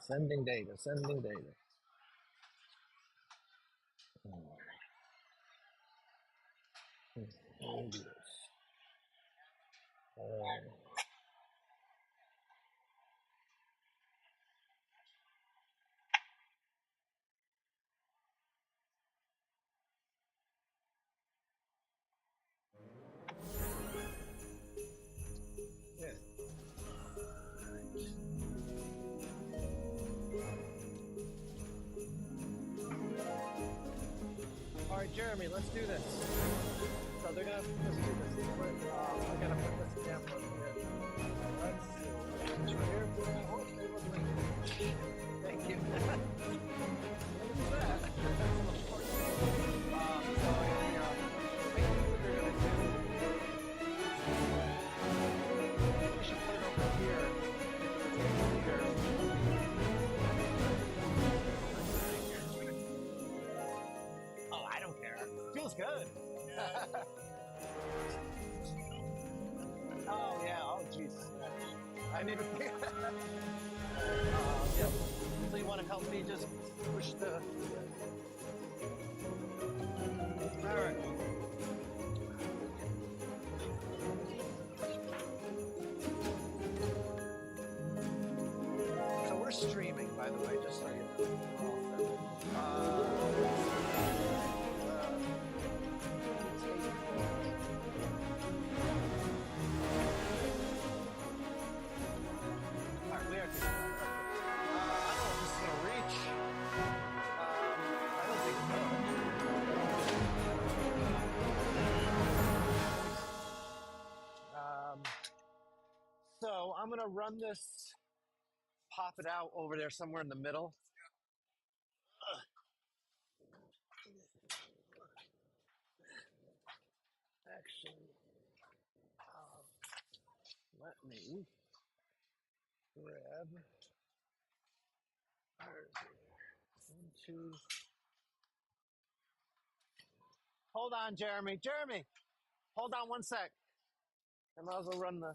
Sending data, sending data. Yeah. All right, Jeremy, let's do this. So they're gonna let's do this. I'm gonna put this camera here. Let's see. Here. Oh, they look like it. Thank you. What is that? That's an important. So maybe what they're gonna do. We should put it over here. Oh, I don't care. Feels good. Oh yeah. Oh jeez. I need to. Yeah. So you want to help me just push the. All right. So we're streaming, by the way, just so you know. All right, we are. I don't know if this is gonna reach. I don't think it will. So I'm gonna run this, pop it out over there somewhere in the middle. Actually, let me grab. Where is it? 1, 2. Hold on, Jeremy. Jeremy, hold on 1 sec. I might as well run the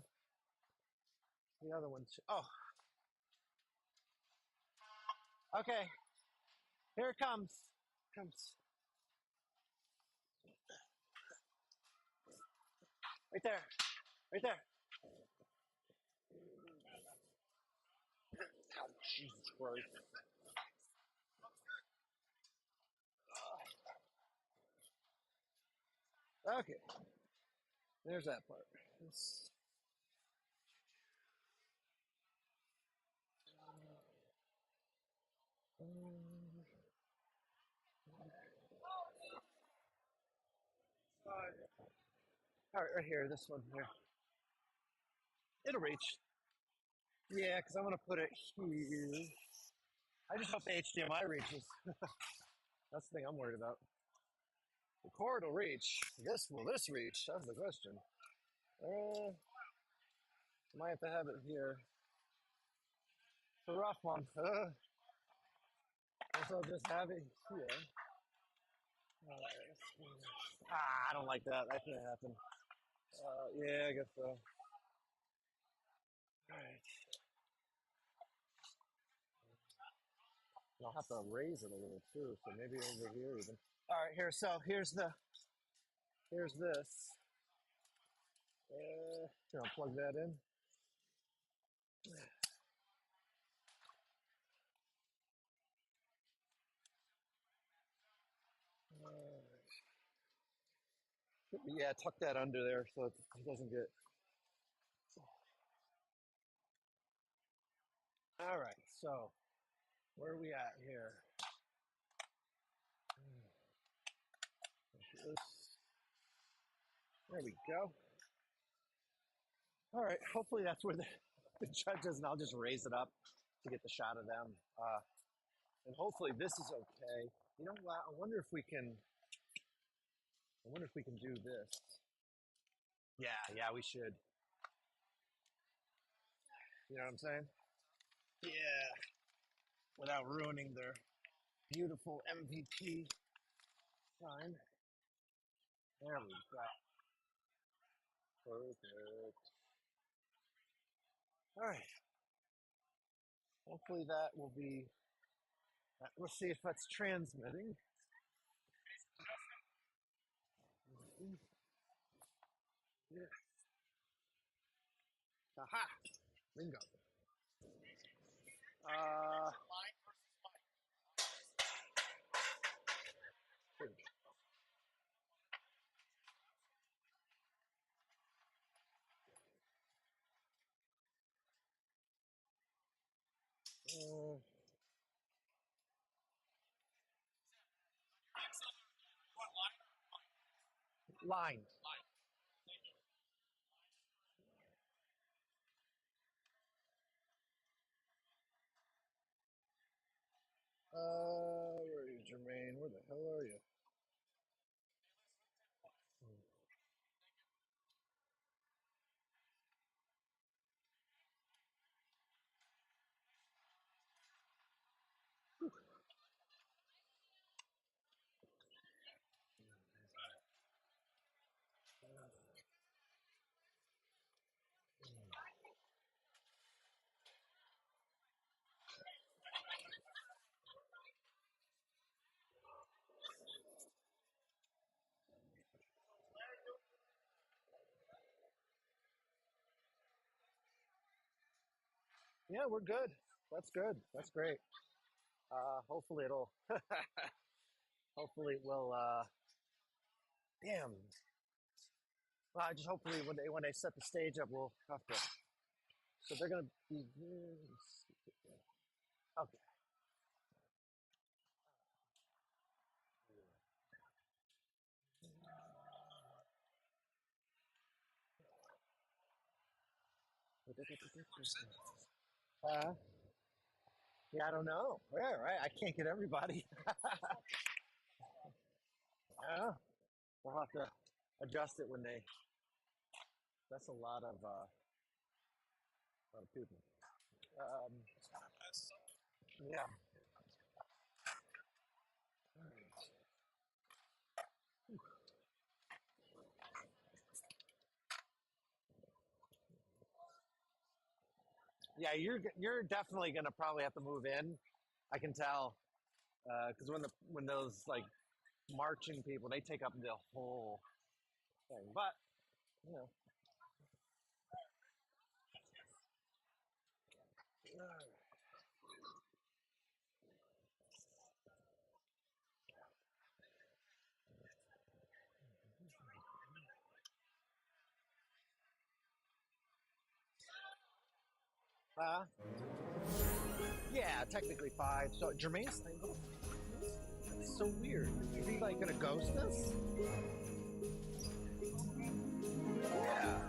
other one too. Oh, okay. Here it comes. Comes right there. Right there. Oh, Jesus Christ. Okay. There's that part. This, all right, right here. This one here. It'll reach. Yeah, because I'm going to put it here. I just hope the HDMI reaches. That's the thing I'm worried about. The cord will reach. Will this reach? That's the question. Might have to have it here. It's a rough one. Guess I'll just have it here. I don't like that. That can't happen. Yeah, I guess so. All right. I'll have to raise it a little too, so maybe over here even. All right, here. So here's this. I'll plug that in. Yeah, tuck that under there so it doesn't get. All right, so where are we at here? There we go. All right, hopefully that's where the judge is, and I'll just raise it up to get the shot of them. And hopefully this is okay. You know what? I wonder if we can do this. Yeah, we should. You know what I'm saying? Yeah, without ruining their beautiful MVP sign. There we go. Perfect. All right. Hopefully that will be. Let's see if that's transmitting. Yes. Aha! Bingo. Uh, uh, line. Where are you, Jermaine? Where the hell are you? Yeah, we're good. That's good. That's great. Hopefully it'll. Hopefully it will. Damn. Well, I just hopefully when they set the stage up, we'll have to. So they're gonna be. Okay. Uh, yeah, I don't know. Yeah, right. I can't get everybody. Yeah, we'll have to adjust it when they. That's a lot of people. Um, yeah. Yeah, you're definitely gonna probably have to move in. I can tell because when those like marching people they take up the whole thing. But you know, uh, yeah, technically five. So Jermaine's single. That's so weird. Is he like gonna ghost us? Yeah.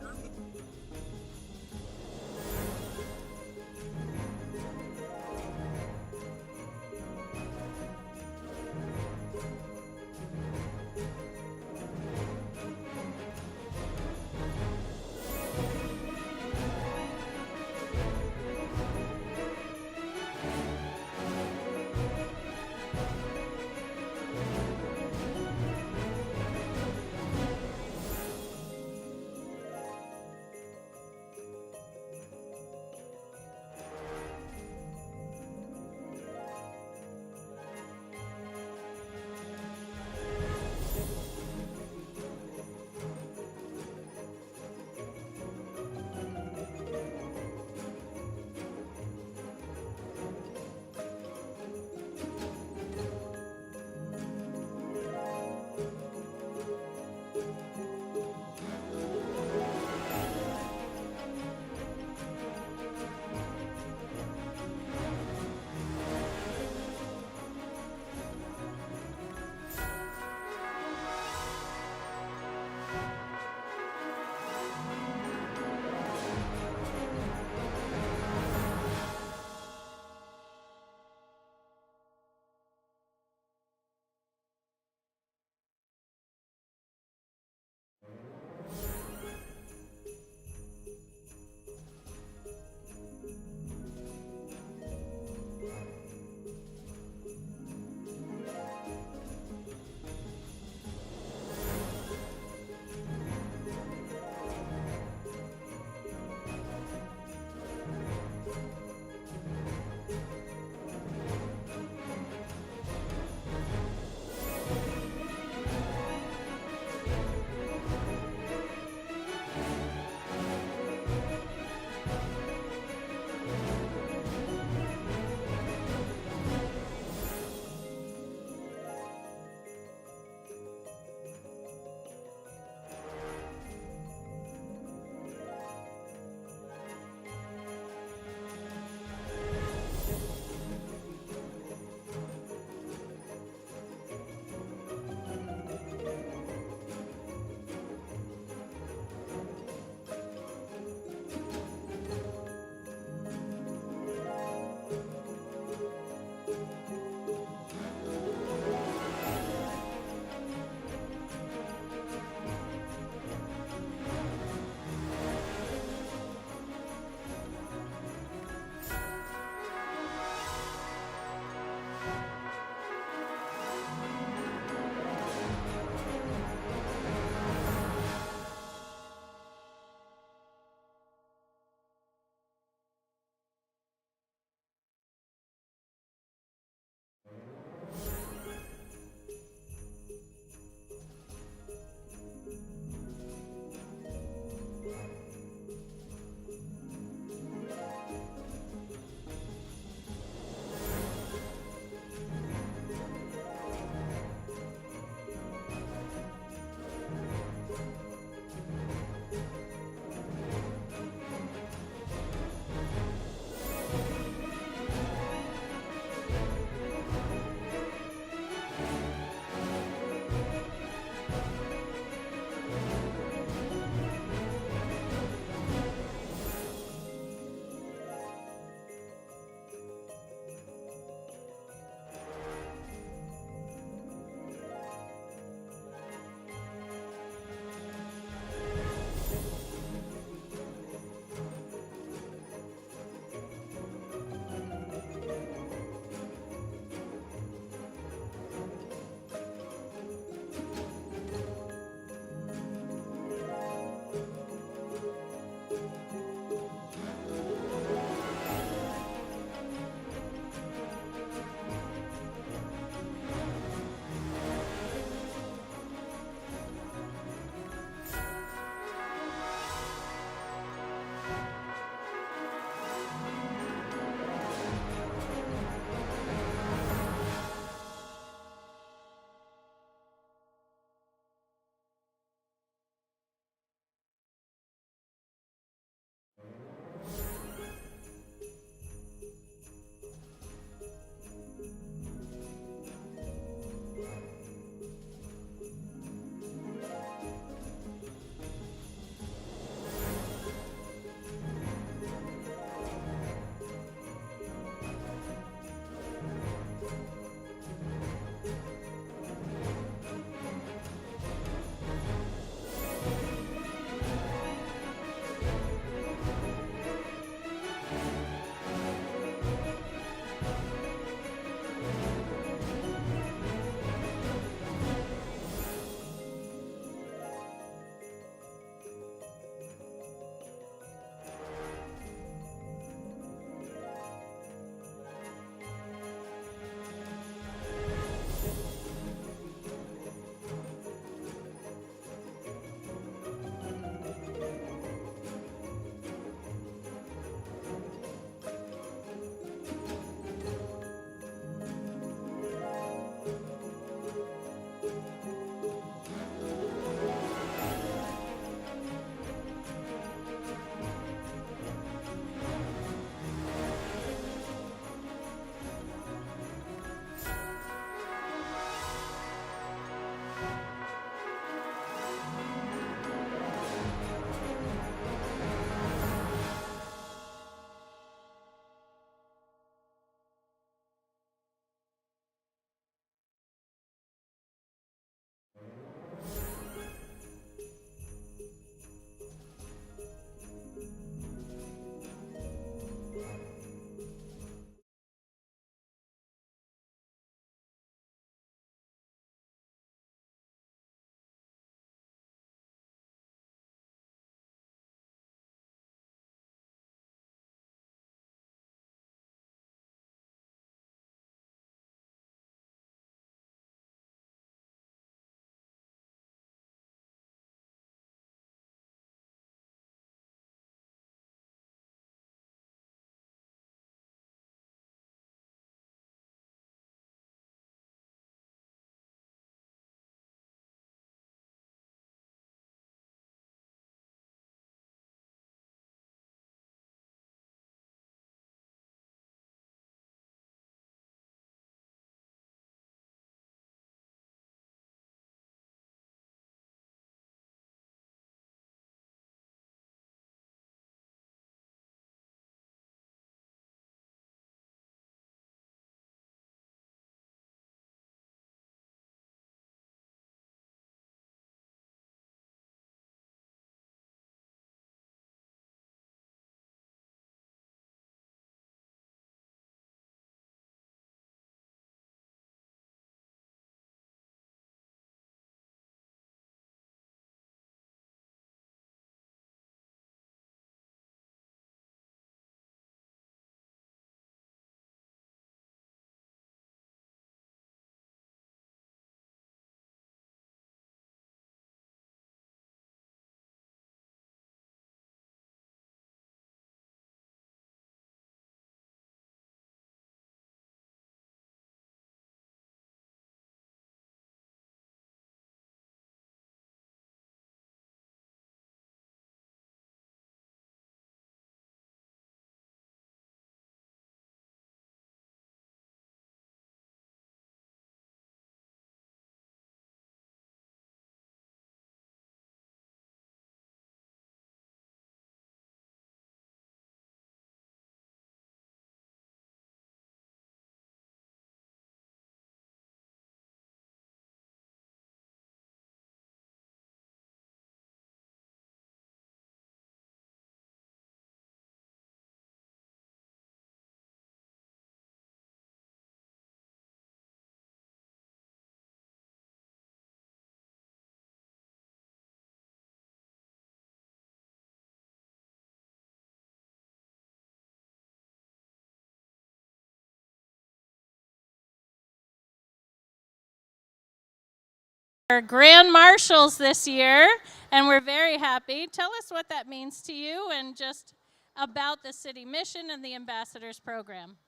We're Grand Marshals this year, and we're very happy. Tell us what that means to you and just about the city mission and the Ambassadors Program.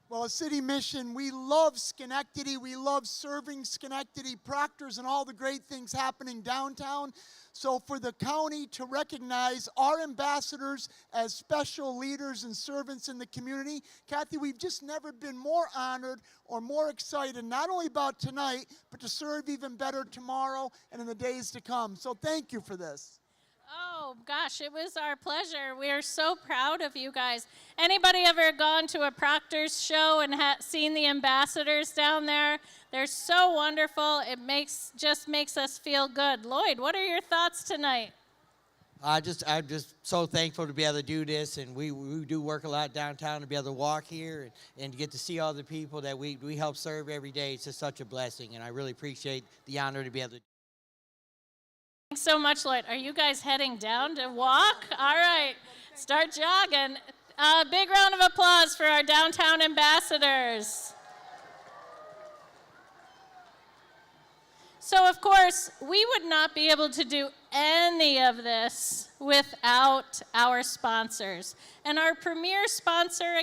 Well, a city mission, we love Schenectady. We love serving Schenectady, Proctors, and all the great things happening downtown. So for the county to recognize our ambassadors as special leaders and servants in the community, Kathy, we've just never been more honored or more excited, not only about tonight, but to serve even better tomorrow and in the days to come. So thank you for this. Oh, gosh, it was our pleasure. We are so proud of you guys. Anybody ever gone to a Proctor's show and seen the ambassadors down there? They're so wonderful. It just makes us feel good. Lloyd, what are your thoughts tonight? I'm just so thankful to be able to do this, and we do work a lot downtown to be able to walk here and to get to see all the people that we help serve every day. It's just such a blessing, and I really appreciate the honor to be able to. Thanks so much, Lloyd. Are you guys heading down to walk? All right, start jogging. Big round of applause for our downtown ambassadors. So, of course, we would not be able to do any of this without our sponsors. And our premier sponsor,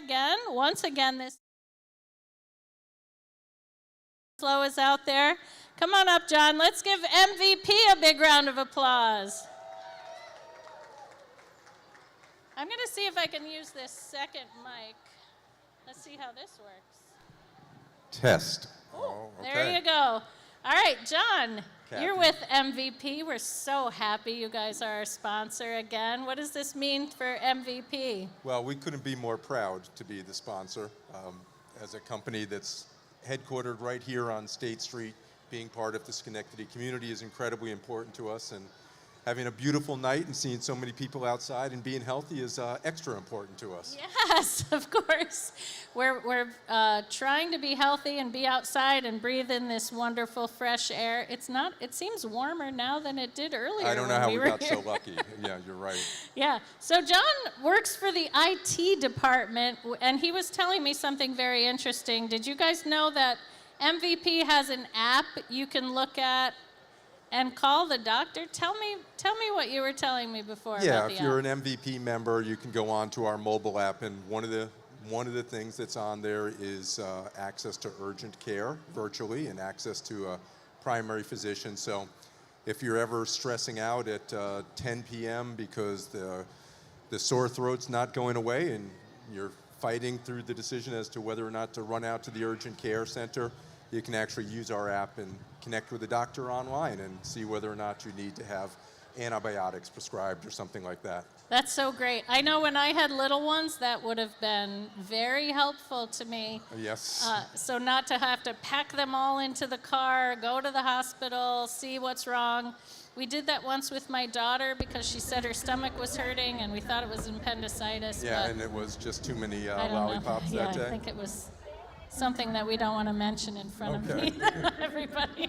once again, this flow is out there. Come on up, John. Let's give MVP a big round of applause. I'm going to see if I can use this second mic. Let's see how this works. Test. Oh, okay. There you go. All right, John, Kathy. You're with MVP. We're so happy you guys are our sponsor again. What does this mean for MVP? Well, we couldn't be more proud to be the sponsor. As a company that's headquartered right here on State Street, being part of the Schenectady community is incredibly important to us, and having a beautiful night and seeing so many people outside and being healthy is extra important to us. Yes, of course. We're trying to be healthy and be outside and breathe in this wonderful fresh air. It seems warmer now than it did earlier. I don't know how we got here. so lucky. Yeah, you're right. Yeah, so John works for the IT department, and he was telling me something very interesting. Did you guys know that MVP has an app you can look at and call the doctor? Tell me what you were telling me before. Yeah, about the if you're app. an MVP member, you can go on to our mobile app, and one of the things that's on there is access to urgent care virtually and access to a primary physician. So if you're ever stressing out at 10 p.m. because the sore throat's not going away and you're fighting through the decision as to whether or not to run out to the urgent care center, you can actually use our app and connect with a doctor online and see whether or not you need to have antibiotics prescribed or something like that. That's so great. I know when I had little ones, that would have been very helpful to me. Yes. So not to have to pack them all into the car, go to the hospital, see what's wrong. We did that once with my daughter because she said her stomach was hurting and we thought it was appendicitis. Yeah, but and it was just too many I don't lollipops know. that day. I think it was something that we don't want to mention in front of everybody.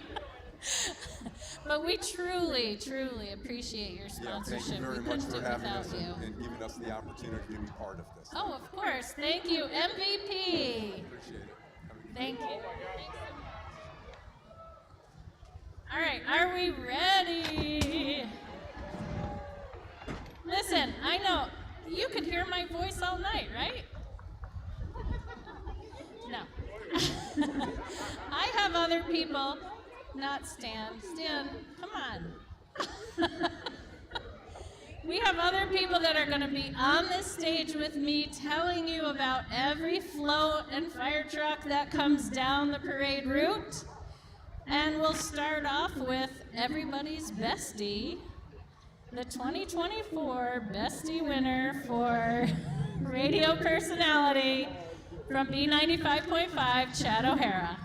But we truly, truly appreciate your sponsorship. Thank you very we much couldn't for do it having without us you. and giving us the opportunity to be part of this. Oh, of course. Thank you, MVP. Appreciate it. Thank you. All right, are we ready? Listen, I know you could hear my voice all night, right? No. I have other people, not Stan. Stan, come on. We have other people that are going to be on this stage with me telling you about every float and fire truck that comes down the parade route. And we'll start off with everybody's bestie, the 2024 bestie winner for radio personality from B95.5, Chad O'Hara.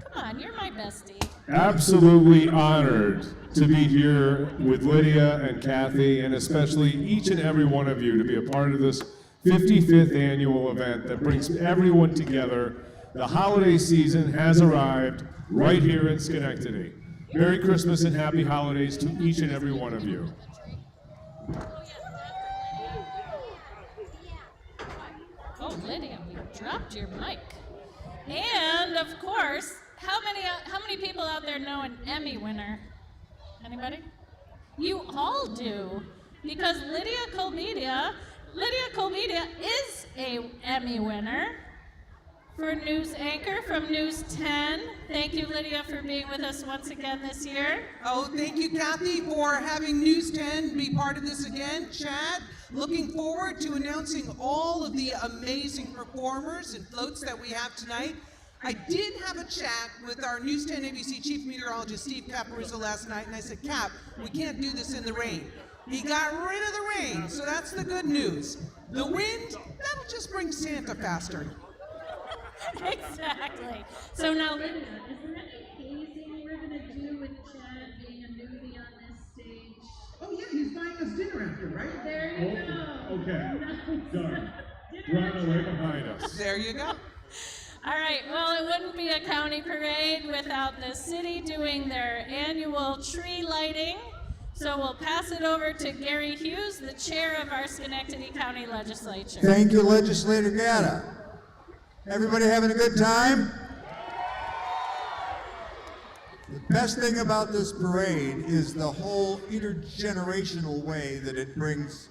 Come on, you're my bestie. Absolutely honored to be here with Lydia and Kathy, and especially each and every one of you to be a part of this 55th annual event that brings everyone together. The holiday season has arrived right here in Schenectady. Merry Christmas and happy holidays to each and every one of you. Oh, Lydia, we dropped your mic. And of course, how many people out there know an Emmy winner? Anybody? You all do, because Lydia Colmedia is a Emmy winner for news anchor from News 10. Thank you, Lydia, for being with us once again this year. Oh, thank you, Kathy, for having News 10 be part of this again. Chad, looking forward to announcing all of the amazing performers and floats that we have tonight. I did have a chat with our News 10 ABC Chief Meteorologist, Steve Caparuso, last night, and I said, Cap, we can't do this in the rain. He got rid of the rain, so that's the good news. The wind, that'll just bring Santa faster. Exactly. So now, Lydia, is there any hazing we're going to do with Chad being a newbie on this stage? Oh yeah, he's buying us dinner after, right? There you go. Okay, done. Run away behind us. There you go. All right, well, it wouldn't be a county parade without the city doing their annual tree lighting. So we'll pass it over to Gary Hughes, the chair of our Schenectady County Legislature. Thank you, Legislator Gatta. Everybody having a good time? The best thing about this parade is the whole intergenerational way that it brings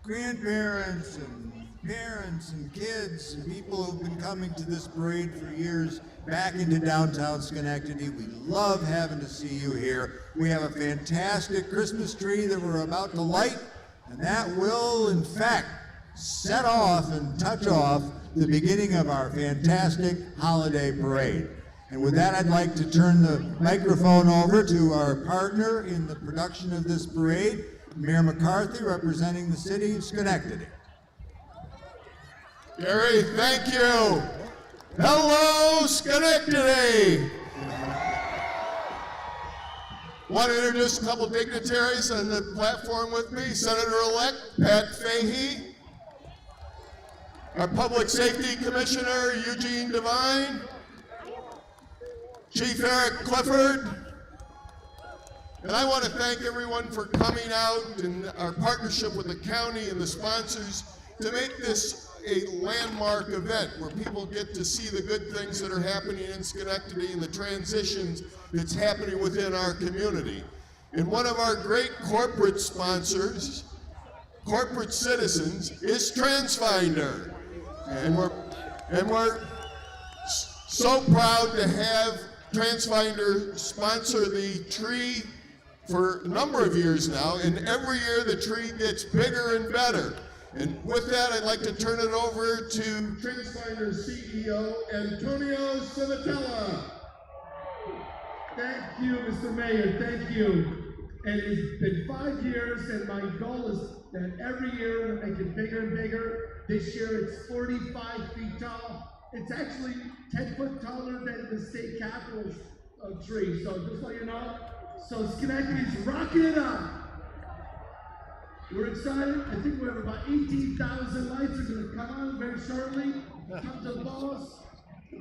grandparents and parents and kids and people who've been coming to this parade for years back into downtown Schenectady. We love having to see you here. We have a fantastic Christmas tree that we're about to light, and that will, in fact, set off and touch off the beginning of our fantastic holiday parade. And with that, I'd like to turn the microphone over to our partner in the production of this parade, Mayor McCarthy, representing the city of Schenectady. Gary, thank you. Hello, Schenectady. Want to introduce a couple dignitaries on the platform with me. Senator-elect Pat Fahey, our Public Safety Commissioner Eugene Devine, Chief Eric Clifford, and I want to thank everyone for coming out and our partnership with the county and the sponsors to make this a landmark event where people get to see the good things that are happening in Schenectady and the transitions that's happening within our community. And one of our great corporate sponsors, corporate citizens, is TransFinder. And we're so proud to have TransFinder sponsor the tree for a number of years now, and every year the tree gets bigger and better. And with that, I'd like to turn it over to TransFinder CEO, Antonio Civitella. Thank you, Mr. Mayor, thank you. And it's been 5 years, and my goal is that every year we make it bigger and bigger. This year it's 45 feet tall. It's actually 10 foot taller than the state capitol tree, so just so you know. So Schenectady's rocking it up. We're excited. I think we have about 18,000 lights are going to come on very shortly. Come to the balls,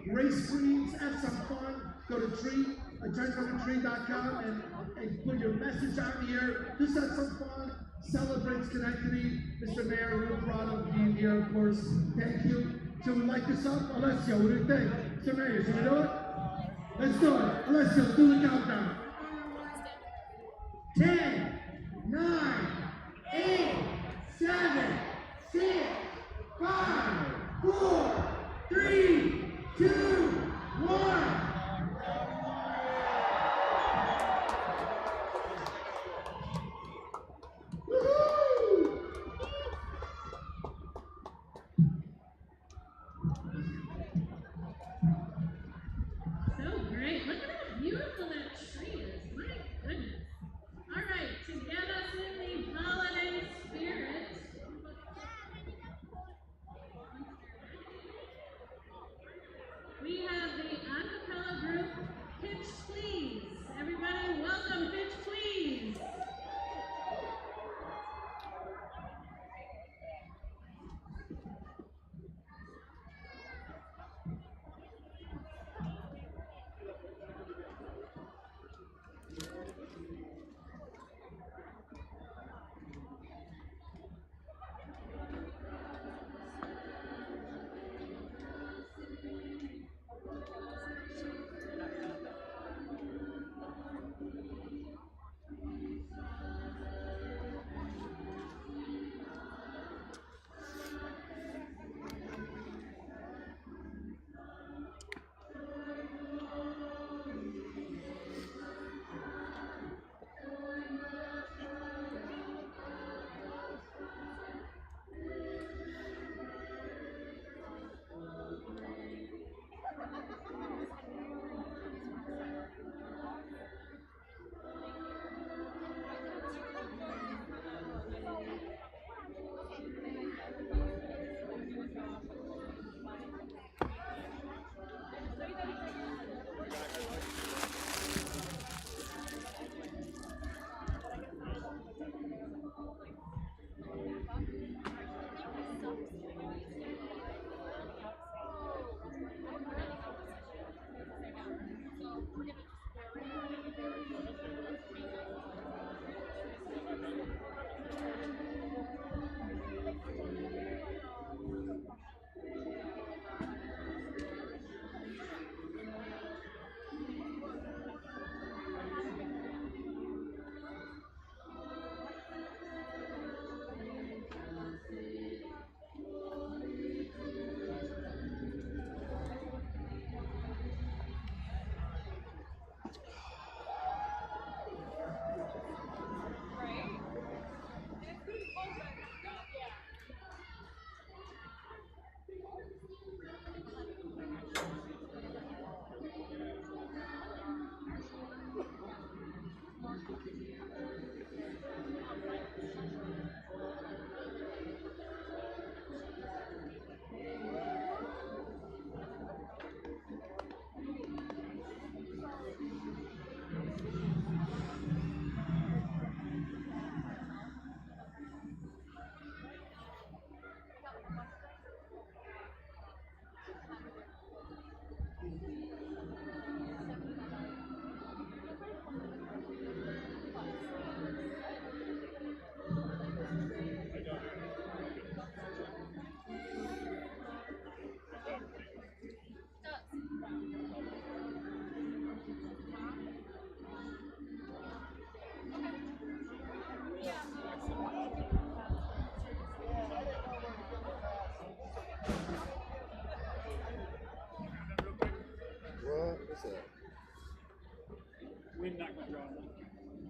race screens, have some fun. Go to TransFinderTree.com and put your message out here. Just have some fun. Celebrate Schenectady. Mr. Mayor, we're proud of being here, of course. Thank you. So we light this up? Alessio, what do you think? Mr. Mayor, should we do it? Let's do it. Alessio, do the countdown. 10, 9, 8, 7, 6, 5, 4, 3, 2, 1. Woohoo! So great. Look at how beautiful that tree is. My goodness. All right, to get us in the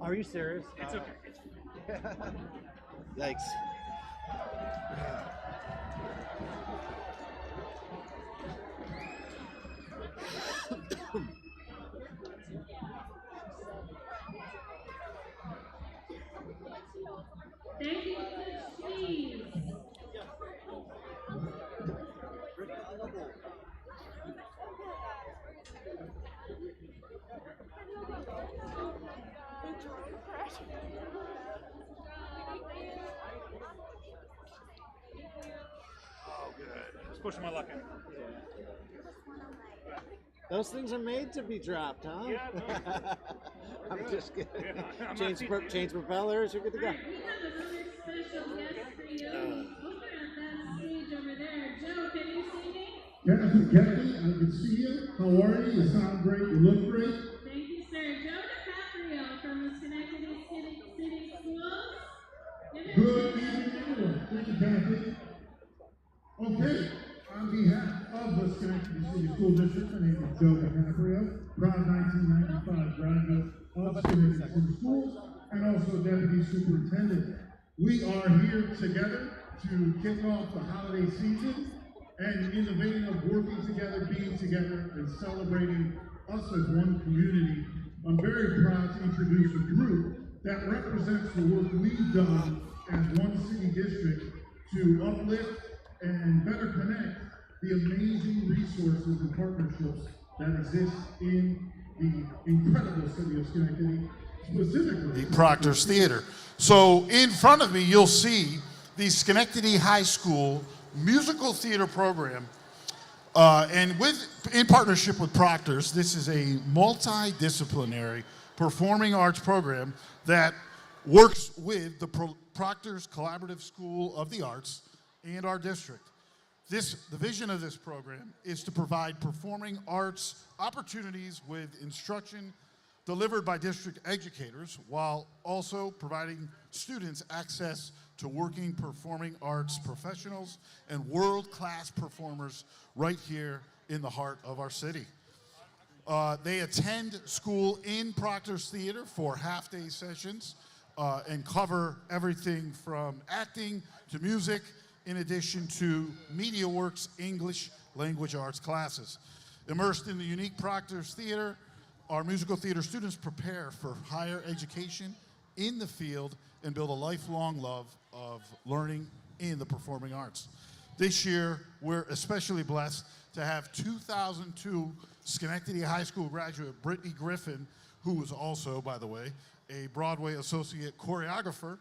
Are you serious? It's okay. Yikes. Thank you, please. Oh, good. Just pushing my luck in. Those things are made to be dropped, huh? Yeah, no. I'm just kidding. Yeah, I'm not cheating. Change propellers, you're good to go. We have another special guest for you. Over at that stage over there. Joe, can you see me? Kathy, I can see you. How are you? You sound great. You look great. Thank you, sir. Joe DiCaprio from the Schenectady City Schools. Good evening, everyone. Thank you, Kathy. Okay, on behalf of the Schenectady City School District, my name is Joe DiCaprio, proud 1995 graduate of Schenectady City Schools, and also Deputy Superintendent. We are here together to kick off the holiday season, and in the vein of working together, being together, and celebrating us as one community, I'm very proud to introduce a group that represents the work we've done as one city district to uplift and better connect the amazing resources and partnerships that exist in the incredible city of Schenectady, specifically the Proctor's Theater. So in front of me, you'll see the Schenectady High School musical theater program. And in partnership with Proctor's, this is a multidisciplinary performing arts program that works with the Proctor's Collaborative School of the Arts and our district. The vision of this program is to provide performing arts opportunities with instruction delivered by district educators while also providing students access to working performing arts professionals and world-class performers right here in the heart of our city. They attend school in Proctor's Theater for half-day sessions and cover everything from acting to music, in addition to MediaWorks English language arts classes. Immersed in the unique Proctor's Theater, our musical theater students prepare for higher education in the field and build a lifelong love of learning in the performing arts. This year, we're especially blessed to have 2002 Schenectady High School graduate Brittany Griffin, who is also, by the way, a Broadway associate choreographer,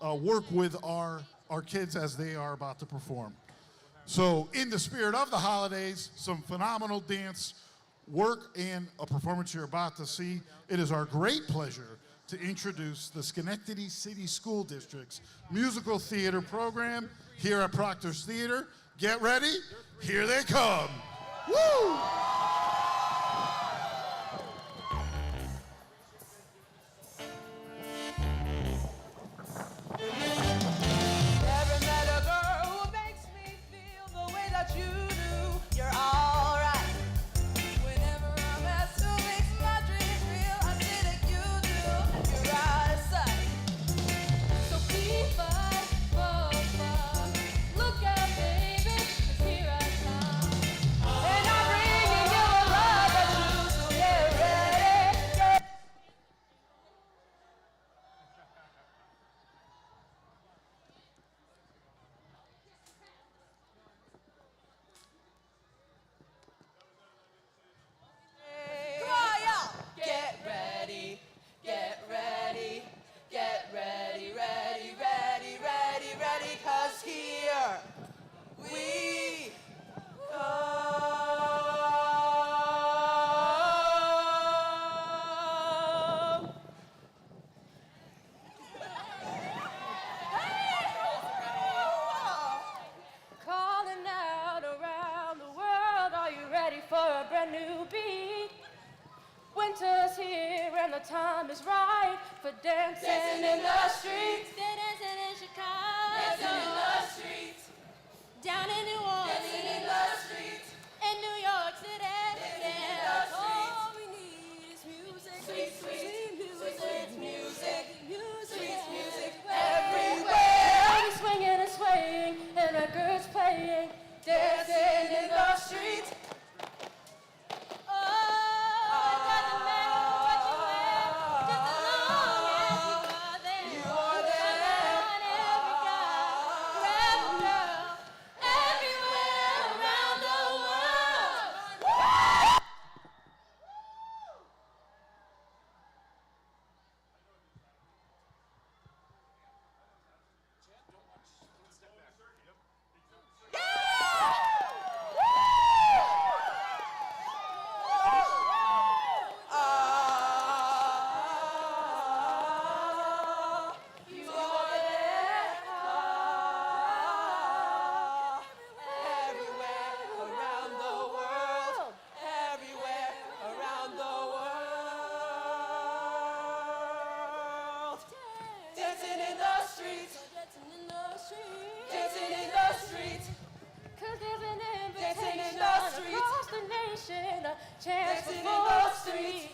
work with our kids as they are about to perform. So in the spirit of the holidays, some phenomenal dance work and a performance you're about to see. It is our great pleasure to introduce the Schenectady City School District's musical theater program here at Proctor's Theater. Get ready, here they come. Woo! Winter's here and the time is right for dancing in the streets. They're dancing in Chicago. Dancing in the streets. Down in New Orleans. Dancing in the streets. In New York City. Dancing in the streets. All we need is music. Sweet, sweet, music. sweet music. in the streets. Dancing in the streets. 'Cause there's an invitation across the nation, a chance for the street.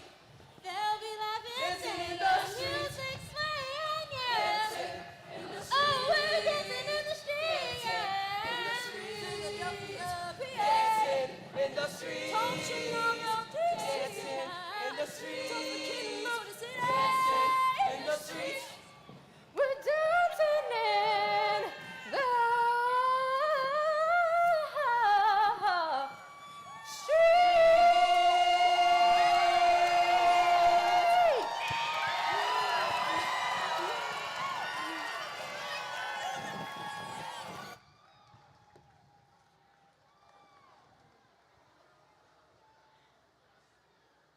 They'll be laughing, dancing in the music swaying, yeah. Oh, we're dancing in the street, yeah. Dancing in the street. Don't you know about this? Dancing in the street. Don't forget to notice it. Dancing in the street. We're dancing in the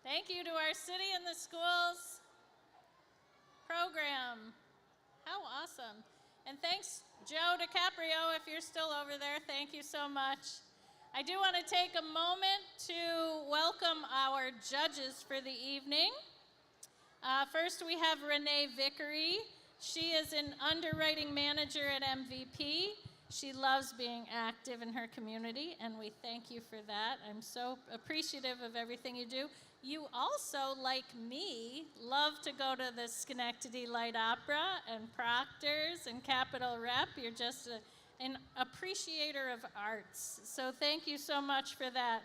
Thank you to our City and the Schools program. How awesome. And thanks, Joe DiCaprio, if you're still over there. Thank you so much. I do want to take a moment to welcome our judges for the evening. First, we have Renee Vickery. She is an underwriting manager at MVP. She loves being active in her community, and we thank you for that. I'm so appreciative of everything you do. You also, like me, love to go to the Schenectady Light Opera and Proctor's and Capitol Rep. You're just an appreciator of arts. So thank you so much for that.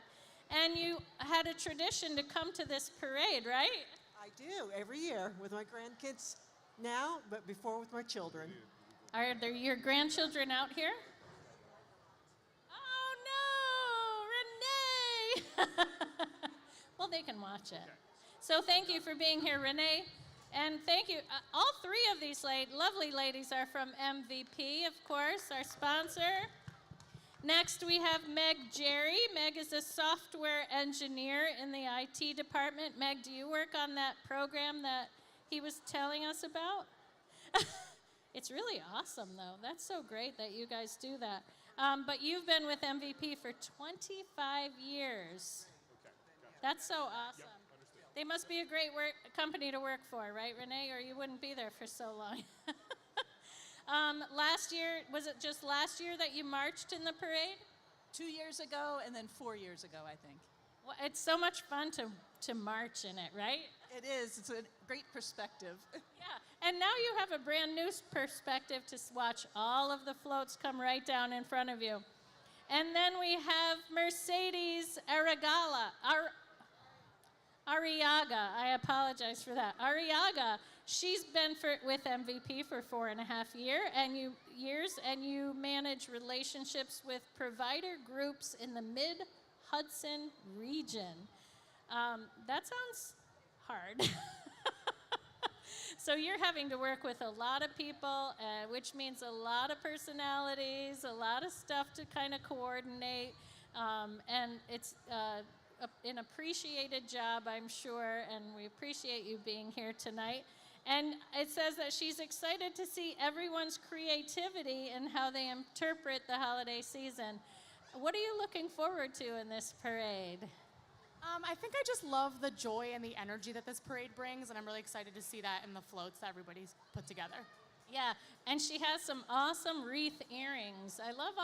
And you had a tradition to come to this parade, right? I do, every year, with my grandkids now, but before with my children. Are there your grandchildren out here? Oh no, Renee! Well, they can watch it. So thank you for being here, Renee. And thank you. All three of these lovely ladies are from MVP, of course, our sponsor. Next, we have Meg Jerry. Meg is a software engineer in the IT department. Meg, do you work on that program that he was telling us about? It's really awesome, though. That's so great that you guys do that. But you've been with MVP for 25 years. That's so awesome. They must be a great company to work for, right, Renee? Or you wouldn't be there for so long. Last year, was it just last year that you marched in the parade? 2 years ago and then 4 years ago, I think. Well, it's so much fun to march in it, right? It is. It's a great perspective. Yeah, and now you have a brand new perspective to watch all of the floats come right down in front of you. And then we have Mercedes Arriaga. I apologize for that. Arriaga. She's been with MVP for 4.5 years, and you manage relationships with provider groups in the Mid-Hudson region. That sounds hard. So you're having to work with a lot of people, which means a lot of personalities, a lot of stuff to kind of coordinate, and it's an appreciated job, I'm sure, and we appreciate you being here tonight. And it says that she's excited to see everyone's creativity and how they interpret the holiday season. What are you looking forward to in this parade? I think I just love the joy and the energy that this parade brings, and I'm really excited to see that in the floats that everybody's put together. Yeah, and she has some awesome wreath earrings. I love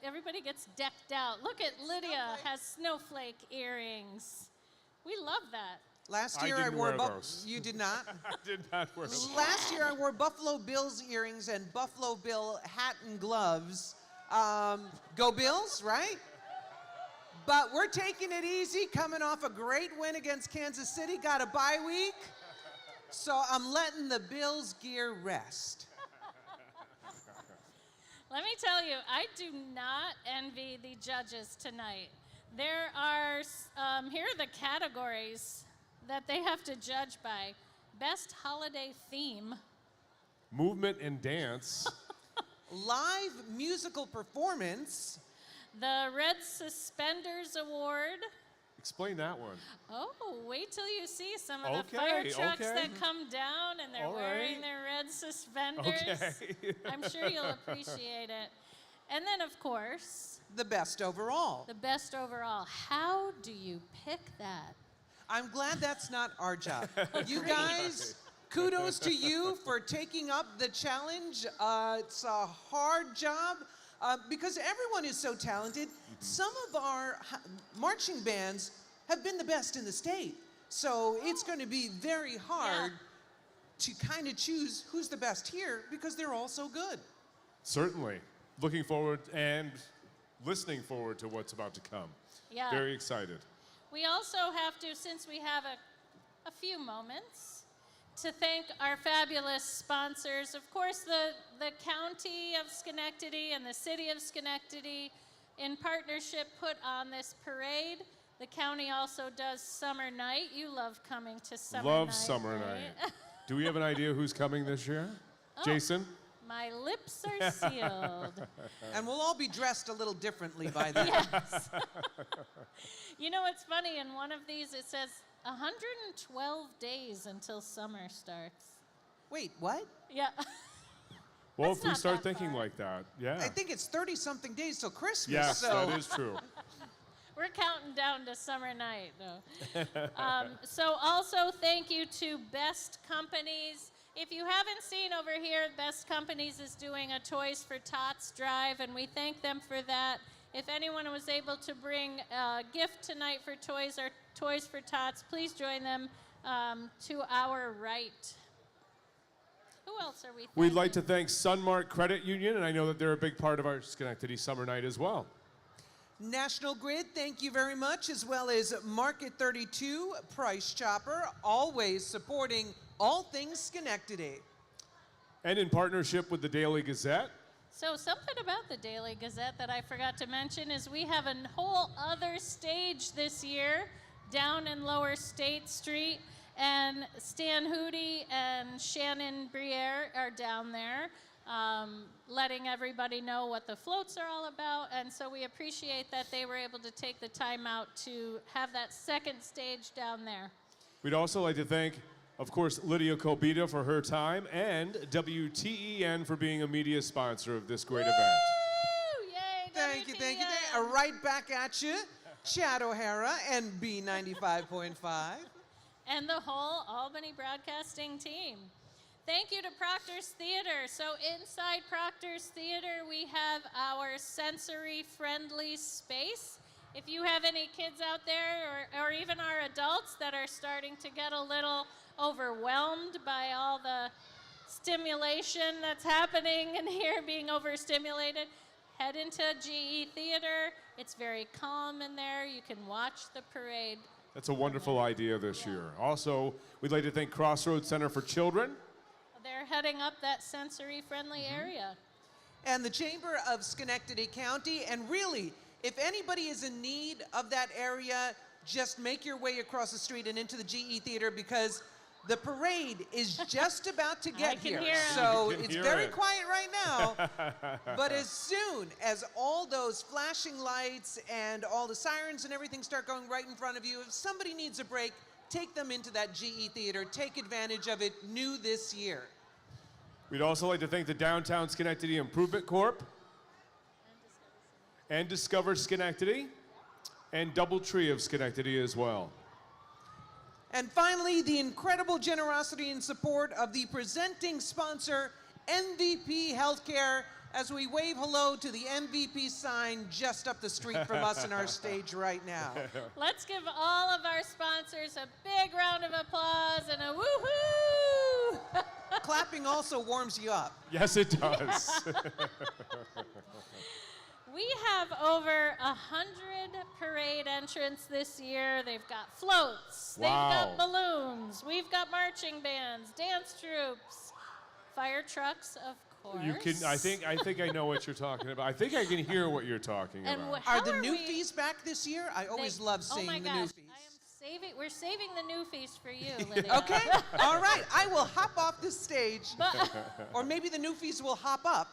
everybody gets decked out. Look at Lydia has snowflake earrings. We love that. Last year I wore You did not? I did not wear those. Last year I wore Buffalo Bills earrings and Buffalo Bill hat and gloves. Go Bills, right? But we're taking it easy, coming off a great win against Kansas City, got a bye week. So I'm letting the Bills gear rest. Let me tell you, I do not envy the judges tonight. There are, here are the categories that they have to judge by. Best holiday theme. Movement and dance. Live musical performance. The Red Suspenders Award. Explain that one. Oh, wait till you see some of the fire trucks that come down and they're wearing their red suspenders. Okay. I'm sure you'll appreciate it. And then, of course, the best overall. The best overall. How do you pick that? I'm glad that's not our job. You guys kudos to you for taking up the challenge. It's a hard job because everyone is so talented. Some of our marching bands have been the best in the state. So it's going to be very hard to kind of choose who's the best here because they're all so good. Certainly. Looking forward and listening forward to what's about to come. Yeah. Very excited. We also have to, since we have a few moments, to thank our fabulous sponsors. Of course, the County of Schenectady and the City of Schenectady, in partnership, put on this parade. The county also does Summer Night. You love coming to Summer Night. Love Summer Night. Do we have an idea who's coming this year? Oh. Jason? My lips are sealed. And we'll all be dressed a little differently by then. Yes. You know, it's funny, in one of these it says 112 days until summer starts. Wait, what? Yeah. Well, That's if we not start that thinking far. like that, yeah. I think it's 30-something days till Christmas. Yes, so. that is true. We're counting down to summer night, though. So also thank you to Best Companies. If you haven't seen over here, Best Companies is doing a Toys for Tots drive, and we thank them for that. If anyone was able to bring a gift tonight for Toys or Toys for Tots, please join them to our right. Who else are we thanking? We'd like to thank Sunmark Credit Union, and I know that they're a big part of our Schenectady Summer Night as well. National Grid, thank you very much, as well as Market 32, Price Chopper, always supporting all things Schenectady. And in partnership with the Daily Gazette. So something about the Daily Gazette that I forgot to mention is we have a whole other stage this year down in Lower State Street, and Stan Hootie and Shannon Briere are down there letting everybody know what the floats are all about, and so we appreciate that they were able to take the time out to have that second stage down there. We'd also like to thank, of course, Lydia Kobita for her time, and WTEN for being a media sponsor of this great event. Yay, Thank you. Right back at you, Chad O'Hara and B95.5. And the whole Albany Broadcasting team. Thank you to Proctor's Theater. So inside Proctor's Theater, we have our sensory-friendly space. If you have any kids out there, or even our adults that are starting to get a little overwhelmed by all the stimulation that's happening in here, being overstimulated, head into GE Theater. It's very calm in there. You can watch the parade. That's a wonderful idea this year. Also, we'd like to thank Crossroads Center for Children. They're heading up that sensory-friendly area. And the Chamber of Schenectady County, and really, if anybody is in need of that area, just make your way across the street and into the GE Theater because the parade is just about to get here. So it's very quiet right now. But as soon as all those flashing lights and all the sirens and everything start going right in front of you, if somebody needs a break, take them into that GE Theater. Take advantage of it, new this year. We'd also like to thank the Downtown Schenectady Improvement Corp. And Discover Schenectady. And Doubletree of Schenectady as well. And finally, the incredible generosity and support of the presenting sponsor, MVP Healthcare, as we wave hello to the MVP sign just up the street from us in our stage right now. Let's give all of our sponsors a big round of applause and a woohoo! Clapping also warms you up. Yes, it does. We have over 100 parade entrants this year. They've got floats, they've got balloons, we've got marching bands, dance troops, fire trucks, of course. You can. I think I know what you're talking about. I think I can hear what you're talking And about. Are the new fees back this year? I always love seeing the new fees. We're saving the new feast for you, Lydia. Okay, all right. I will hop off this stage, or maybe the new fees will hop up.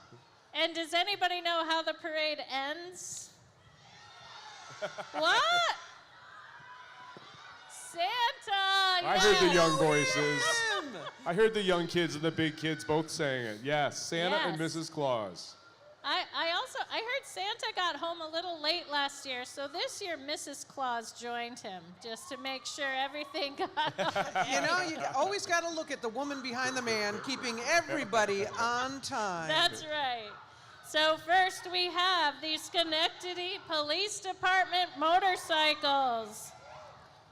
And does anybody know how the parade ends? What? Santa! I heard the young voices. I heard the young kids and the big kids both saying it. Yes, Santa and Yes. Mrs. Claus. I heard Santa got home a little late last year, so this year Mrs. Claus joined him just to make sure everything got You know, you always got to look at the woman behind the man, keeping everybody on time. That's right. So first we have the Schenectady Police Department motorcycles.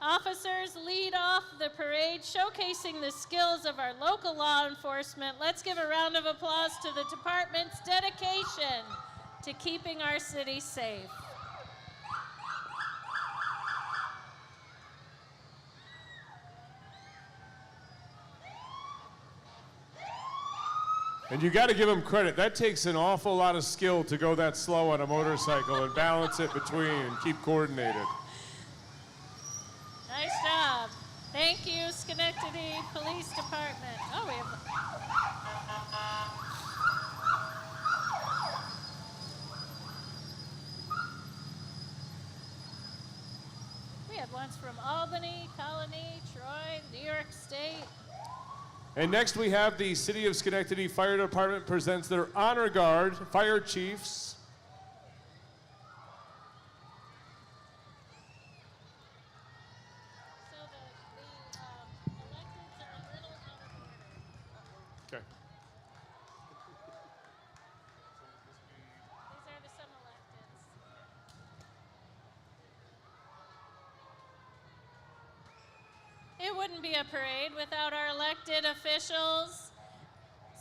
Officers lead off the parade, showcasing the skills of our local law enforcement. Let's give a round of applause to the department's dedication to keeping our city safe. And you got to give them credit. That takes an awful lot of skill to go that slow on a motorcycle and balance it between and keep coordinated. Nice job. Thank you, Schenectady Police Department. Oh, we had ones from Albany, Colony, Troy, New York State. And next we have the City of Schenectady Fire Department presents their Honor Guard Fire Chiefs. Okay. These are the some electeds. It wouldn't be a parade without our elected officials.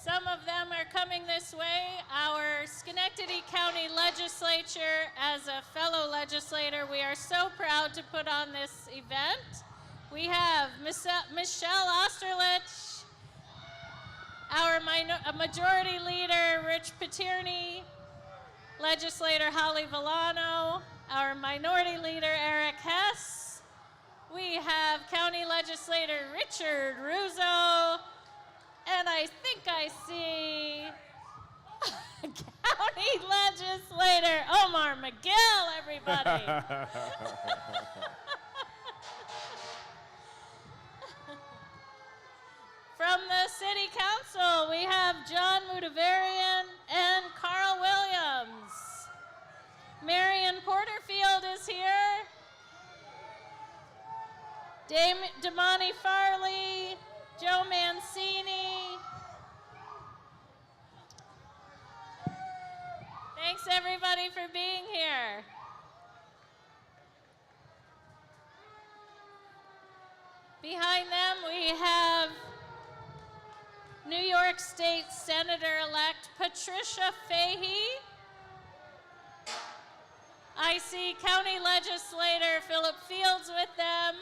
Some of them are coming this way. Our Schenectady County Legislature, as a fellow legislator, we are so proud to put on this event. We have Michelle Osterlich, our Majority Leader, Rich Paterny, Legislator Holly Villano, our Minority Leader, Eric Hess. We have County Legislator Richard Russo, and I think I see County Legislator Omar McGill, everybody. From the City Council, we have John Mudavarian and Carl Williams. Marion Porterfield is here. Damani Farley, Joe Mancini. Thanks everybody for being here. Behind them we have New York State Senator-elect Patricia Fahey. I see County Legislator Philip Fields with them.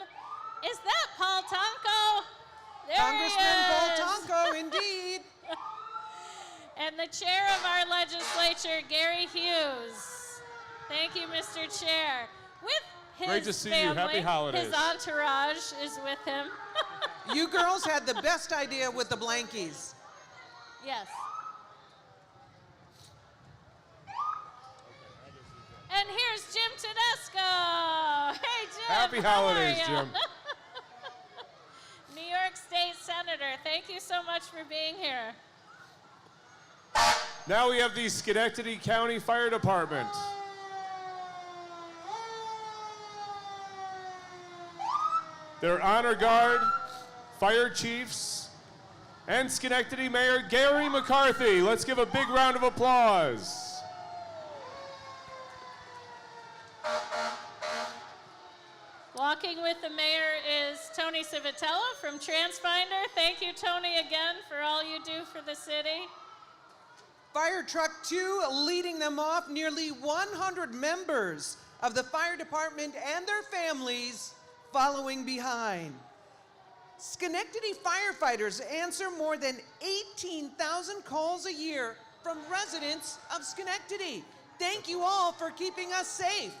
Is that Paul Tonko? There Congressman he Paul is. Tonko, indeed. And the chair of our legislature, Gary Hughes. Thank you, Mr. Chair. With his Great to see you. family, Happy holidays. his entourage is with him. You girls had the best idea with the blankies. Yes. And here's Jim Tedesco. Hey, Jim. Happy how are holidays, ya? Jim. New York State Senator, thank you so much for being here. Now we have the Schenectady County Fire Department. Their Honor Guard, Fire Chiefs, and Schenectady Mayor Gary McCarthy. Let's give a big round of applause. Walking with the mayor is Tony Civitello from TransFinder. Thank you, Tony, again for all you do for the city. Fire Truck 2 leading them off, nearly 100 members of the fire department and their families following behind. Schenectady firefighters answer more than 18,000 calls a year from residents of Schenectady. Thank you all for keeping us safe.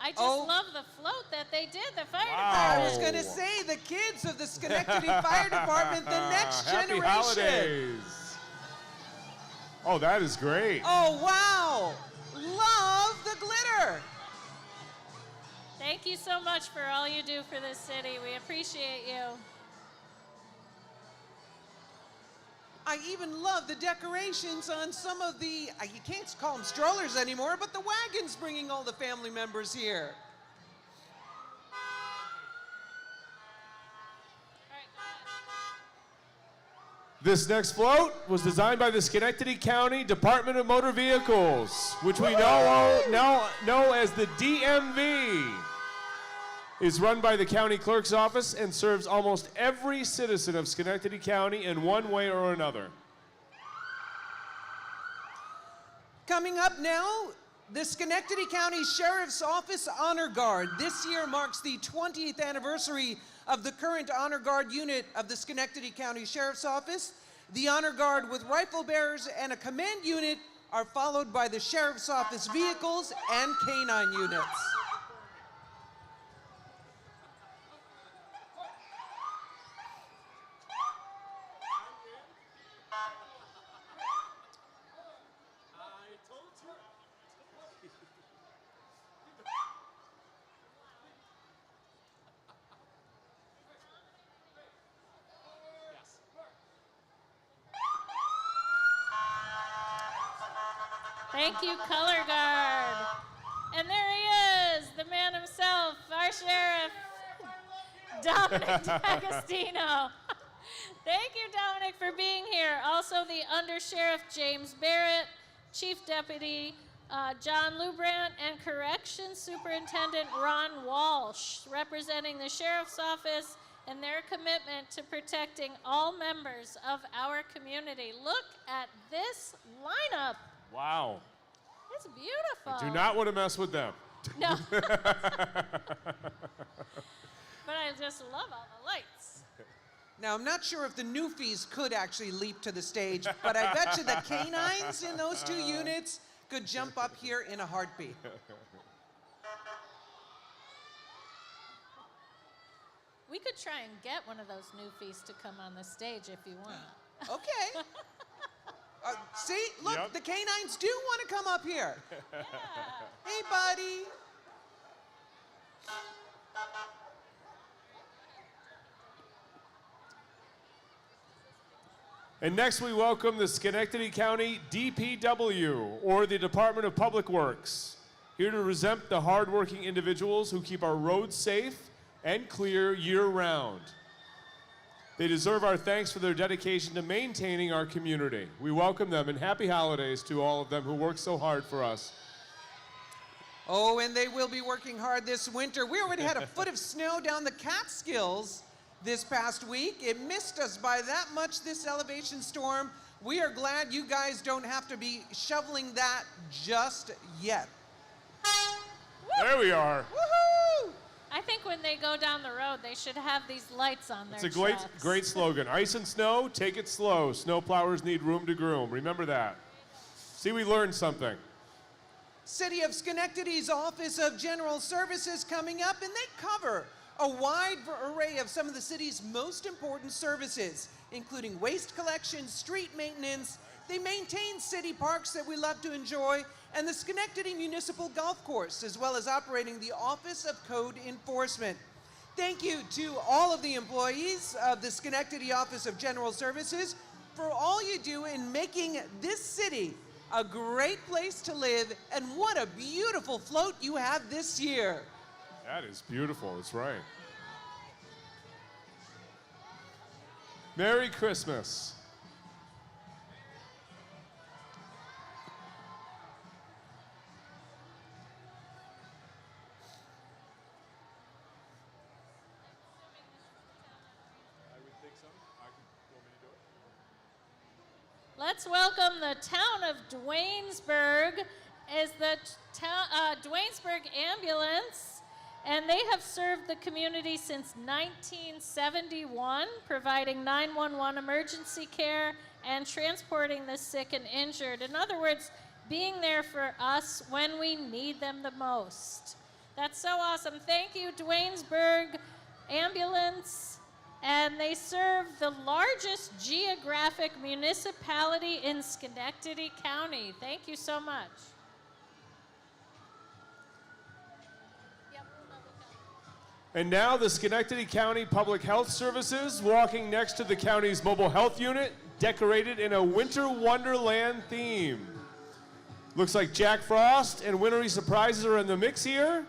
I just love the float that they did, the fire I department. was going to say, the kids of the Schenectady Fire Department, the next Happy generation decoration. holidays. Oh, that is great. Oh, wow. Love the glitter. Thank you so much for all you do for this city. We appreciate you. I even love the decorations on some of the, you can't call them strollers anymore, but the wagons bringing all the family members here. This next float was designed by the Schenectady County Department of Motor Vehicles, which we know as the DMV. Is run by the county clerk's office and serves almost every citizen of Schenectady County in one way or another. Coming up now, the Schenectady County Sheriff's Office Honor Guard. This year marks the 20th anniversary of the current Honor Guard unit of the Schenectady County Sheriff's Office. The Honor Guard with rifle bearers and a command unit are followed by the Sheriff's Office vehicles and canine units. Thank you, Color Guard. And there he is, the man himself, our sheriff, Dominic D'Agostino. Thank you, Dominic, for being here. Also, the Undersheriff James Barrett, Chief Deputy John Lubrandt, and Corrections Superintendent Ron Walsh, representing the Sheriff's Office and their commitment to protecting all members of our community. Look at this lineup. Wow. It's beautiful. I do not want to mess with them. No. But I just love all the lights. Now, I'm not sure if the newfies could actually leap to the stage, but I bet you the canines in those two units could jump up here in a heartbeat. We could try and get one of those newfies to come on the stage if you want. Okay. See, look, Yep. the canines do want to come up here. Yeah. Hey, buddy. And next we welcome the Schenectady County DPW, or the Department of Public Works, here to represent the hardworking individuals who keep our roads safe and clear year-round. They deserve our thanks for their dedication to maintaining our community. We welcome them, and happy holidays to all of them who work so hard for us. Oh, and they will be working hard this winter. We already had a foot of snow down the Catskills this past week. It missed us by that much, this elevation storm. We are glad you guys don't have to be shoveling that just yet. There we are. Woohoo! I think when they go down the road, they should have these lights on their It's a trucks. great slogan. Ice and snow, take it slow. Snowplowers need room to groom. Remember that. See, we learned something. City of Schenectady's Office of General Services coming up, and they cover a wide array of some of the city's most important services, including waste collection, street maintenance. They maintain city parks that we love to enjoy, and the Schenectady Municipal Golf Course, as well as operating the Office of Code Enforcement. Thank you to all of the employees of the Schenectady Office of General Services for all you do in making this city a great place to live, and what a beautiful float you have this year. That is beautiful. That's right. Merry Christmas. Let's welcome the town of Duanesburg as the Duanesburg Ambulance, and they have served the community since 1971, providing 911 emergency care and transporting the sick and injured. In other words, being there for us when we need them the most. That's so awesome. Thank you, Duanesburg Ambulance. and they serve the largest geographic municipality in Schenectady County. Thank you so much. And now the Schenectady County Public Health Services, walking next to the county's mobile health unit, decorated in a winter wonderland theme. Looks like Jack Frost and wintry surprises are in the mix here.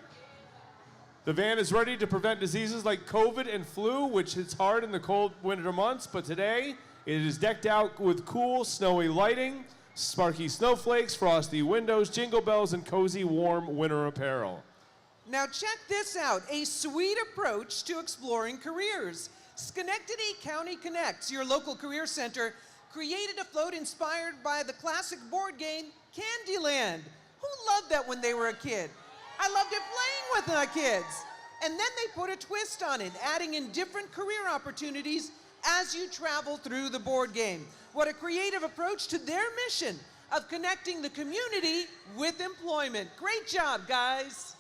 The van is ready to prevent diseases like COVID and flu, which hits hard in the cold winter months, but today it is decked out with cool, snowy lighting, sparky snowflakes, frosty windows, jingle bells, and cozy, warm winter apparel. Now check this out, a sweet approach to exploring careers. Schenectady County Connects, your local career center, created a float inspired by the classic board game, Candyland. Who loved that when they were a kid? I loved it playing with my kids. And then they put a twist on it, adding in different career opportunities as you travel through the board game. What a creative approach to their mission of connecting the community with employment. Great job, guys.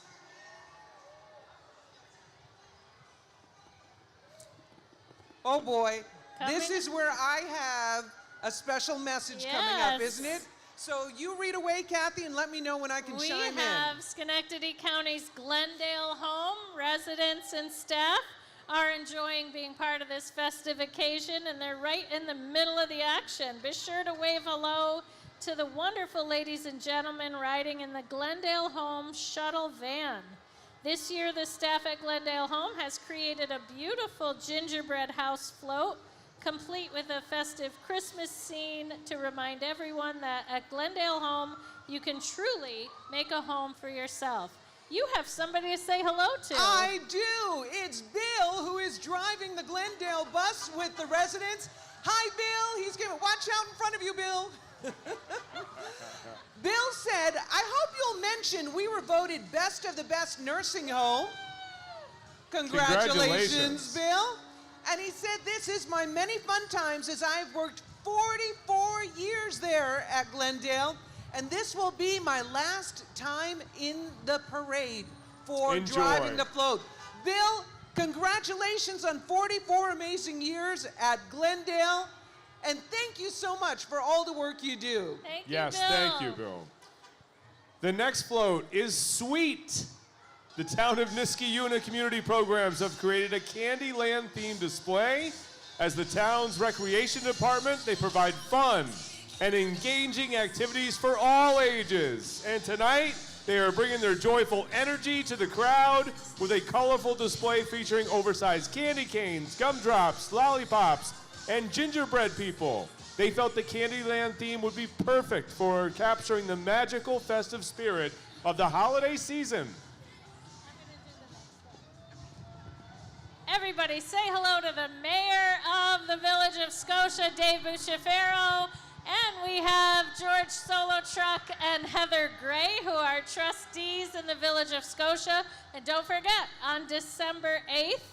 Oh boy, this is where I have a special message coming up, isn't it? So you read away, Kathy, and let me know when I can chime in. We have Schenectady County's Glendale home. Residents and staff are enjoying being part of this festive occasion, and they're right in the middle of the action. Be sure to wave hello to the wonderful ladies and gentlemen riding in the Glendale home shuttle van. This year, the staff at Glendale Home has created a beautiful gingerbread house float, complete with a festive Christmas scene to remind everyone that at Glendale Home, you can truly make a home for yourself. You have somebody to say hello to. I do. It's Bill, who is driving the Glendale bus with the residents. Hi, Bill. He's gonna watch out in front of you, Bill. Bill said, I hope you'll mention we were voted best of the best nursing home. Congratulations, Bill. And he said, this is my many fun times as I've worked 44 years there at Glendale, and this will be my last time in the parade for driving the float. Bill, congratulations on 44 amazing years at Glendale, and thank you so much for all the work you do. Thank you, Bill. Thank you, Bill. The next float is Sweet. The town of Niskayuna Community Programs have created a Candyland-themed display. As the town's recreation department, they provide fun and engaging activities for all ages. And tonight, they are bringing their joyful energy to the crowd with a colorful display featuring oversized candy canes, gumdrops, lollipops, and gingerbread people. They felt the Candyland theme would be perfect for capturing the magical festive spirit of the holiday season. Everybody say hello to the mayor of the village of Scotia, Dave Bucciafero. And we have George Solotruck and Heather Gray, who are trustees in the village of Scotia. And don't forget, on December 8th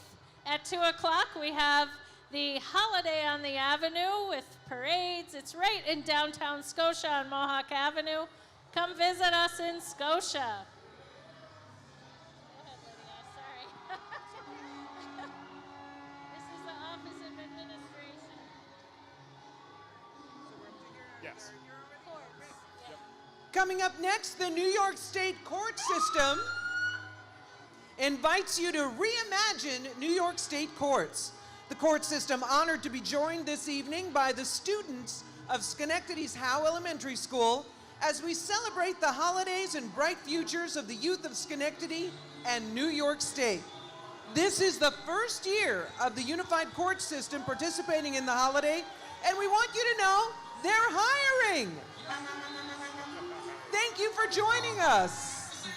at 2 o'clock, we have the Holiday on the Avenue with parades. It's right in downtown Scotia on Mohawk Avenue. Come visit us in Scotia. Yes. Coming up next, the New York State court system invites you to reimagine New York State courts. The court system honored to be joined this evening by the students of Schenectady's Howe Elementary School as we celebrate the holidays and bright futures of the youth of Schenectady and New York State. This is the first year of the unified court system participating in the holiday, and we want you to know they're hiring. Thank you for joining us.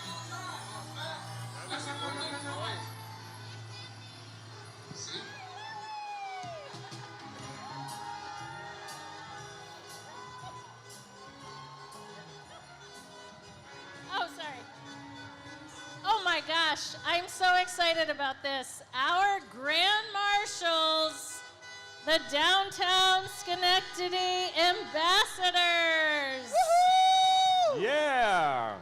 Oh, sorry. Oh my gosh, I'm so excited about this. Our Grand Marshals, the Downtown Schenectady Ambassadors. Woohoo! Yeah!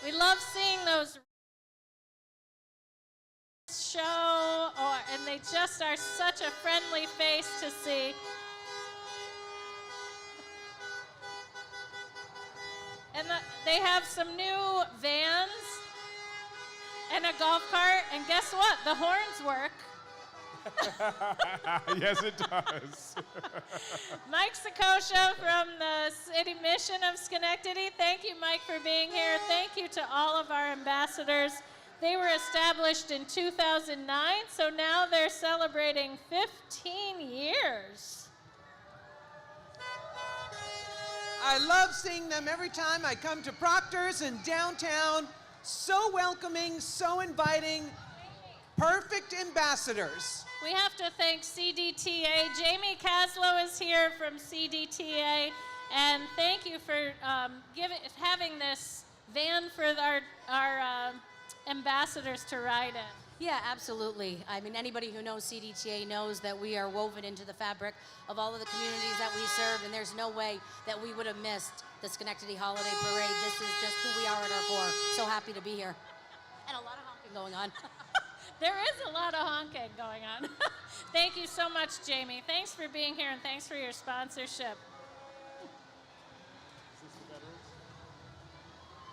We love seeing those and they They just are such a friendly face to see. And they have some new vans and a golf cart, and guess what? The horns work. Yes, it does. Mike Sakosha from the City Mission of Schenectady. Thank you, Mike, for being here. Thank you to all of our ambassadors. They were established in 2009, so now they're celebrating 15 years. I love seeing them every time I come to Proctor's in downtown. So welcoming, so inviting, perfect ambassadors. We have to thank CDTA. Jamie Caslow is here from CDTA, and thank you for having this van for our ambassadors to ride in. Yeah, absolutely. I mean, anybody who knows CDTA knows that we are woven into the fabric of all of the communities that we serve, and there's no way that we would have missed the Schenectady Holiday Parade. This is just who we are at our core. So happy to be here. And a lot of honking going on. There is a lot of honking going on. Thank you so much, Jamie. Thanks for being here, and thanks for your sponsorship.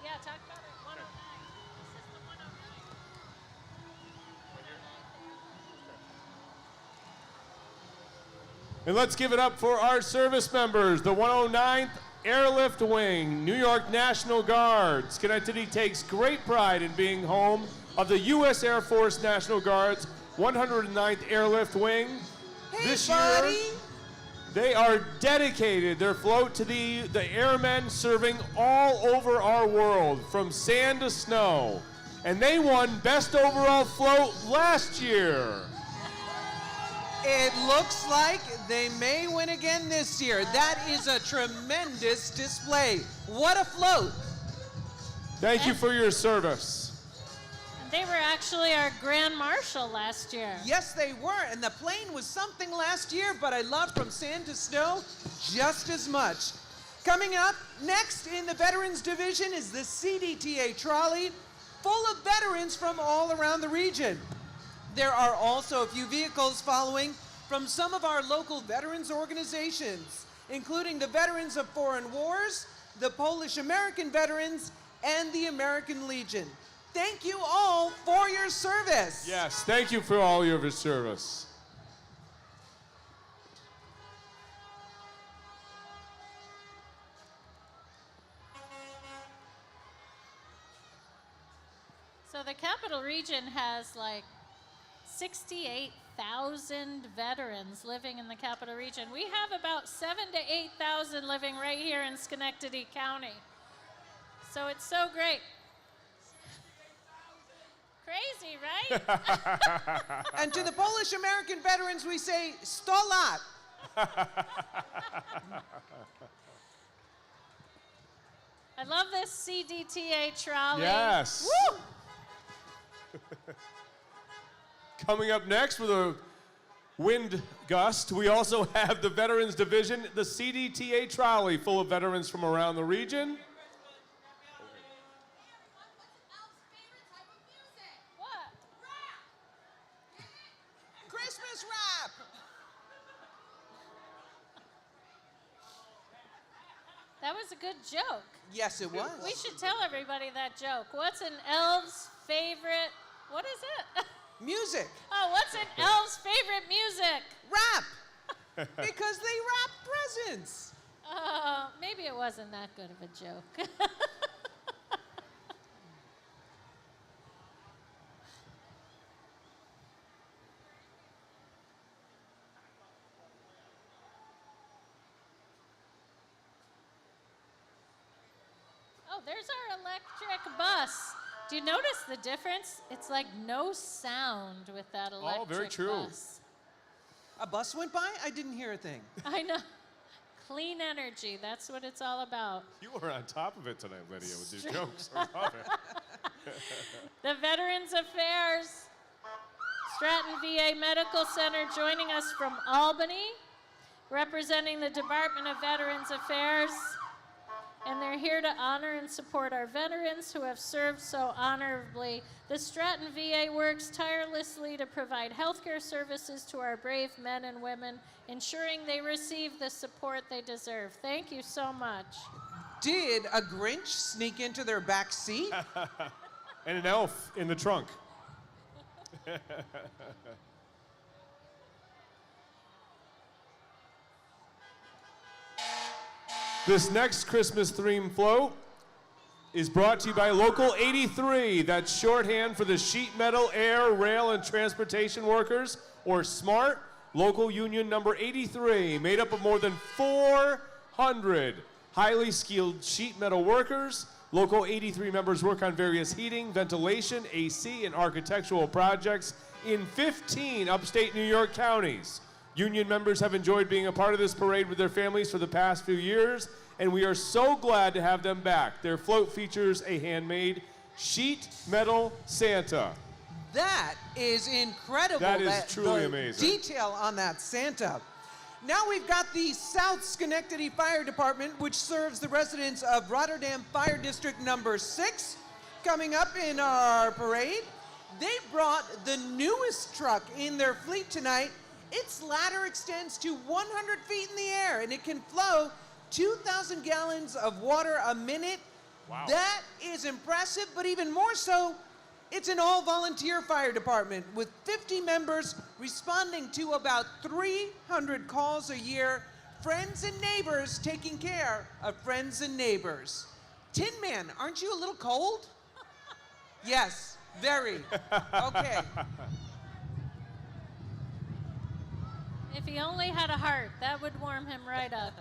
Yeah, talk about it. 109. This is the 109. And let's give it up for our service members, the 109th Airlift Wing, New York National Guard. Schenectady takes great pride in being home of the U.S. Air Force National Guard's 109th Airlift Wing. Hey, this buddy. year, they are dedicated their float to the airmen serving all over our world, from sand to snow. And they won Best Overall Float last year. It looks like they may win again this year. That is a tremendous display. What a float. Thank you for your service. They were actually our Grand Marshal last year. Yes, they were, and the plane was something last year, but I love From Sand to Snow just as much. Coming up next in the Veterans Division is the CDTA trolley, full of veterans from all around the region. There are also a few vehicles following from some of our local veterans organizations, including the Veterans of Foreign Wars, the Polish American Veterans, and the American Legion. Thank you all for your service. Yes, thank you for all your service. So the Capital Region has like 68,000 veterans living in the Capital Region. We have about 7,000 to 8,000 living right here in Schenectady County. So it's so great. Crazy, right? And to the Polish American veterans, we say, 100 lat. I love this CDTA trolley. Yes. Woo! Coming up next with a wind gust, we also have the Veterans Division, the CDTA trolley, full of veterans from around the region. Christmas rap. That was a good joke. Yes, it was. We should tell everybody that joke. What's an elf's favorite, what is it? Music. Oh, what's an elf's favorite music? Rap. Because they wrap presents. Maybe it wasn't that good of a joke. Oh, there's our electric bus. Do you notice the difference? It's like no sound with that electric Oh, very true. bus. A bus went by? I didn't hear a thing. I know. Clean energy, that's what it's all about. You were on top of it tonight, Lydia, with your jokes. I love it. The Veterans Affairs, Stratton VA Medical Center joining us from Albany, representing the Department of Veterans Affairs. and they're here to honor and support our veterans who have served so honorably. The Stratton VA works tirelessly to provide healthcare services to our brave men and women, ensuring they receive the support they deserve. Thank you so much. Did a Grinch sneak into their back seat? And an elf in the trunk. This next Christmas theme float is brought to you by Local 83. That's shorthand for the Sheet Metal, Air, Rail, and Transportation Workers, or SMART, Local Union number 83, made up of more than 400 highly skilled sheet metal workers. Local 83 members work on various heating, ventilation, AC, and architectural projects in 15 upstate New York counties. Union members have enjoyed being a part of this parade with their families for the past few years, and we are so glad to have them back. Their float features a handmade sheet metal Santa. That is incredible. That is truly the amazing. Detail on that Santa. Now we've got the South Schenectady Fire Department, which serves the residents of Rotterdam Fire District number 6, coming up in our parade. They brought the newest truck in their fleet tonight. Its ladder extends to 100 feet in the air, and it can flow 2,000 gallons of water a minute. Wow. That is impressive, but even more so, it's an all-volunteer fire department with 50 members responding to about 300 calls a year. Friends and neighbors taking care of friends and neighbors. Tin Man, aren't you a little cold? Yes, very. Okay. If he only had a heart, that would warm him right up.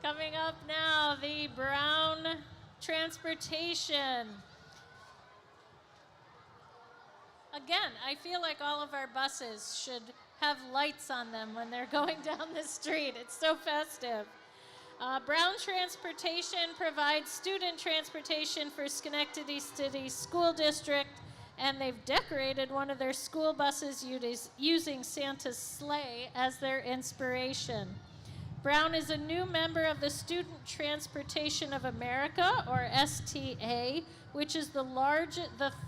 Coming up now, the Brown Transportation. Again, I feel like all of our buses should have lights on them when they're going down the street. It's so festive. Brown Transportation provides student transportation for Schenectady City School District, and they've decorated one of their school buses using Santa's sleigh as their inspiration. Brown is a new member of the Student Transportation of America, or STA, which is the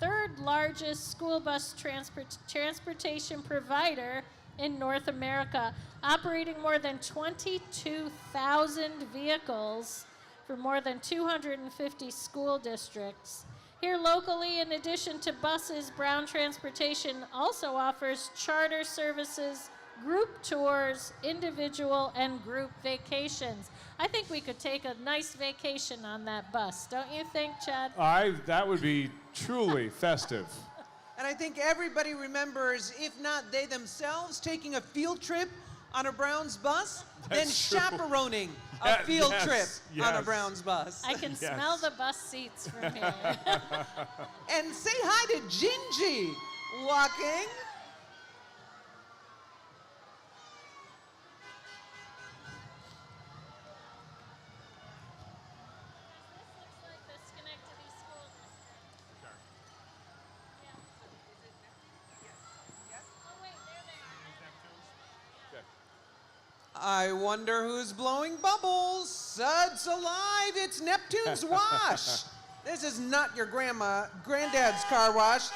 third largest school bus transportation provider in North America, operating more than 22,000 vehicles for more than 250 school districts. Here locally, in addition to buses, Brown Transportation also offers charter services, group tours, individual and group vacations. I think we could take a nice vacation on that bus, don't you think, Chad? That would be truly festive. And I think everybody remembers, if not they themselves, taking a field trip on a Browns bus, then That's true. chaperoning a field trip on a yes. Browns bus. I can smell the bus seats from here. And say hi to Gingy walking. I wonder who's blowing bubbles. Suds alive, it's Neptune's wash. This is not your granddad's car wash.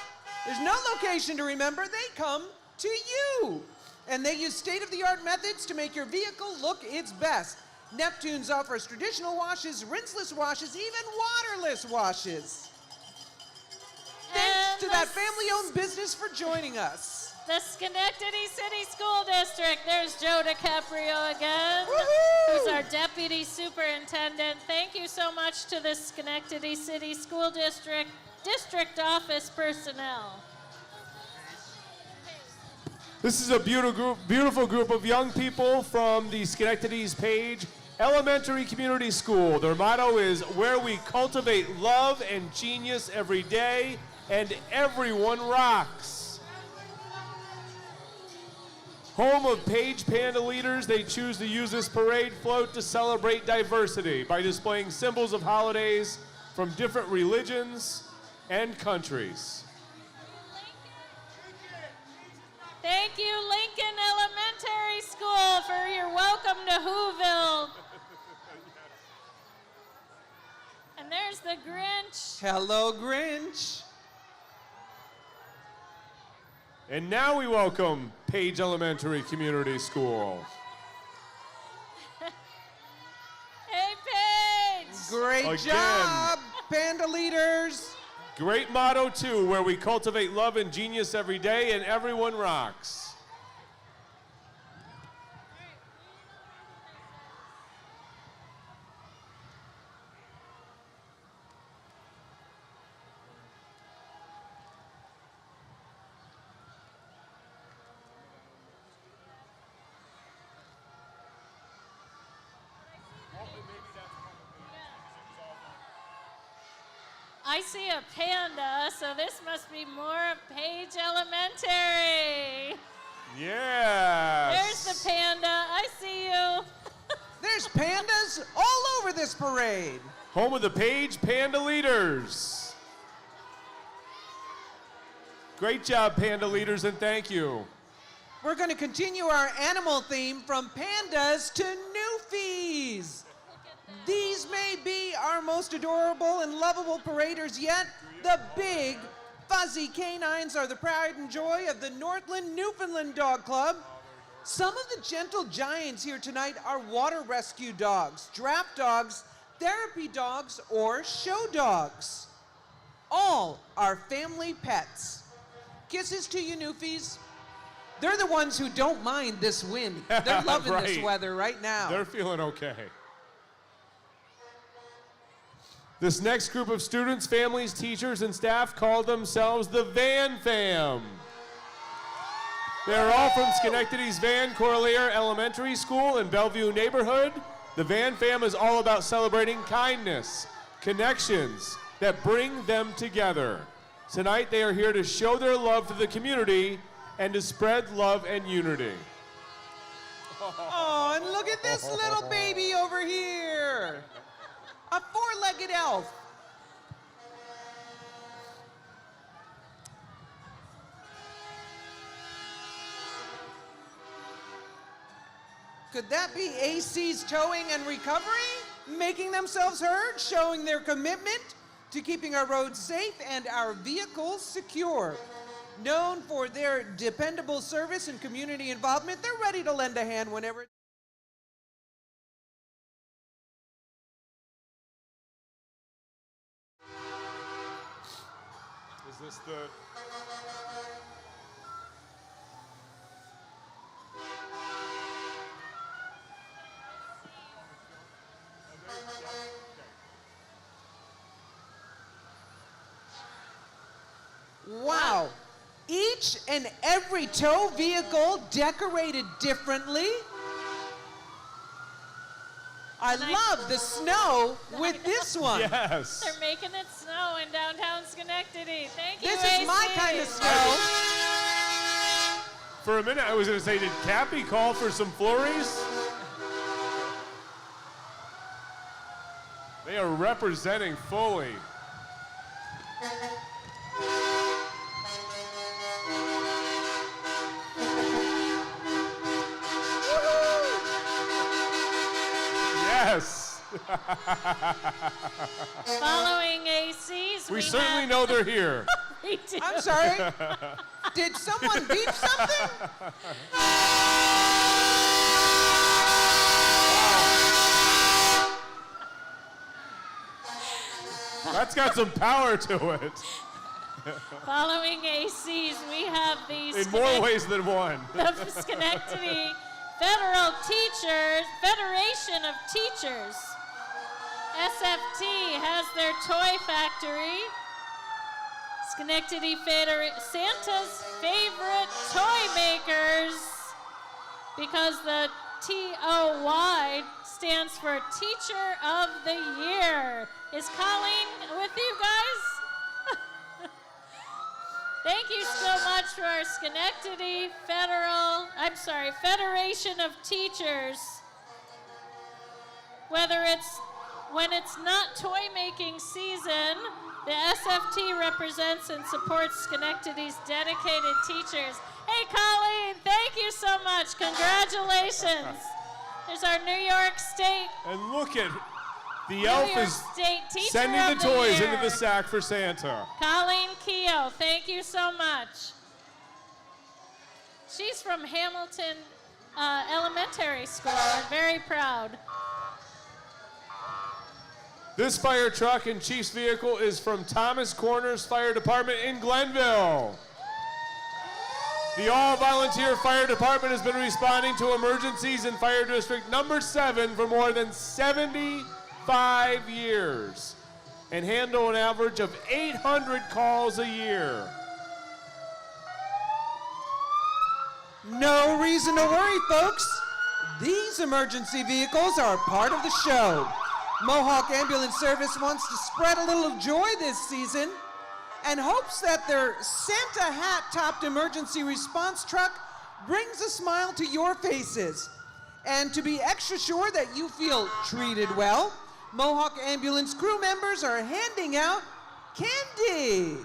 There's no location to remember. They come to you. And they use state-of-the-art methods to make your vehicle look its best. Neptune's offers traditional washes, rinseless washes, even waterless washes. Thanks to that family-owned business for joining us. The Schenectady City School District. There's Joe DiCaprio again, who's our Deputy Superintendent. Thank you so much to the Schenectady City School District District Office personnel. This is a beautiful group of young people from the Schenectady's Page Elementary Community School. Their motto is, where we cultivate love and genius every day, and everyone rocks. Home of Page Panda leaders, they choose to use this parade float to celebrate diversity by displaying symbols of holidays from different religions and countries. Thank you, Lincoln Elementary School, for your welcome to Hello, Grinch. And now we welcome Page Elementary Community School. Hey, Paige! Great Again. job, Panda leaders. Great motto, too, where we cultivate love and genius every day, and everyone rocks. I see a panda, so this must be more of Page Elementary. Yes. There's the panda. I see you. There's pandas all over this parade. Home of the Page Panda Leaders. Great job, Panda Leaders, and thank you. We're going to continue our animal theme from pandas to newfies. These may be our most adorable and lovable paraders yet. The big, fuzzy canines are the pride and joy of the Northland Newfoundland Dog Club. Some of the gentle giants here tonight are water rescue dogs, draft dogs, therapy dogs, or show dogs. All are family pets. Kisses to you, newfies. They're the ones who don't mind this wind. They're loving this Right. weather right now. They're feeling okay. This next group of students, families, teachers, and staff call themselves the Van Fam. They're all from Schenectady's Van Corlear Elementary School in Bellevue neighborhood. The Van Fam is all about celebrating kindness, connections that bring them together. Tonight they are here to show their love to the community and to spread love and unity. Oh, and look at this little baby over here. A four-legged elf. Could that be AC's Towing and Recovery? Making themselves heard, showing their commitment to keeping our roads safe and our vehicles secure. Known for their dependable service and community involvement, they're ready to lend a hand whenever. Is this the... Wow. Each and every tow vehicle decorated differently. I love the snow with this one. Yes. They're making it snow in downtown Schenectady. Thank you, This is my AC. kind of snow. For a minute, I was going to say, did Cappy call for some flurries? They are representing fully. Yes. Following ACs, We certainly know they're here. We do. I'm sorry. Did someone beep something? That's got some power to it. Following ACs, we have the In more ways than one. the Schenectady Federation of Teachers. SFT has their toy factory. Schenectady Santa's favorite toy makers, because the TOY stands for Teacher of the Year. Is Colleen with you guys? Thank you so much for our Schenectady Federation of Teachers. When it's not toy making season, the SFT represents and supports Schenectady's dedicated teachers. Hey Colleen, thank you so much. Congratulations. There's our New York State. And look at The New elf York is State Teacher sending of the toys Year. into the sack for Santa. Colleen Keogh, thank you so much. She's from Hamilton Elementary School. I'm very proud. This fire truck and chief's vehicle is from Thomas Corners Fire Department in Glenville. The all-volunteer fire department has been responding to emergencies in Fire District number 7 for more than 75 years and handle an average of 800 calls a year. No reason to worry, folks. These emergency vehicles are part of the show. Mohawk Ambulance Service wants to spread a little joy this season and hopes that their Santa hat-topped emergency response truck brings a smile to your faces. And to be extra sure that you feel treated well, Mohawk Ambulance crew members are handing out candy.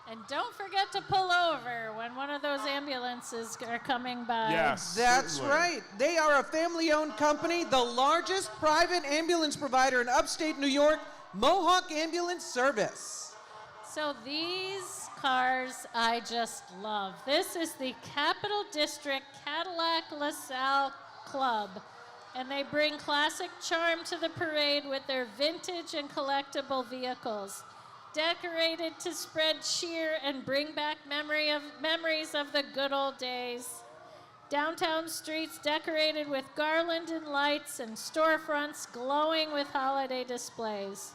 And don't forget to pull over when one of those ambulances are coming by. Yes. That's certainly. right. They are a family-owned company, the largest private ambulance provider in upstate New York, Mohawk Ambulance Service. So these cars I just love. This is the Capital District Cadillac LaSalle Club. And they bring classic charm to the parade with their vintage and collectible vehicles. Decorated to spread cheer and bring back memories of the good old days. Downtown streets decorated with garland and lights and storefronts glowing with holiday displays.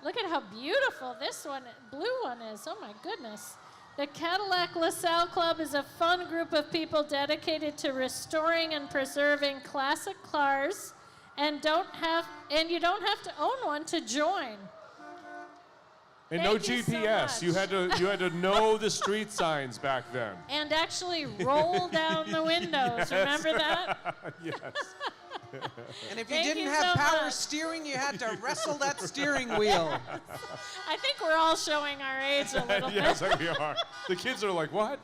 Look at how beautiful this blue one is. Oh my goodness. The Cadillac LaSalle Club is a fun group of people dedicated to restoring and preserving classic cars, and you don't have to own one to join. And Thank no you so GPS. You had to know the street signs back then. And actually roll down the windows. Yes. Remember that? Yes. And if you Thank didn't you have so power much. steering, you had to wrestle that steering wheel. I think we're all showing our age a little Yes, bit. we are. The kids are like, what?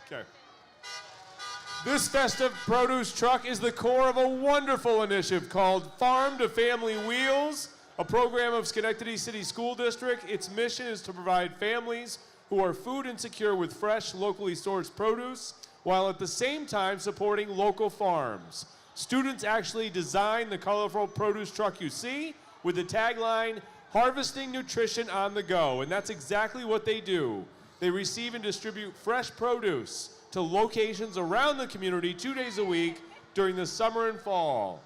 Okay. This festive produce truck is the core of a wonderful initiative called Farm to Family Wheels, a program of Schenectady City School District. Its mission is to provide families who are food insecure with fresh, locally sourced produce, while at the same time supporting local farms. Students actually designed the colorful produce truck you see with the tagline, "Harvesting Nutrition on the Go," and that's exactly what they do. They receive and distribute fresh produce to locations around the community 2 days a week during the summer and fall.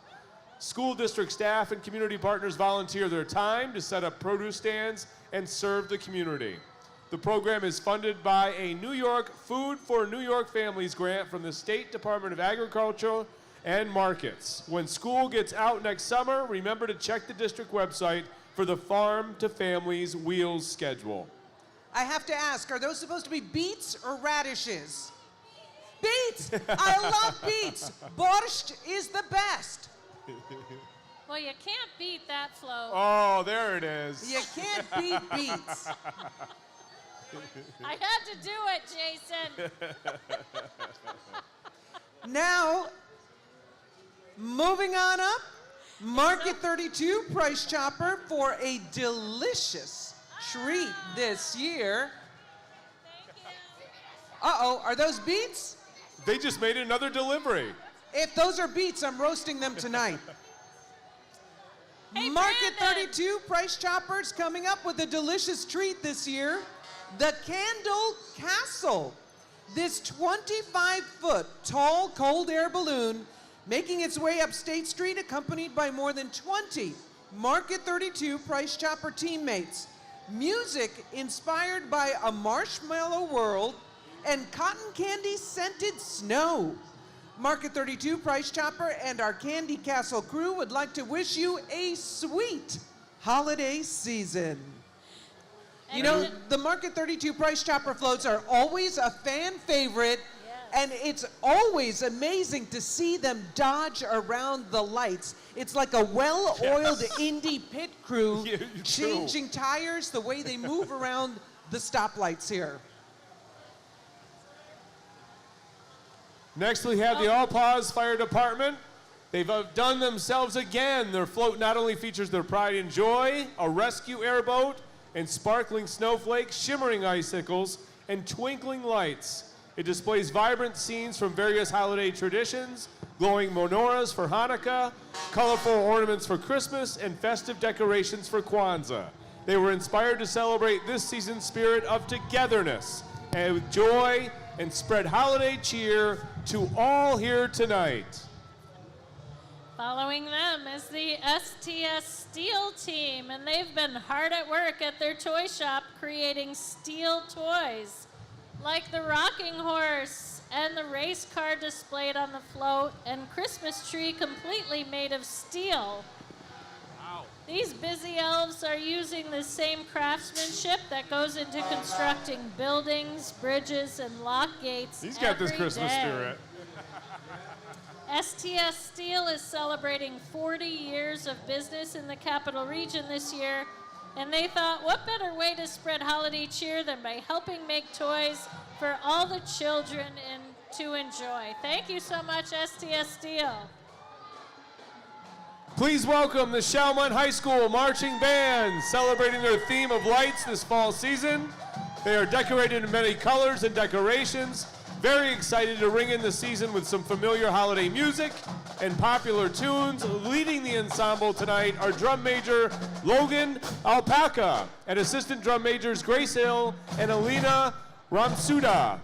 School district staff and community partners volunteer their time to set up produce stands and serve the community. The program is funded by a New York Food for New York Families grant from the State Department of Agriculture and Markets. When school gets out next summer, remember to check the district website for the Farm to Families Wheels schedule. I have to ask, are those supposed to be beets or radishes? Beets! I love beets! Borscht is the best. Well, you can't beat that float. Oh, there it is. You can't beat beets. I had to do it, Jason. Now, moving on up, Market 32 Price Chopper for a delicious treat this year. Uh-oh, are those beets? They just made another delivery. If those are beets, I'm roasting them tonight. Market 32 Price Choppers coming up with a delicious treat this year, the Candle Castle. This 25-foot tall cold air balloon making its way up State Street accompanied by more than 20 Market 32 Price Chopper teammates. Music inspired by a marshmallow world and cotton candy scented snow. Market 32 Price Chopper and our Candy Castle crew would like to wish you a sweet holiday season. You know, the Market 32 Price Chopper floats are always a fan favorite, and it's always amazing to see them dodge around the lights. It's like a well-oiled Indy pit crew changing tires the way they move around the stoplights here. Next, we have the All Paws Fire Department. They've outdone themselves again. Their float not only features their pride and joy, a rescue airboat, and sparkling snowflakes, shimmering icicles, and twinkling lights. It displays vibrant scenes from various holiday traditions, glowing menorahs for Hanukkah, colorful ornaments for Christmas, and festive decorations for Kwanzaa. They were inspired to celebrate this season's spirit of togetherness and with joy and spread holiday cheer to all here tonight. Following them is the STS Steel team, and they've been hard at work at their toy shop creating steel toys, like the rocking horse and the race car displayed on the float and Christmas tree completely made of steel. Wow. These busy elves are using the same craftsmanship that goes into constructing buildings, bridges, and lock gates. He's got this every Christmas day. spirit. STS Steel is celebrating 40 years of business in the capital region this year, and they thought, what better way to spread holiday cheer than by helping make toys for all the children and to enjoy. Thank you so much, STS Steel. Please welcome the Chalmont High School Marching Band, celebrating their theme of lights this fall season. They are decorated in many colors and decorations. Very excited to ring in the season with some familiar holiday music and popular tunes. Leading the ensemble tonight are drum major Logan Alpaca and assistant drum majors Grace Hill and Alina Ramsuda.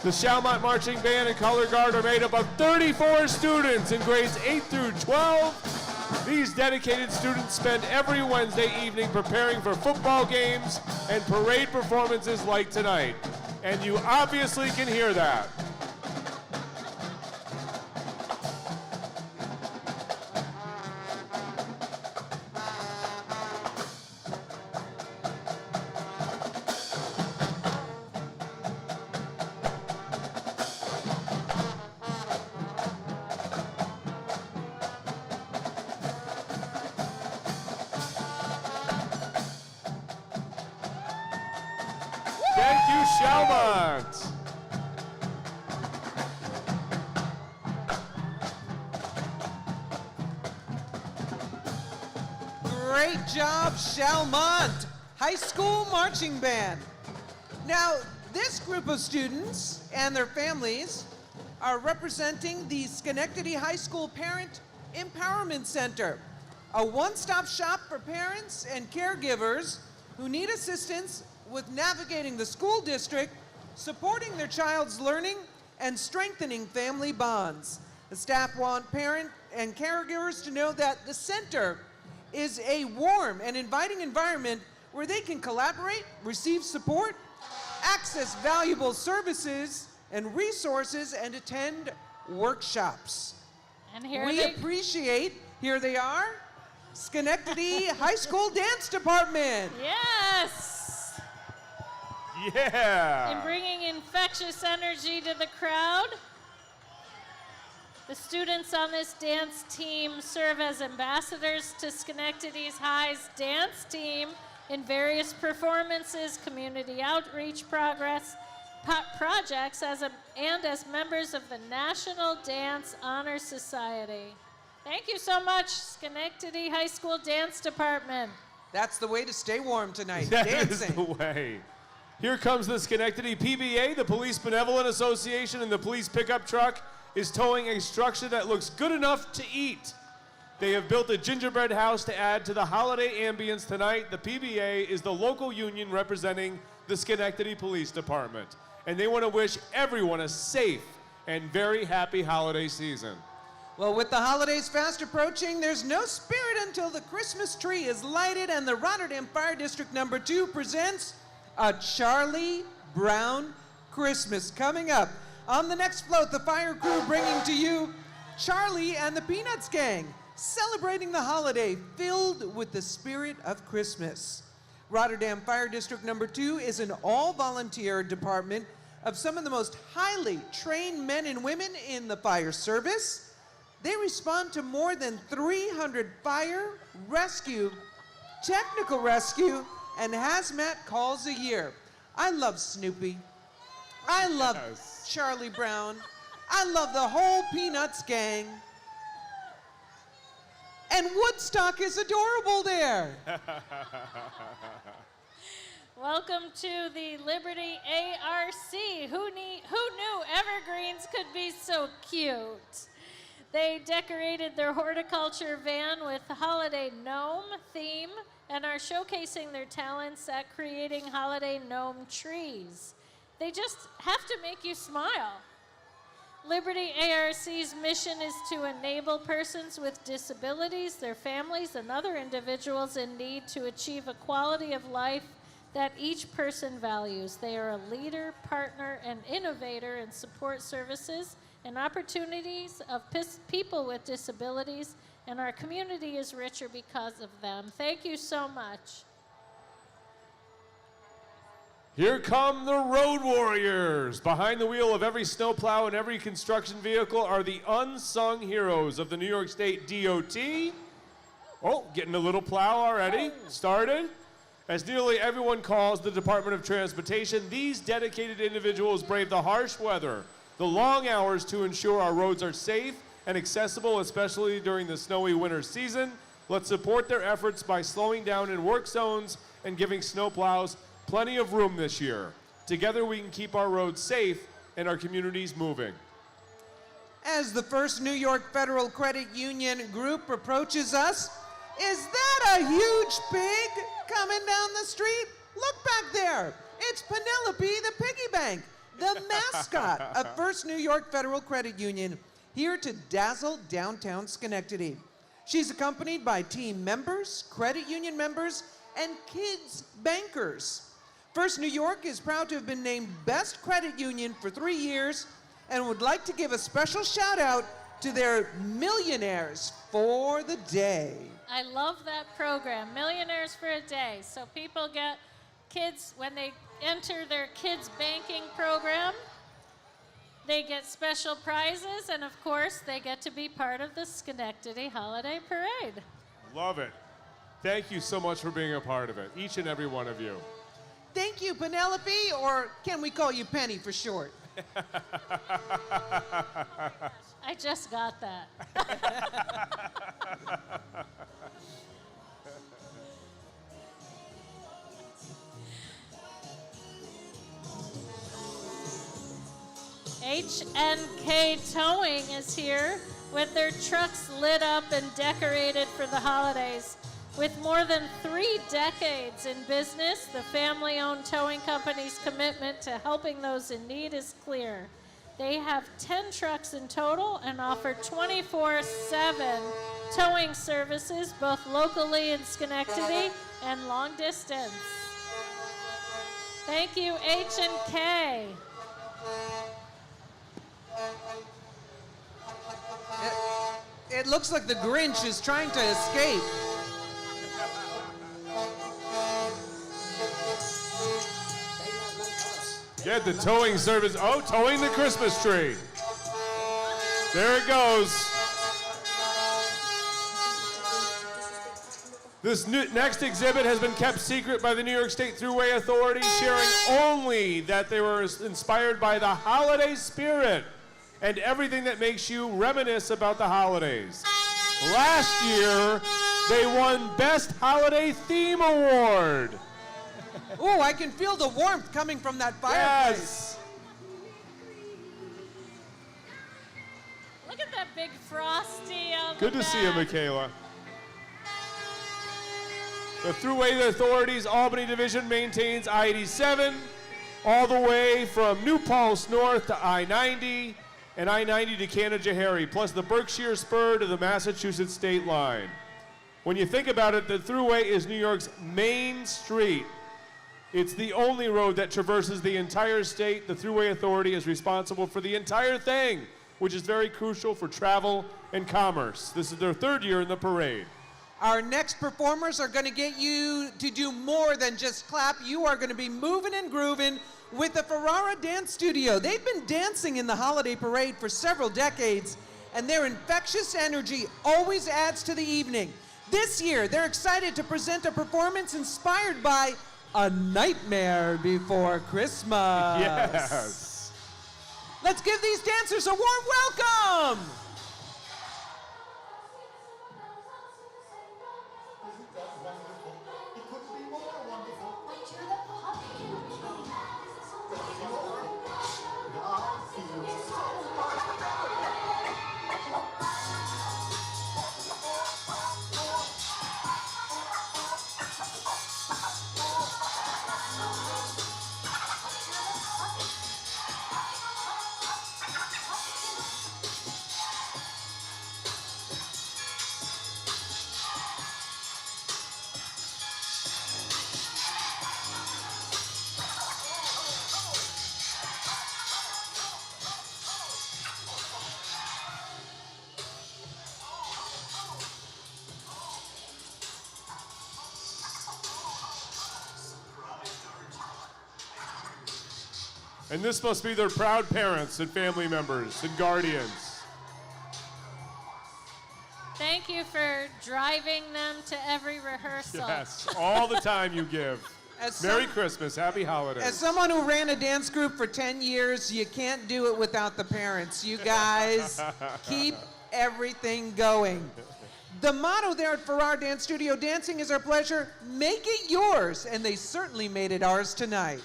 The Chalmont Marching Band and Color Guard are made up of 34 students in grades 8 through 12. These dedicated students spend every Wednesday evening preparing for football games and parade performances like tonight. And you obviously can hear that. Thank you, Chalmont. Great job, Chalmont High School Marching Band. Now, this group of students and their families are representing the Schenectady High School Parent Empowerment Center, a one-stop shop for parents and caregivers who need assistance with navigating the school district, supporting their child's learning, and strengthening family bonds. The staff want parent and caregivers to know that the center is a warm and inviting environment where they can collaborate, receive support, access valuable services and resources, and attend workshops. And here we they appreciate, here they are, Schenectady High School Dance Department. Yes! Yeah! And bringing infectious energy to the crowd. The students on this dance team serve as ambassadors to Schenectady High's dance team in various performances, community outreach projects, and as members of the National Dance Honor Society. Thank you so much, Schenectady High School Dance Department. That's the way to stay warm tonight, That is dancing. the way. Here comes the Schenectady PBA, the Police Benevolent Association, and the police pickup truck is towing a structure that looks good enough to eat. They have built a gingerbread house to add to the holiday ambience tonight. The PBA is the local union representing the Schenectady Police Department, and they want to wish everyone a safe and very happy holiday season. Well, with the holidays fast approaching, there's no spirit until the Christmas tree is lighted, and the Rotterdam Fire District number 2 presents a Charlie Brown Christmas. Coming up on the next float, the fire crew bringing to you Charlie and the Peanuts Gang, celebrating the holiday filled with the spirit of Christmas. Rotterdam Fire District number 2 is an all-volunteer department of some of the most highly trained men and women in the fire service. They respond to more than 300 fire, rescue, technical rescue, and hazmat calls a year. I love Snoopy. I love Charlie Brown. I love the whole Peanuts gang. And Woodstock is adorable there. Welcome to the Liberty ARC. Who knew evergreens could be so cute? They decorated their horticulture van with the holiday gnome theme and are showcasing their talents at creating holiday gnome trees. They just have to make you smile. Liberty ARC's mission is to enable persons with disabilities, their families, and other individuals in need to achieve a quality of life that each person values. They are a leader, partner, and innovator in support services and opportunities of people with disabilities, and our community is richer because of them. Thank you so much. Here come the road warriors. Behind the wheel of every snowplow and every construction vehicle are the unsung heroes of the New York State DOT. Oh, getting a little plow already. Started. As nearly everyone calls the Department of Transportation, these dedicated individuals brave the harsh weather, the long hours to ensure our roads are safe and accessible, especially during the snowy winter season. Let's support their efforts by slowing down in work zones and giving snowplows plenty of room this year. Together we can keep our roads safe and our communities moving. As the First New York Federal Credit Union group approaches us, is that a huge pig coming down the street? Look back there. It's Penelope the piggy bank, the mascot of First New York Federal Credit Union, here to dazzle downtown Schenectady. She's accompanied by team members, credit union members, and kids bankers. First New York is proud to have been named Best Credit Union for 3 years and would like to give a special shout out to their millionaires for the day. I love that program, Millionaires for a Day. So people get kids, when they enter their kids banking program, they get special prizes, and of course, they get to be part of the Schenectady Holiday Parade. Love it. Thank you so much for being a part of it, each and every one of you. Thank you, Penelope, or can we call you Penny for short? I just got that. H&K Towing is here with their trucks lit up and decorated for the holidays. With more than 3 decades in business, the family-owned towing company's commitment to helping those in need is clear. They have 10 trucks in total and offer 24/7 towing services, both locally in Schenectady and long distance. Thank you, H&K. It looks like the Grinch is trying to escape. Get the towing service. Oh, towing the Christmas tree. There it goes. This next exhibit has been kept secret by the New York State Thruway Authority, sharing only that they were inspired by the holiday spirit and everything that makes you reminisce about the holidays. Last year, they won Best Holiday Theme Award. Ooh, I can feel the warmth coming from that fireplace. Yes. Look at that big frosty on Good the to see you, back. Michaela. The Thruway Authority's Albany Division maintains I-87 all the way from New Paltz North to I-90 and I-90 to Canajoharie, plus the Berkshire Spur to the Massachusetts state line. When you think about it, the Thruway is New York's main street. It's the only road that traverses the entire state. The Thruway Authority is responsible for the entire thing, which is very crucial for travel and commerce. This is their 3rd year in the parade. Our next performers are going to get you to do more than just clap. You are going to be moving and grooving with the Ferrara Dance Studio. They've been dancing in the holiday parade for several decades, and their infectious energy always adds to the evening. This year, they're excited to present a performance inspired by A Nightmare Before Christmas. Yes. Let's give these dancers a warm welcome. And this must be their proud parents and family members and guardians. Thank you for driving them to every rehearsal. Yes, all the time you give. Merry Christmas, happy holidays. As someone who ran a dance group for 10 years, you can't do it without the parents. You guys keep everything going. The motto there at Farrar Dance Studio, dancing is our pleasure, make it yours. And they certainly made it ours tonight.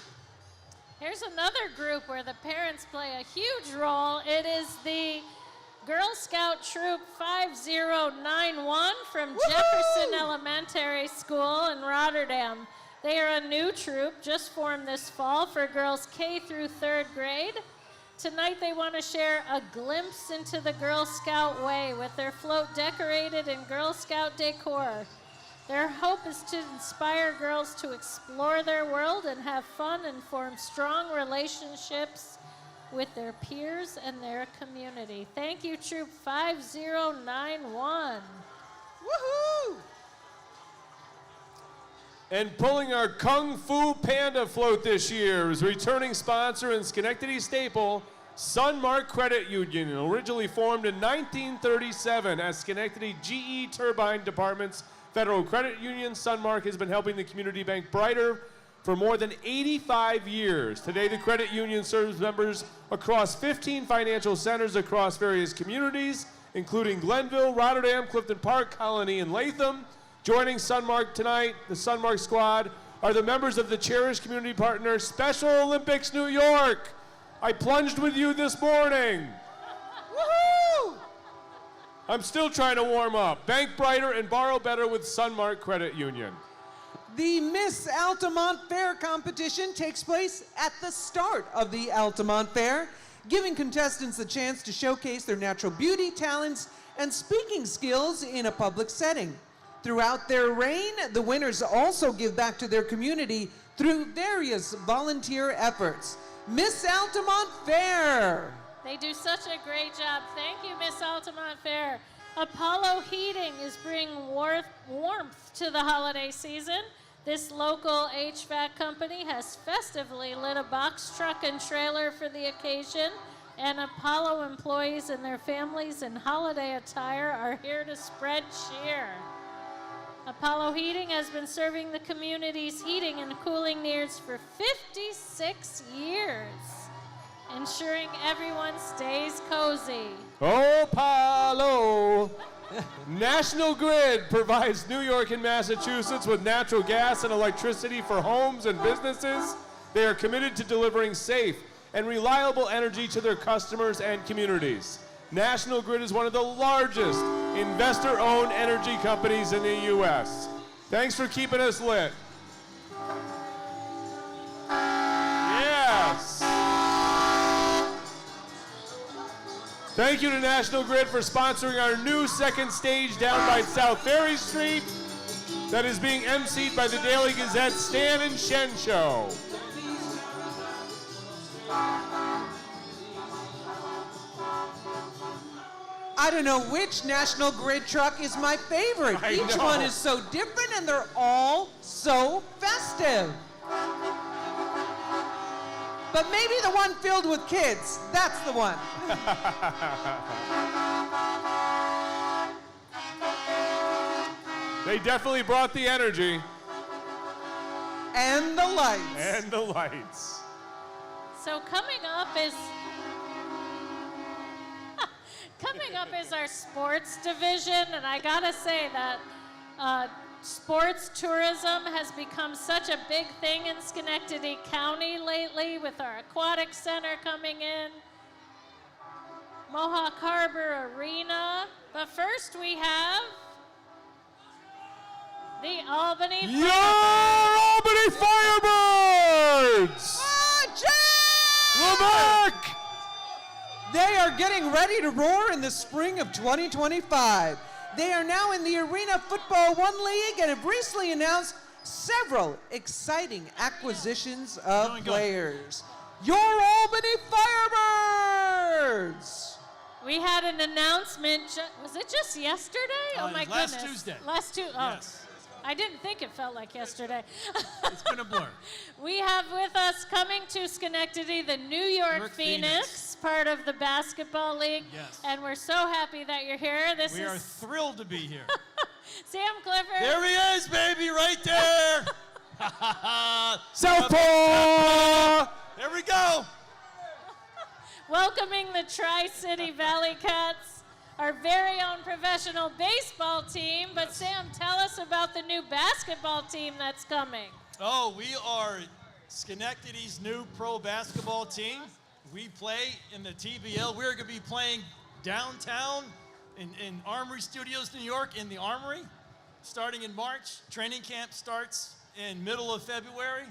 Here's another group where the parents play a huge role. It is the Girl Scout Troop 5091 from Jefferson Elementary School in Rotterdam. They are a new troop just formed this fall for girls K through 3rd grade. Tonight they want to share a glimpse into the Girl Scout way with their float decorated in Girl Scout decor. Their hope is to inspire girls to explore their world and have fun and form strong relationships with their peers and their community. Thank you, Troop 5091. Woohoo! And pulling our Kung Fu Panda float this year is returning sponsor and Schenectady staple, Sunmark Credit Union, originally formed in 1937 as Schenectady GE Turbine Department's Federal Credit Union. Sunmark has been helping the community bank brighter for more than 85 years. Today, the credit union serves members across 15 financial centers across various communities, including Glenville, Rotterdam, Clifton Park, Colony, and Latham. Joining Sunmark tonight, the Sunmark squad, are the members of the cherished community partner, Special Olympics New York. I plunged with you this morning. Woohoo! I'm still trying to warm up. Bank brighter and borrow better with Sunmark Credit Union. The Miss Altamont Fair competition takes place at the start of the Altamont Fair, giving contestants the chance to showcase their natural beauty, talents, and speaking skills in a public setting. Throughout their reign, the winners also give back to their community through various volunteer efforts. Miss Altamont Fair. They do such a great job. Thank you, Miss Altamont Fair. Apollo Heating is bringing warmth to the holiday season. This local HVAC company has festively lit a box truck and trailer for the occasion, and Apollo employees and their families in holiday attire are here to spread cheer. Apollo Heating has been serving the community's heating and cooling needs for 56 years, ensuring everyone stays cozy. Apollo! National Grid provides New York and Massachusetts with natural gas and electricity for homes and businesses. They are committed to delivering safe and reliable energy to their customers and communities. National Grid is one of the largest investor-owned energy companies in the U.S. Thanks for keeping us lit. Yes! Thank you to National Grid for sponsoring our new second stage down by South Ferry Street that is being emceed by the Daily Gazette Stan and Shen Show. I don't know which National Grid truck is my favorite. Each one is so different and they're all so festive. But maybe the one filled with kids, that's the one. They definitely brought the energy. And the lights. And the lights. So coming up is Coming up is our sports division, and I gotta say that sports tourism has become such a big thing in Schenectady County lately with our aquatic center coming in, Mohawk Harbor Arena. But first we have the Albany Albany Firebirds! We're back! They are getting ready to roar in the spring of 2025. They are now in the Arena Football 1 League and have recently announced several exciting acquisitions of players. Your Albany Firebirds! We had an announcement, was it just yesterday? Oh my goodness. Last Tuesday. Last Tuesday. Oh. Yes. I didn't think it felt like yesterday. It's been a blur. We have with us coming to Schenectady the New York Phoenix, part of the basketball league. Yes. And we're so happy that you're here. We are thrilled to be here. Sam Clifford. There he is, baby, right there. Southpaw! There we go. Welcoming the Tri-City Valley Cats, our very own professional baseball team. But Sam, tell us about the new basketball team that's coming. Oh, we are Schenectady's new pro basketball team. We play in the TBL. We're going to be playing downtown in Armory Studios, New York, in the Armory, starting in March. Training camp starts in middle of February,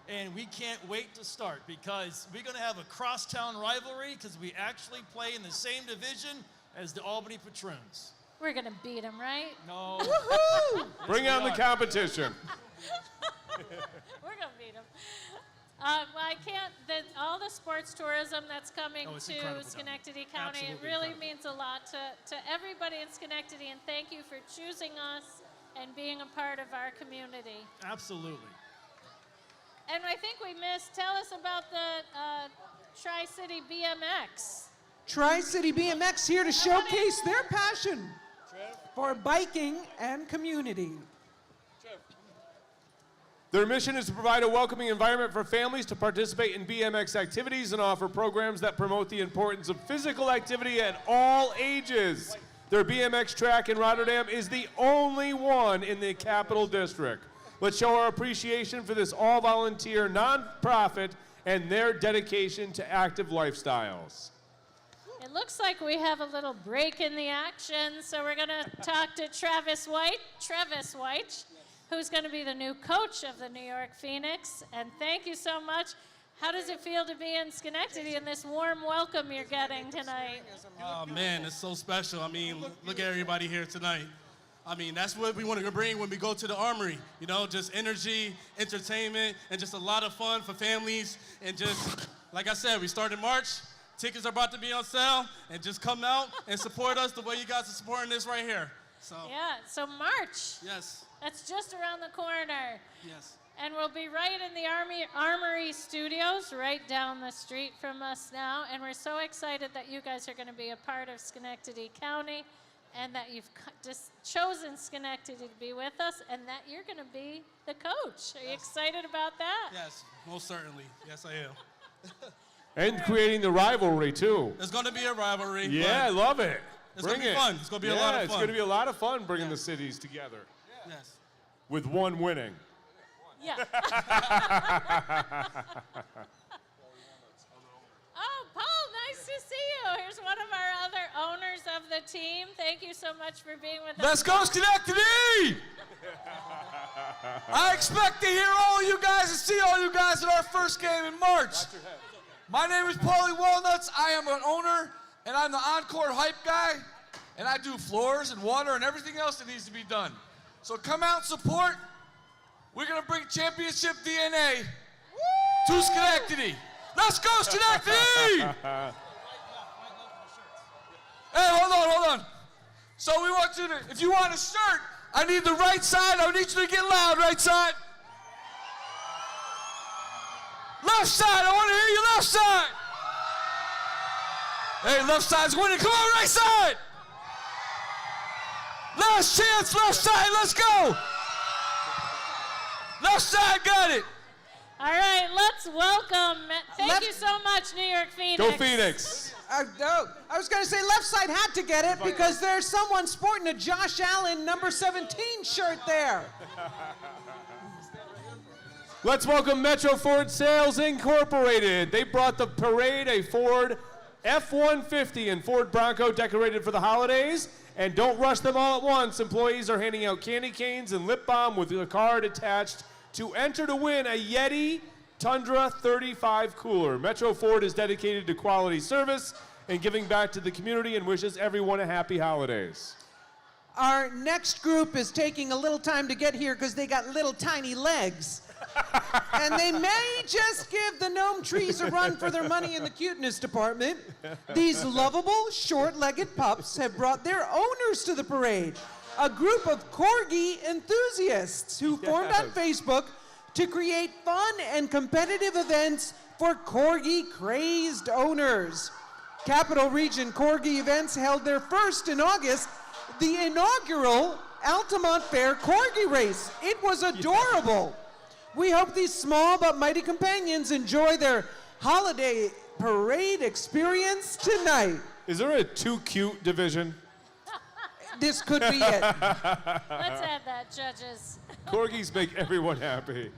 and we can't wait to start because we're going to have a crosstown rivalry because we actually play in the same division as the Albany Patroons. We're going to beat them, right? No. Woohoo! Bring on the competition. We're going to beat them. I can't, all the sports tourism that's coming to Schenectady County, it really means a lot to everybody in Schenectady, and thank you for choosing us and being a part of our community. Absolutely. And I think we missed, tell us about the Tri-City BMX. Tri-City BMX here to showcase their passion for biking and community. Their mission is to provide a welcoming environment for families to participate in BMX activities and offer programs that promote the importance of physical activity at all ages. Their BMX track in Rotterdam is the only one in the Capital District. Let's show our appreciation for this all-volunteer nonprofit and their dedication to active lifestyles. It looks like we have a little break in the action, so we're going to talk to Travis White, who's going to be the new coach of the New York Phoenix. And thank you so much. How does it feel to be in Schenectady and this warm welcome you're getting tonight? Oh, man, it's so special. I mean, look at everybody here tonight. I mean, that's what we want to bring when we go to the Armory. You know, just energy, entertainment, and just a lot of fun for families. And just, like I said, we start in March. Tickets are about to be on sale. And just come out and support us the way you guys are supporting this right here. So. Yeah, so March. Yes. That's just around the corner. Yes. And we'll be right in the Armory Studios, right down the street from us now. And we're so excited that you guys are going to be a part of Schenectady County and that you've just chosen Schenectady to be with us and that you're going to be the coach. Are you excited about that? Yes, most certainly. Yes, I am. And creating the rivalry, too. There's going to be a rivalry. Yeah, I love it. It's going to be fun. It's going to be a lot of fun. It's going to be a lot of fun bringing the cities together. Yes. With one winning. Yeah. Oh, Paul, nice to see you. Here's one of our other owners of the team. Thank you so much for being with us. Let's go, Schenectady! I expect to hear all you guys and see all you guys at our first game in March. My name is Paulie Walnuts. I am an owner, and I'm the Encore hype guy, and I do floors and water and everything else that needs to be done. So come out and support. We're going to bring championship DNA to Schenectady. Let's go, Schenectady! Hey, hold on. So we want you to, if you want a shirt, I need the right side. I need you to get loud, right side. Left side, I want to hear you left side. Hey, left side's winning. Come on, right side. Last chance, left side, let's go. Left side, got it. All right, let's welcome. Thank you so much, New York Phoenix. Go Phoenix. No, I was going to say left side had to get it because there's someone sporting a Josh Allen number 17 shirt there. Let's welcome Metro Ford Sales Incorporated. They brought the parade a Ford F-150 and Ford Bronco decorated for the holidays. And don't rush them all at once. Employees are handing out candy canes and lip balm with a card attached to enter to win a Yeti Tundra 35 cooler. Metro Ford is dedicated to quality service and giving back to the community and wishes everyone a happy holidays. Our next group is taking a little time to get here because they got little tiny legs. And they may just give the gnome trees a run for their money in the cuteness department. These lovable, short-legged pups have brought their owners to the parade, a group of corgi enthusiasts who formed on Facebook to create fun and competitive events for corgi-crazed owners. Capital Region Corgi events held their first in August, the inaugural Altamont Fair Corgi Race. It was adorable. We hope these small but mighty companions enjoy their holiday parade experience tonight. Is there a too cute division? This could be it. Let's add that, judges. Corgis make everyone happy.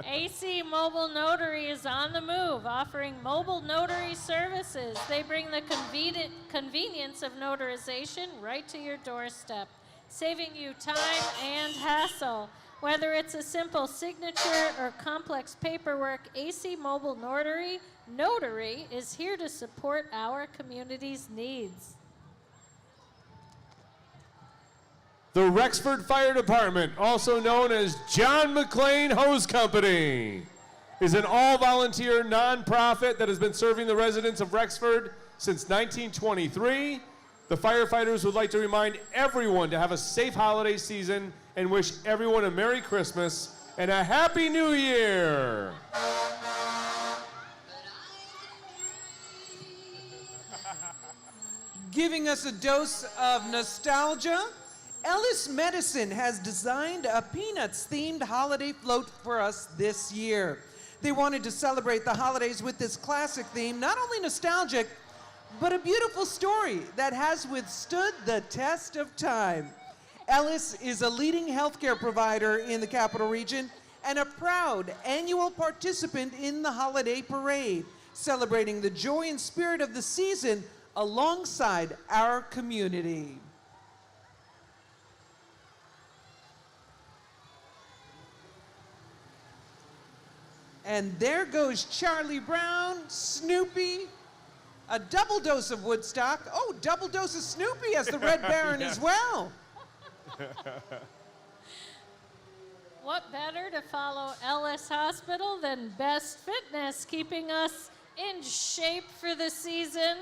AC Mobile Notary is on the move, offering mobile notary services. They bring the convenience of notarization right to your doorstep, saving you time and hassle. Whether it's a simple signature or complex paperwork, AC Mobile Notary is here to support our community's needs. The Rexford Fire Department, also known as John McClain Hose Company, is an all-volunteer nonprofit that has been serving the residents of Rexford since 1923. The firefighters would like to remind everyone to have a safe holiday season and wish everyone a Merry Christmas and a Happy New Year. Giving us a dose of nostalgia, Ellis Medicine has designed a Peanuts-themed holiday float for us this year. They wanted to celebrate the holidays with this classic theme, not only nostalgic, but a beautiful story that has withstood the test of time. Ellis is a leading healthcare provider in the Capital Region and a proud annual participant in the holiday parade, celebrating the joy and spirit of the season alongside our community. And there goes Charlie Brown, Snoopy, a double dose of Woodstock. Oh, double dose of Snoopy as the Red Baron as well. What better to follow Ellis Hospital than Best Fitness, keeping us in shape for the season?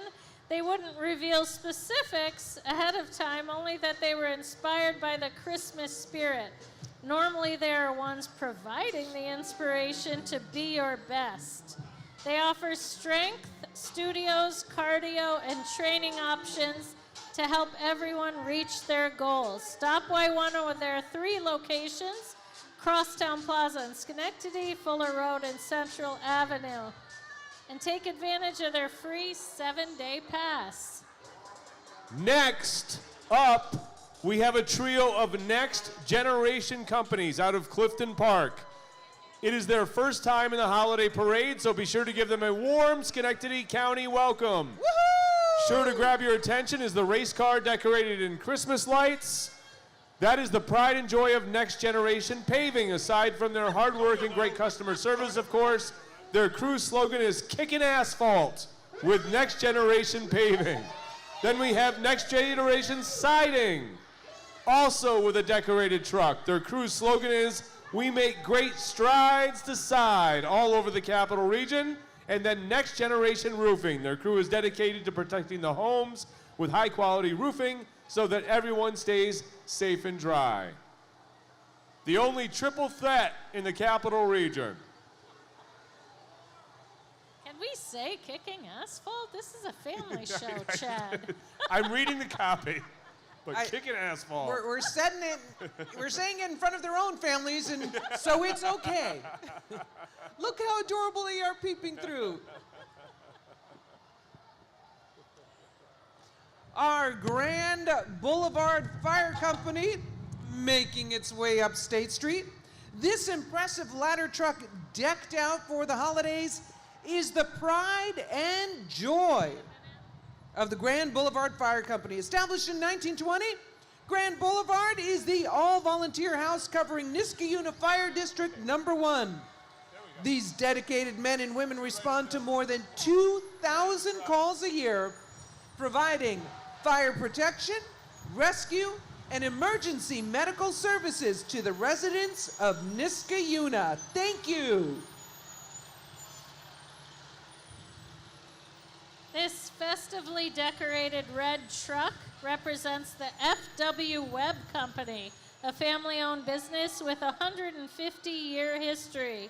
They wouldn't reveal specifics ahead of time, only that they were inspired by the Christmas spirit. Normally, they are ones providing the inspiration to be your best. They offer strength, studios, cardio, and training options to help everyone reach their goals. Stop by one of their 3 locations, Crosstown Plaza in Schenectady, Fuller Road, and Central Avenue, and take advantage of their free 7-day pass. Next up, we have a trio of next generation companies out of Clifton Park. It is their first time in the holiday parade, so be sure to give them a warm Schenectady County welcome. Woohoo! Sure to grab your attention is the race car decorated in Christmas lights. That is the pride and joy of Next Generation Paving. Aside from their hard work and great customer service, of course, their crew slogan is kicking asphalt with Next Generation Paving. Then we have Next Generation Siding, also with a decorated truck. Their crew slogan is, we make great strides to side, all over the Capital Region. And then Next Generation Roofing. Their crew is dedicated to protecting the homes with high quality roofing so that everyone stays safe and dry. The only triple threat in the Capital Region. Can we say kicking asphalt? This is a family show, Chad. I'm reading the copy, but kicking asphalt. We're setting it, we're saying it in front of their own families, and so it's okay. Look how adorable they are peeping through. our Grand Boulevard Fire Company making its way up State Street. This impressive ladder truck decked out for the holidays is the pride and joy of the Grand Boulevard Fire Company. Established in 1920, Grand Boulevard is the all-volunteer house covering Niskayuna Fire District number 1. These dedicated men and women respond to more than 2,000 calls a year, providing fire protection, rescue, and emergency medical services to the residents of Niskayuna. Thank you. This festively decorated red truck represents the F.W. Webb Company, a family-owned business with a 150-year history.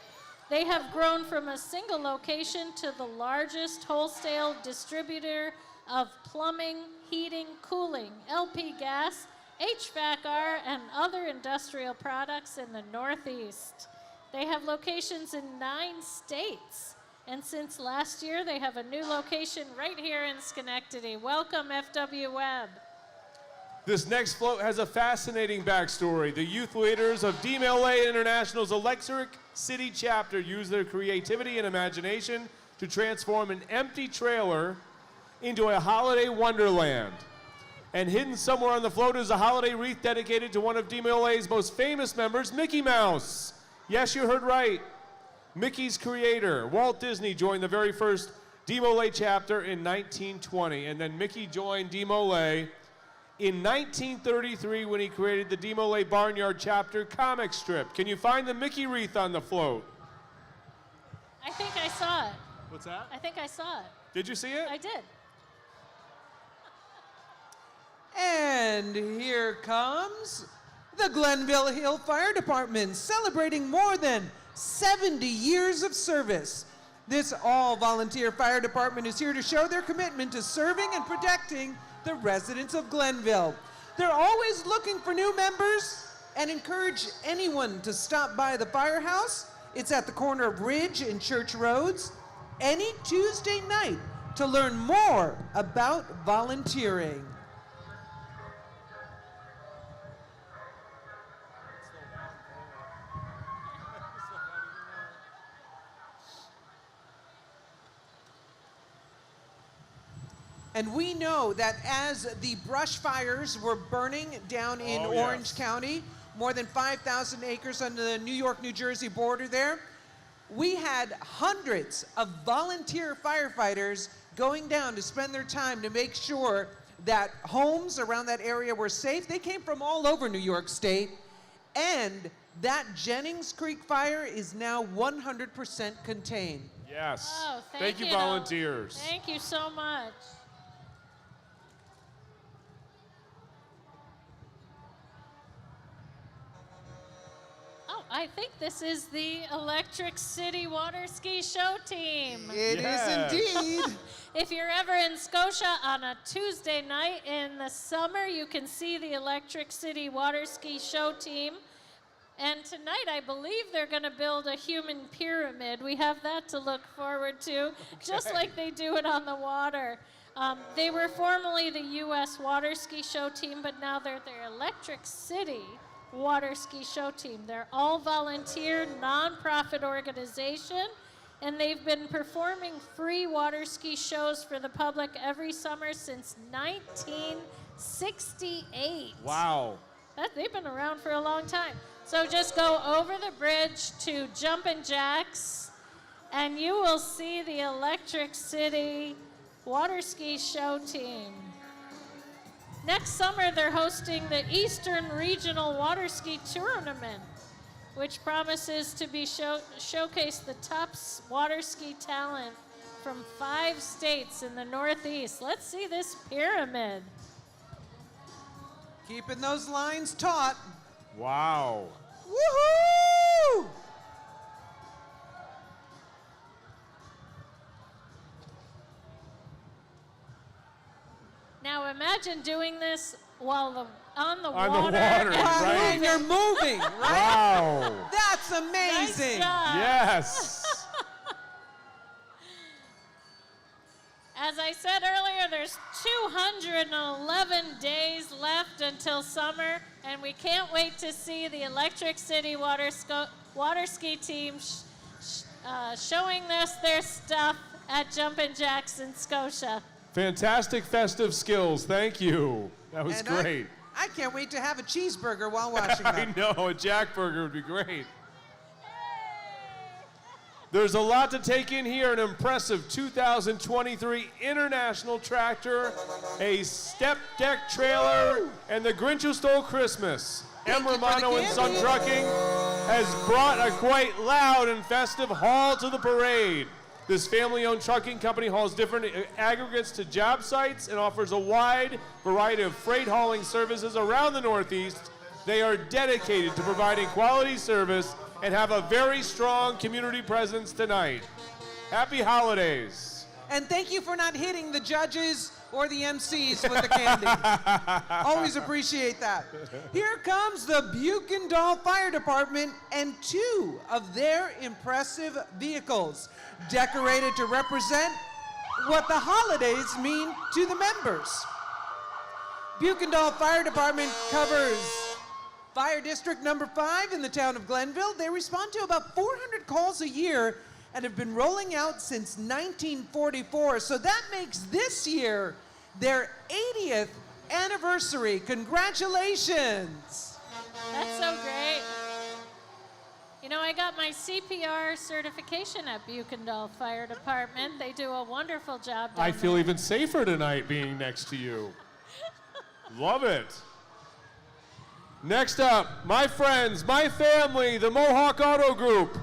They have grown from a single location to the largest wholesale distributor of plumbing, heating, cooling, LP gas, HVAC-R, and other industrial products in the Northeast. They have locations in 9 states. And since last year, they have a new location right here in Schenectady. Welcome, F.W. Webb. This next float has a fascinating backstory. The youth leaders of DMLA International's Electric City chapter used their creativity and imagination to transform an empty trailer into a holiday wonderland. And hidden somewhere on the float is a holiday wreath dedicated to one of DMLA's most famous members, Mickey Mouse. Yes, you heard right. Mickey's creator, Walt Disney, joined the very first DMLA chapter in 1920, and then Mickey joined DMLA in 1933 when he created the DMLA Barnyard chapter comic strip. Can you find the Mickey wreath on the float? I think I saw it. What's that? I think I saw it. Did you see it? I did. And here comes the Glenville Hill Fire Department, celebrating more than 70 years of service. This all-volunteer fire department is here to show their commitment to serving and protecting the residents of Glenville. They're always looking for new members and encourage anyone to stop by the firehouse. It's at the corner of Ridge and Church Roads any Tuesday night to learn more about volunteering. And we know that as the brush fires were burning down in Orange County, more than 5,000 acres on the New York-New Jersey border there, we had hundreds of volunteer firefighters going down to spend their time to make sure that homes around that area were safe. They came from all over New York State, and that Jennings Creek fire is now 100% contained. Yes. Oh, thank you, volunteers. Thank you so much. I think this is the Electric City Water Ski Show team. It is indeed. If you're ever in Scotia on a Tuesday night in the summer, you can see the Electric City Water Ski Show team. And tonight, I believe they're going to build a human pyramid. We have that to look forward to, just like they do it on the water. They were formerly the U.S. Water Ski Show team, but now they're the Electric City Water Ski Show team. They're all volunteer, nonprofit organization, and they've been performing free water ski shows for the public every summer since 1968. Wow. They've been around for a long time. So just go over the bridge to Jumpin' Jacks, and you will see the Electric City Water Ski Show team. Next summer, they're hosting the Eastern Regional Water Ski Tournament, which promises to be showcase the top water ski talent from 5 states in the Northeast. Let's see this pyramid. Keeping those lines taut. Wow. Woohoo! Now imagine doing this while on the On water. the water, right. And you're moving, right? Wow. That's amazing. Nice job. Yes. As I said earlier, there's 211 days left until summer, and we can't wait to see the Electric City water ski team showing us their stuff at Jumpin' Jacks in Scotia. Fantastic festive skills. Thank you. That was And great. I can't wait to have a cheeseburger while watching that. I know, a Jack Burger would be great. There's a lot to take in here. An impressive 2023 International Tractor, a step deck trailer, and the Grinch Who Stole Christmas. M. Romano and Son Trucking has brought a quite loud and festive haul to the parade. This family-owned trucking company hauls different aggregates to job sites and offers a wide variety of freight hauling services around the Northeast. They are dedicated to providing quality service and have a very strong community presence tonight. Happy holidays. And thank you for not hitting the judges or the MCs with the candy. Always appreciate that. Here comes the Buchendall Fire Department and two of their impressive vehicles, decorated to represent what the holidays mean to the members. Buchendall Fire Department covers Fire District number 5 in the town of Glenville. They respond to about 400 calls a year and have been rolling out since 1944. So that makes this year their 80th anniversary. Congratulations. That's so great. You know, I got my CPR certification at Buchendall Fire Department. They do a wonderful job down I feel there. even safer tonight being next to you. Love it. Next up, my friends, my family, the Mohawk Auto Group.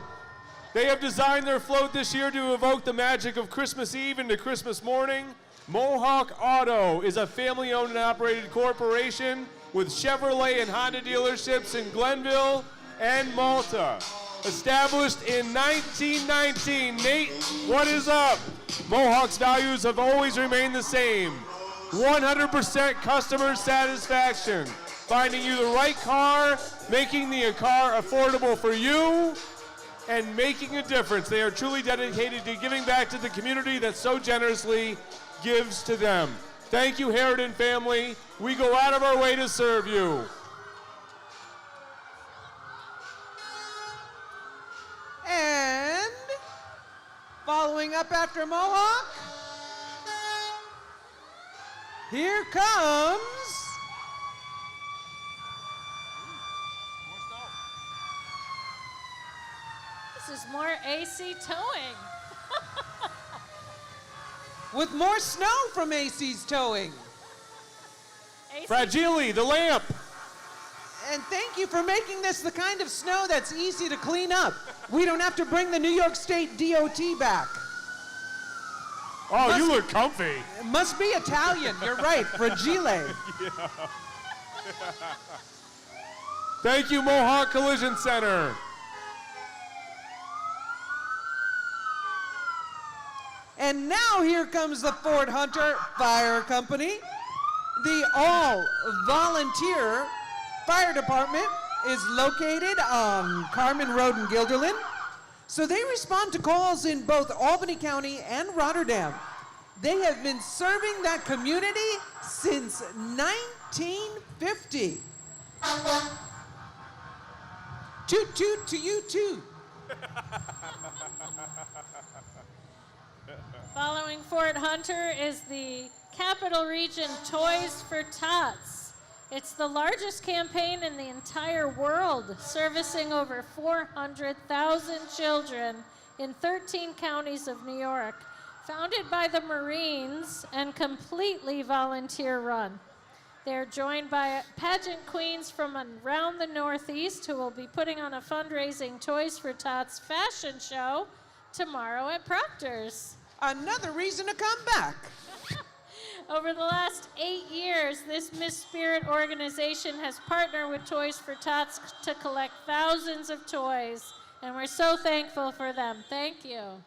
They have designed their float this year to evoke the magic of Christmas Eve into Christmas morning. Mohawk Auto is a family-owned and operated corporation with Chevrolet and Honda dealerships in Glenville and Malta. Established in 1919. Nate, what is up? Mohawk's values have always remained the same. 100% customer satisfaction. Finding you the right car, making the car affordable for you, and making a difference. They are truly dedicated to giving back to the community that so generously gives to them. Thank you, Harridan family. We go out of our way to serve you. And following up after Mohawk, here comes This is more AC towing. with more snow from AC's Towing. Fragile, the lamp. And thank you for making this the kind of snow that's easy to clean up. We don't have to bring the New York State DOT back. Oh, you look comfy. It must be Italian. You're right. Fragile. Yeah. Thank you, Mohawk Collision Center. And now here comes the Fort Hunter Fire Company. The all-volunteer fire department is located on Carmen Road in Guilderland. So they respond to calls in both Albany County and Rotterdam. They have been serving that community since 1950. Toot toot to you too. Following Fort Hunter is the Capital Region Toys for Tots. It's the largest campaign in the entire world, servicing over 400,000 children in 13 counties of New York. Founded by the Marines and completely volunteer run. They're joined by pageant queens from around the Northeast who will be putting on a fundraising Toys for Tots fashion show tomorrow at Proctor's. Another reason to come back. Over the last 8 years, this Miss Spirit organization has partnered with Toys for Tots to collect thousands of toys, and we're so thankful for them. Thank you.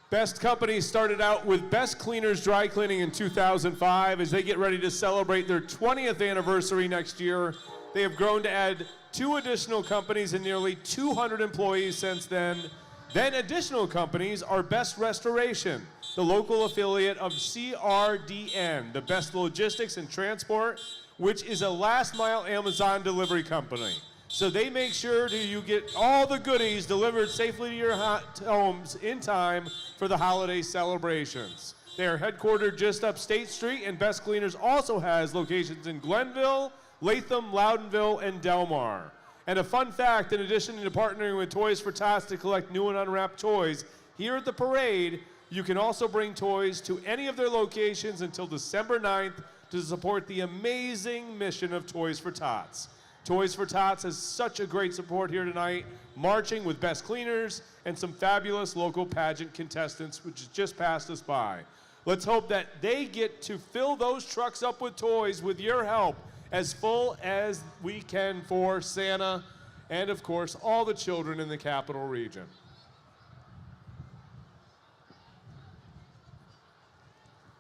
Best Company started out with Best Cleaners Dry Cleaning in 2005. As they get ready to celebrate their 20th anniversary next year, they have grown to add 2 additional companies and nearly 200 employees since then. Then additional companies are Best Restoration. the local affiliate of CRDN, the Best Logistics and Transport, which is a last-mile Amazon delivery company. So they make sure that you get all the goodies delivered safely to your homes in time for the holiday celebrations. They are headquartered just up State Street, and Best Cleaners also has locations in Glenville, Latham, Loudonville, and Delmar. And a fun fact, in addition to partnering with Toys for Tots to collect new and unwrapped toys, here at the parade, you can also bring toys to any of their locations until December 9th to support the amazing mission of Toys for Tots. Toys for Tots has such a great support here tonight, marching with Best Cleaners and some fabulous local pageant contestants, which has just passed us by. Let's hope that they get to fill those trucks up with toys with your help, as full as we can for Santa and, of course, all the children in the capital region.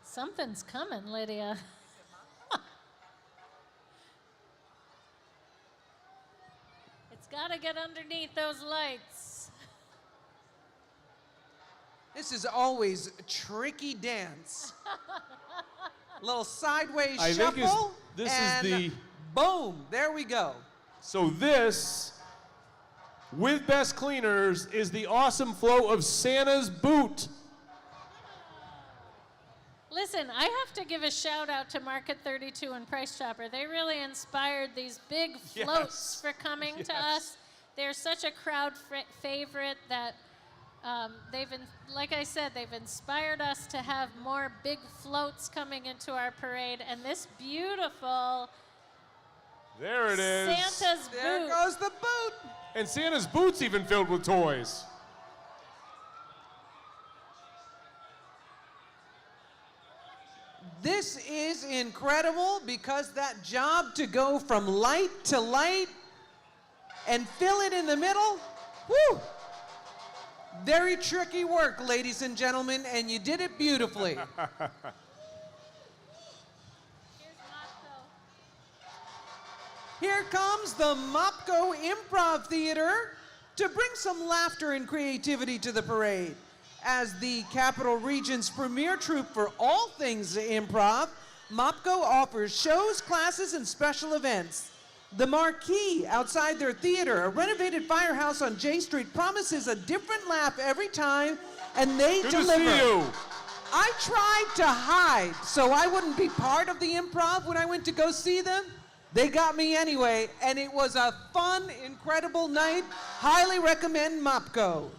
Something's coming, Lydia. It's got to get underneath those lights. This is always a tricky dance. Little sideways I think shuffle. this and is the... boom, there we go. So this, with Best Cleaners, is the awesome flow of Santa's boot. Listen, I have to give a shout out to Market 32 and Price Chopper. They really inspired these big floats for coming to us. They're such a crowd favorite that like I said, they've inspired us to have more big floats coming into our parade. And this beautiful There it is. Santa's boot. There goes the boot. And Santa's boot's even filled with toys. This is incredible because that job to go from light to light and fill it in the middle, whew! Very tricky work, ladies and gentlemen, and you did it beautifully. Here comes the Mopco Improv Theater to bring some laughter and creativity to the parade. As the Capital Region's premier troupe for all things improv, Mopco offers shows, classes, and special events. The Marquee outside their theater, a renovated firehouse on J Street, promises a different laugh every time, and they Good deliver. to see you. I tried to hide so I wouldn't be part of the improv when I went to go see them. They got me anyway, and it was a fun, incredible night. Highly recommend Mopco.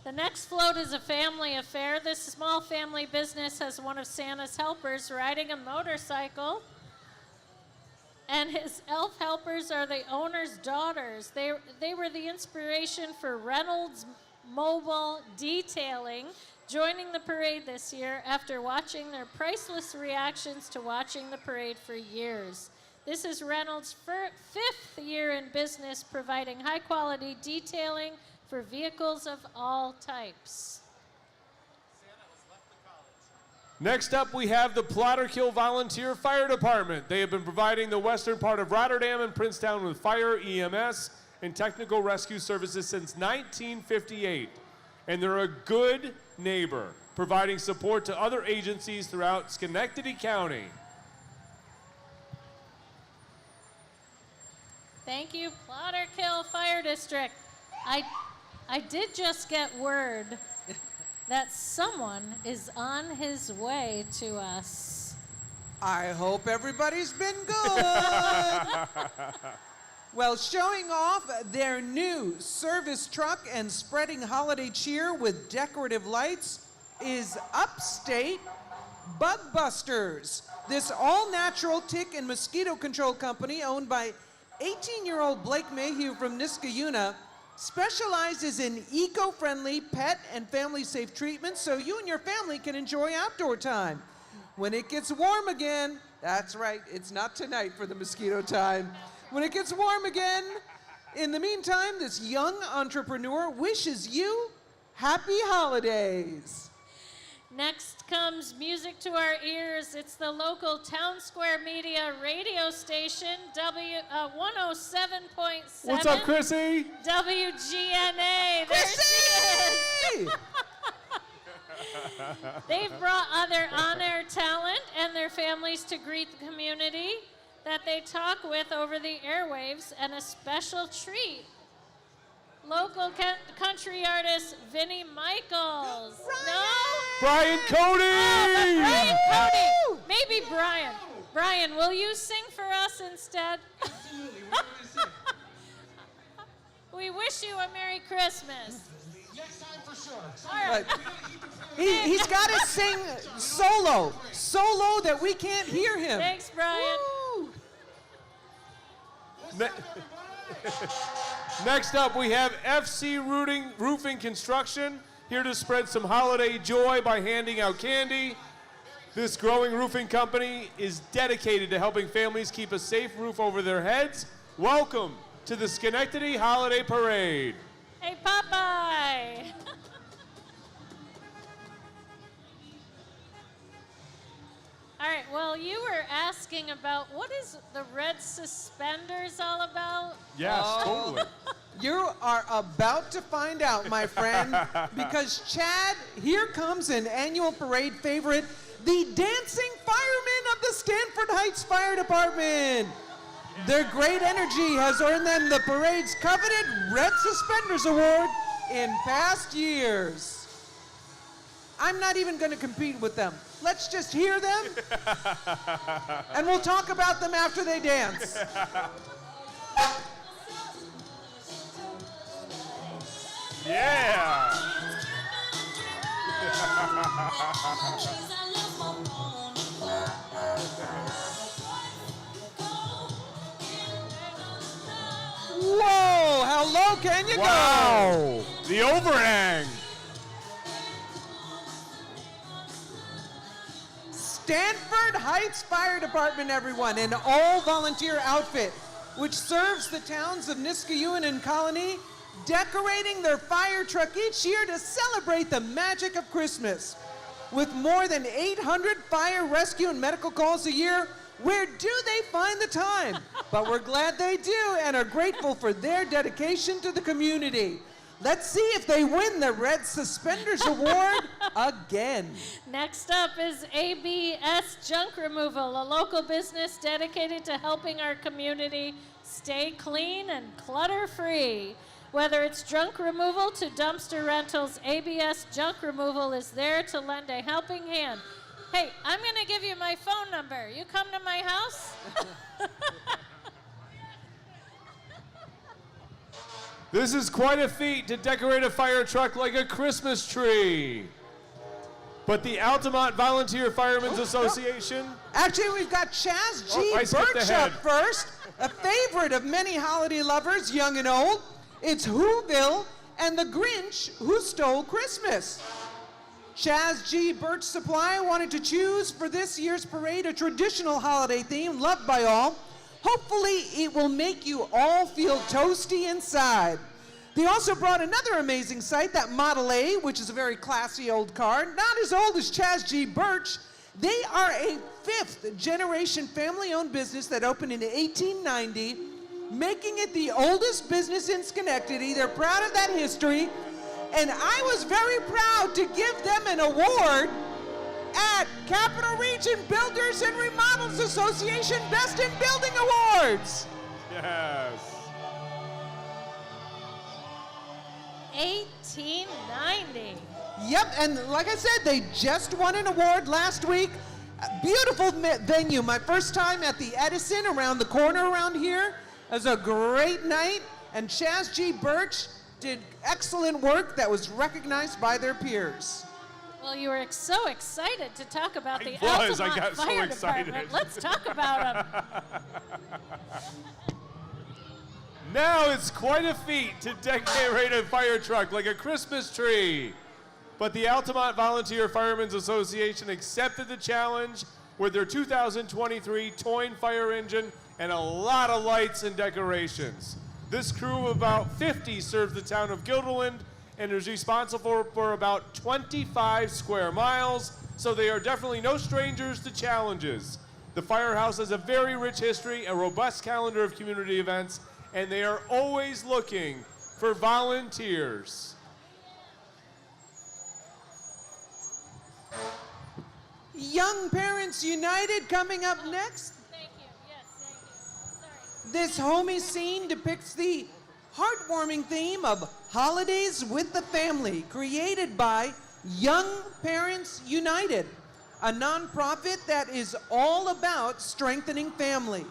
The next float is a family affair. This small family business has one of Santa's helpers riding a motorcycle. And his elf helpers are the owner's daughters. They were the inspiration for Reynolds Mobile Detailing, joining the parade this year after watching their priceless reactions to watching the parade for years. This is Reynolds' fifth year in business, providing high-quality detailing for vehicles of all types. Next up, we have the Plotterkill Volunteer Fire Department. They have been providing the western part of Rotterdam and Princetown with fire, EMS, and technical rescue services since 1958. And they're a good neighbor, providing support to other agencies throughout Schenectady County. Thank you, Plotterkill Fire District. I did just get word that someone is on his way to us. I hope everybody's been good. Well, showing off their new service truck and spreading holiday cheer with decorative lights is Upstate Bug Busters. This all-natural tick and mosquito control company owned by 18-year-old Blake Mayhew from Niskayuna specializes in eco-friendly pet and family-safe treatments so you and your family can enjoy outdoor time. When it gets warm again, that's right, it's not tonight for the mosquito time. When it gets warm again, in the meantime, this young entrepreneur wishes you happy holidays. Next comes music to our ears. It's the local Town Square Media radio station, 107.7. What's up, Chrissy? WGNA. There she is. They've brought other on-air talent and their families to greet the community that they talk with over the airwaves, and a special treat. Local country artist Vinnie Michaels. No? Brian Cody! Oh, Brian Cody! Maybe Brian. Brian, will you sing for us instead? Absolutely. What are we going to sing? We wish you a Merry Christmas. Next time for sure. All right. He's got to sing solo that we can't hear him. Thanks, Brian. Next up, we have FC Roofing Construction, here to spread some holiday joy by handing out candy. This growing roofing company is dedicated to helping families keep a safe roof over their heads. Welcome to the Schenectady Holiday Parade. Hey, Popeye. All right, well, you were asking about what is the red suspenders all about? Yes, totally. You are about to find out, my friend, because Chad, here comes an annual parade favorite, the dancing firemen of the Stanford Heights Fire Department. Their great energy has earned them the parade's coveted Red Suspenders Award in past years. I'm not even going to compete with them. Let's just hear them, and we'll talk about them after they dance. Yeah! Whoa, how low can you Wow! The overhang! Stanford Heights Fire Department, everyone, an all-volunteer outfit which serves the towns of Niskayuna and Colony, decorating their fire truck each year to celebrate the magic of Christmas. With more than 800 fire rescue and medical calls a year, where do they find the time? But we're glad they do and are grateful for their dedication to the community. Let's see if they win the Red Suspenders Award again. Next up is ABS Junk Removal, a local business dedicated to helping our community stay clean and clutter-free. Whether it's junk removal to dumpster rentals, ABS Junk Removal is there to lend a helping hand. Hey, I'm going to give you my phone number. You come to my house? This is quite a feat to decorate a fire truck like a Christmas tree. But the Altamont Volunteer Firemen's Association... Actually, we've got Chaz G. I skipped Birch ahead. up first, a favorite of many holiday lovers, young and old. It's Whoville and the Grinch Who Stole Christmas. Chaz G. Birch Supply wanted to choose for this year's parade a traditional holiday theme loved by all. Hopefully, it will make you all feel toasty inside. They also brought another amazing sight, that Model A, which is a very classy old car, not as old as Chaz G. Birch. They are a fifth-generation family-owned business that opened in 1890, making it the oldest business in Schenectady. They're proud of that history, and I was very proud to give them an award at Capital Region Builders and Remodels Association Best in Building Awards. Yes. 1890. Yep, and like I said, they just won an award last week. A beautiful venue. My first time at the Edison around the corner around here. It was a great night, and Chaz G. Birch did excellent work that was recognized by their peers. Well, you were so excited to talk about the I Altamont got so Fire excited. Department. Let's talk about them. Now it's quite a feat to decorate a fire truck like a Christmas tree. But the Altamont Volunteer Firemen's Association accepted the challenge with their 2023 Toyne fire engine and a lot of lights and decorations. This crew of about 50 serves the town of Guilderland and is responsible for about 25 square miles, so they are definitely no strangers to challenges. The firehouse has a very rich history, a robust calendar of community events, and they are always looking for volunteers. Young Parents United coming up next. Thank you. Yes, thank you. Sorry. This homey scene depicts the heartwarming theme of Holidays with the Family, created by Young Parents United, a nonprofit that is all about strengthening family.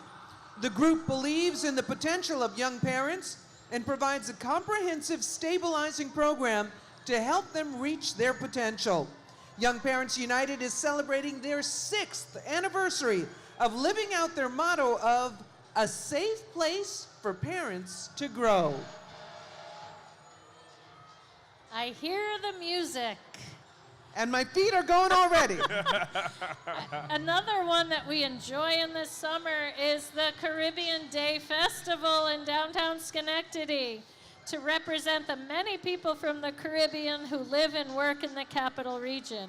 The group believes in the potential of young parents and provides a comprehensive stabilizing program to help them reach their potential. Young Parents United is celebrating their 6th anniversary of living out their motto of a safe place for parents to grow. I hear the music. And my feet are going already. Another one that we enjoy in the summer is the Caribbean Day Festival in downtown Schenectady to represent the many people from the Caribbean who live and work in the capital region.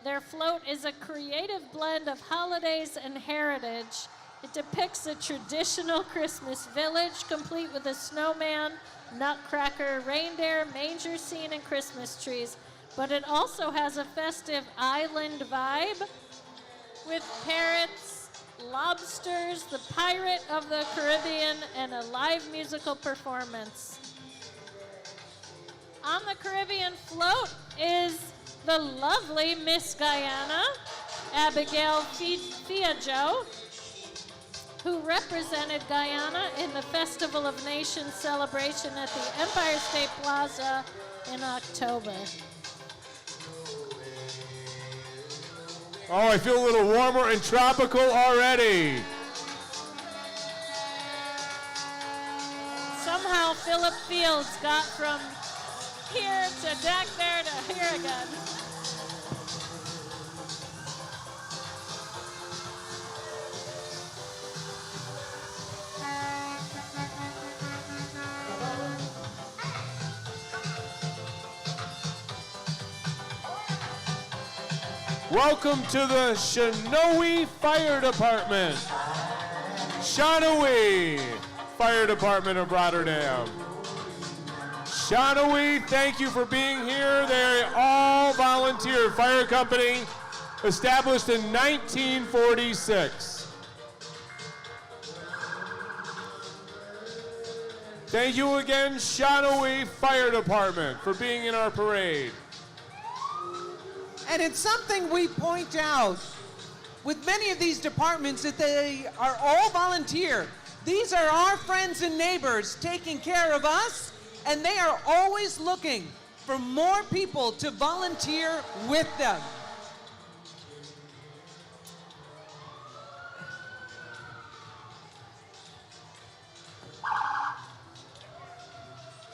Their float is a creative blend of holidays and heritage. It depicts a traditional Christmas village complete with a snowman, nutcracker, reindeer, manger scene, and Christmas trees. But it also has a festive island vibe with parrots, lobsters, the pirate of the Caribbean, and a live musical performance. On the Caribbean float is the lovely Miss Guyana, Abigail Fiajo, who represented Guyana in the Festival of Nations celebration at the Empire State Plaza in October. Oh, I feel a little warmer and tropical already. Somehow Philip Fields got from here to back there to here again. Welcome to the Shinoe Fire Department. Shinoe Fire Department of Rotterdam. Shinoe, thank you for being here. They're all volunteer fire company established in 1946. Thank you again, Shinoe Fire Department, for being in our parade. And it's something we point out with many of these departments that they are all volunteer. These are our friends and neighbors taking care of us, and they are always looking for more people to volunteer with them.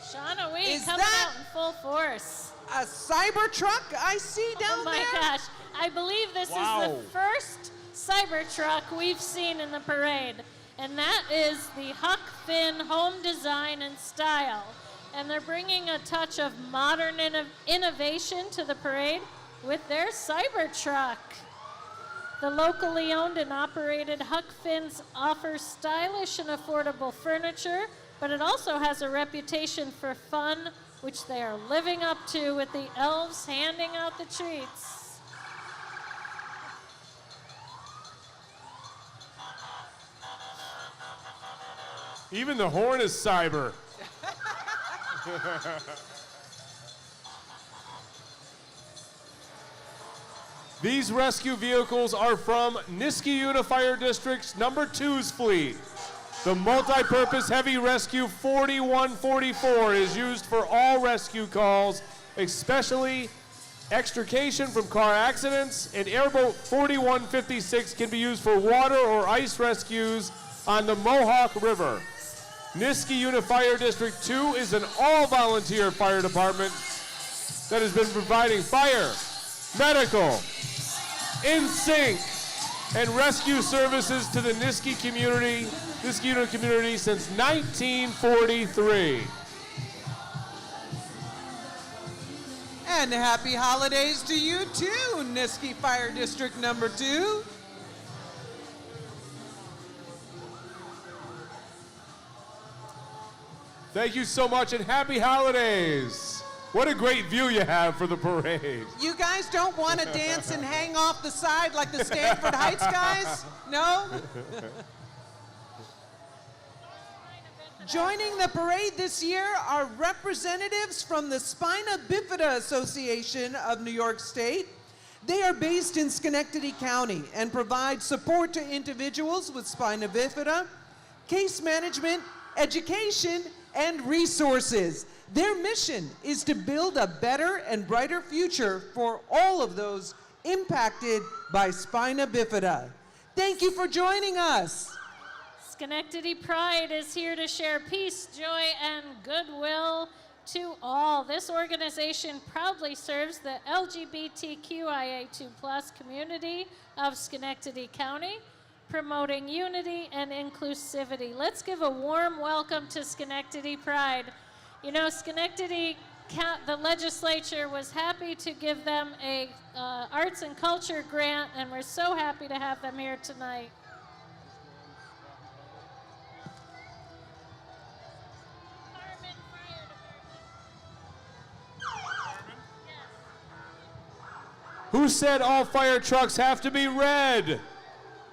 Shinoe coming out in full force. A Cybertruck I see down there? Oh my gosh. I believe this is the first Cybertruck we've seen in the parade. And that is the Huck Finn home design and style. And they're bringing a touch of modern innovation to the parade with their Cybertruck. The locally owned and operated Huck Finn's offers stylish and affordable furniture, but it also has a reputation for fun, which they are living up to with the elves handing out the treats. Even the horn is cyber. These rescue vehicles are from Niskayuna Fire District's number 2's fleet. The multi-purpose heavy rescue 4144 is used for all rescue calls, especially extrication from car accidents, and airboat 4156 can be used for water or ice rescues on the Mohawk River. Niskayuna Fire District 2 is an all-volunteer fire department that has been providing fire, medical, in-sync, and rescue services to the Niskayuna community since 1943. And happy holidays to you too, Niskayuna Fire District number 2. Thank you so much and happy holidays. What a great view you have for the parade. You guys don't want to dance and hang off the side like the Stanford Heights guys? No? Joining the parade this year are representatives from the Spina Bifida Association of New York State. They are based in Schenectady County and provide support to individuals with spina bifida, case management, education, and resources. Their mission is to build a better and brighter future for all of those impacted by spina bifida. Thank you for joining us. Schenectady Pride is here to share peace, joy, and goodwill to all. This organization proudly serves the LGBTQIA2+ community of Schenectady County, promoting unity and inclusivity. Let's give a warm welcome to Schenectady Pride. You know, Schenectady, the legislature was happy to give them a arts and culture grant, and we're so happy to have them here tonight. Who said all fire trucks have to be red?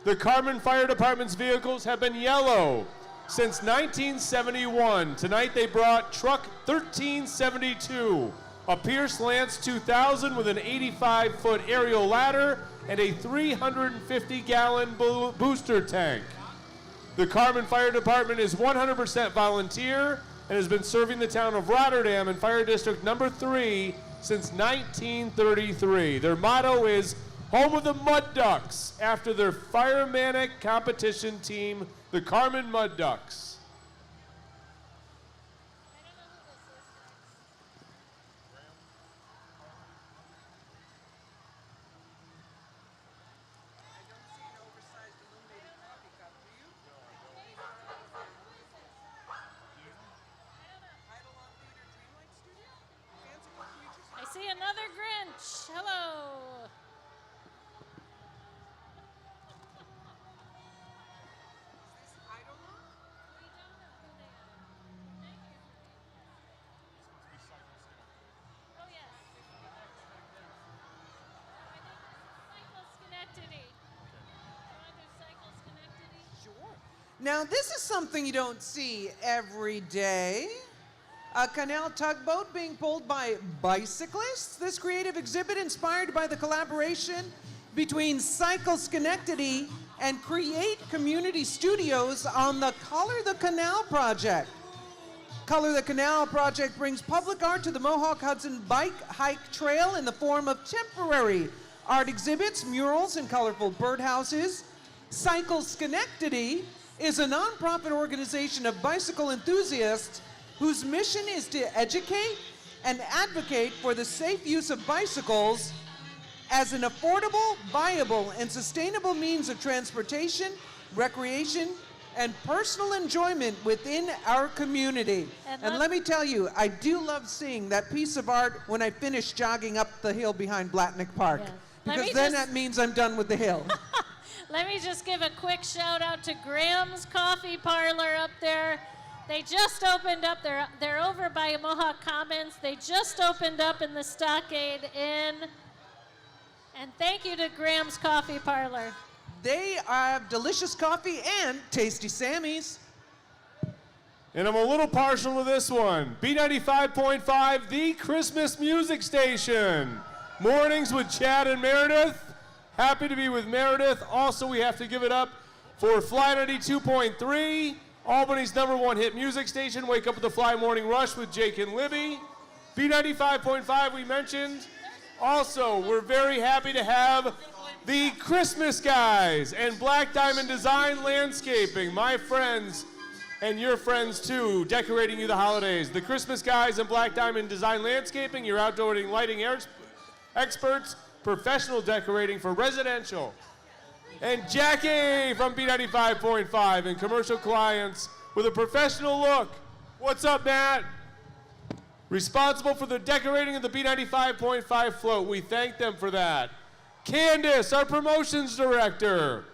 The Carmen Fire Department's vehicles have been yellow since 1971. Tonight they brought truck 1372, a Pierce Lance 2000 with an 85-foot aerial ladder and a 350-gallon booster tank. The Carmen Fire Department is 100% volunteer and has been serving the town of Rotterdam in Fire District number 3 since 1933. Their motto is Home of the Mud Ducks, after their firemanic competition team, the Carmen Mud Ducks. I see another Grinch. Hello. Now, this is something you don't see every day. A canal tugboat being pulled by bicyclists. This creative exhibit inspired by the collaboration between Cycle Schenectady and Create Community Studios on the Color the Canal project. Color the Canal project brings public art to the Mohawk Hudson Bike Hike Trail in the form of temporary art exhibits, murals, and colorful birdhouses. Cycle Schenectady is a nonprofit organization of bicycle enthusiasts whose mission is to educate and advocate for the safe use of bicycles as an affordable, viable, and sustainable means of transportation, recreation, and personal enjoyment within our community. And let me tell you, I do love seeing that piece of art when I finish jogging up the hill behind Blatnick Park. Yeah. Because then that means I'm done with the hill. Let me just give a quick shout out to Graham's Coffee Parlor up there. They just opened up. They're over by Mohawk Commons. They just opened up in the Stockade Inn. And thank you to Graham's Coffee Parlor. They have delicious coffee and tasty Sammys. And I'm a little partial to this one. B95.5, the Christmas music station. Mornings with Chad and Meredith. Happy to be with Meredith. Also, we have to give it up for Fly 92.3, Albany's #1 hit music station. Wake up with the Fly Morning Rush with Jake and Libby. B95.5 we mentioned. Also, we're very happy to have the Christmas Guys and Black Diamond Design Landscaping, my friends and your friends too, decorating you the holidays. The Christmas Guys and Black Diamond Design Landscaping, your outdoor lighting experts, professional decorating for residential. And Jackie from B95.5 and commercial clients with a professional look. What's up, Matt? Responsible for the decorating of the B95.5 float. We thank them for that. Candace, our promotions director.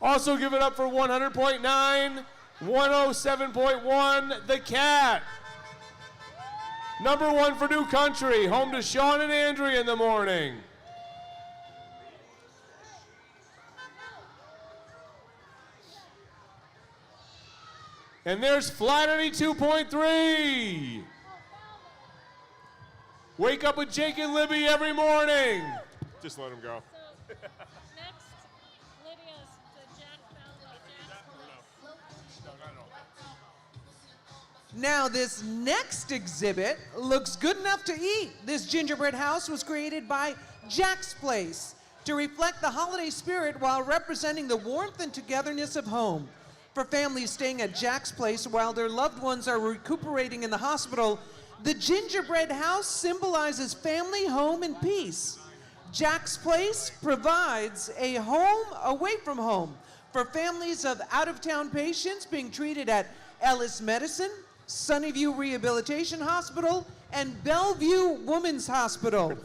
Also give it up for 100.9, 107.1, The Cat. Number 1 for New Country, home to Sean and Andrea in the morning. And there's Flat 92.3. Wake up with Jake and Libby every morning. Just let them go. Next, Lydia's the Jack Now, this next exhibit looks good enough to eat. This gingerbread house was created by Jack's Place to reflect the holiday spirit while representing the warmth and togetherness of home. For families staying at Jack's Place while their loved ones are recuperating in the hospital, the gingerbread house symbolizes family, home, and peace. Jack's Place provides a home away from home for families of out-of-town patients being treated at Ellis Medicine, Sunnyview Rehabilitation Hospital, and Bellevue Women's Hospital.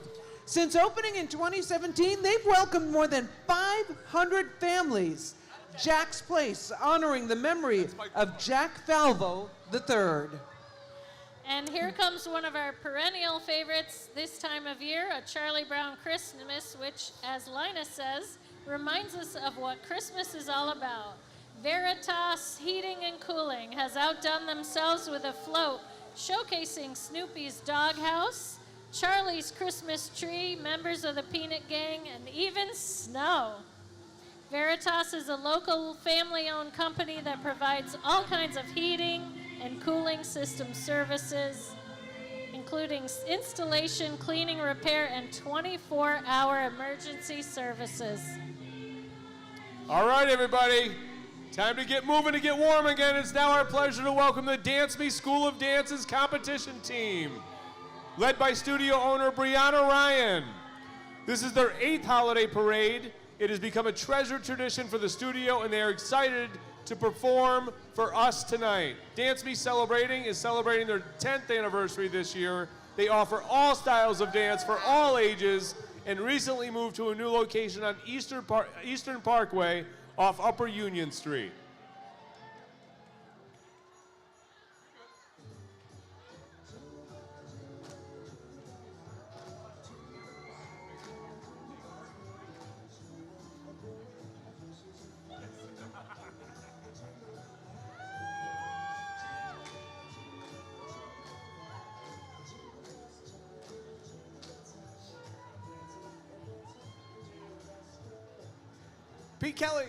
Since opening in 2017, they've welcomed more than 500 families. Jack's Place, honoring the memory of Jack Falvo III. And here comes one of our perennial favorites this time of year, a Charlie Brown Christmas, which, as Linus says, reminds us of what Christmas is all about. Veritas Heating and Cooling has outdone themselves with a float showcasing Snoopy's doghouse, Charlie's Christmas tree, members of the Peanut Gang, and even snow. Veritas is a local family-owned company that provides all kinds of heating and cooling system services, including installation, cleaning, repair, and 24-hour emergency services. All right, everybody. Time to get moving to get warm again. It's now our pleasure to welcome the Dance Me School of Dance's competition team, led by studio owner Brianna Ryan. This is their 8th holiday parade. It has become a treasured tradition for the studio, and they are excited to perform for us tonight. Dance Me is celebrating their 10th anniversary this year. They offer all styles of dance for all ages and recently moved to a new location on Eastern Parkway off Upper Union Street. Pete Kelly.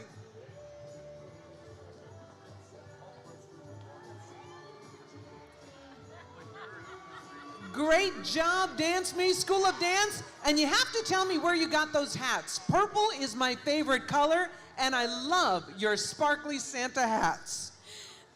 Great job, Dance Me School of Dance. And you have to tell me where you got those hats. Purple is my favorite color, and I love your sparkly Santa hats.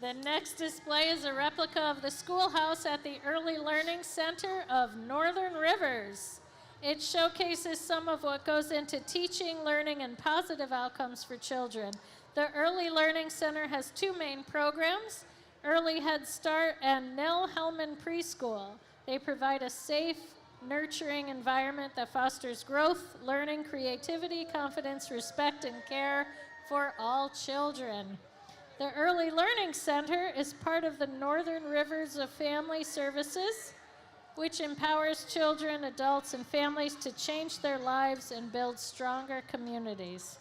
The next display is a replica of the schoolhouse at the Early Learning Center of Northern Rivers. It showcases some of what goes into teaching, learning, and positive outcomes for children. The Early Learning Center has 2 main programs, Early Head Start and Nell Hellman Preschool. They provide a safe, nurturing environment that fosters growth, learning, creativity, confidence, respect, and care for all children. The Early Learning Center is part of the Northern Rivers of Family Services, which empowers children, adults, and families to change their lives and build stronger communities.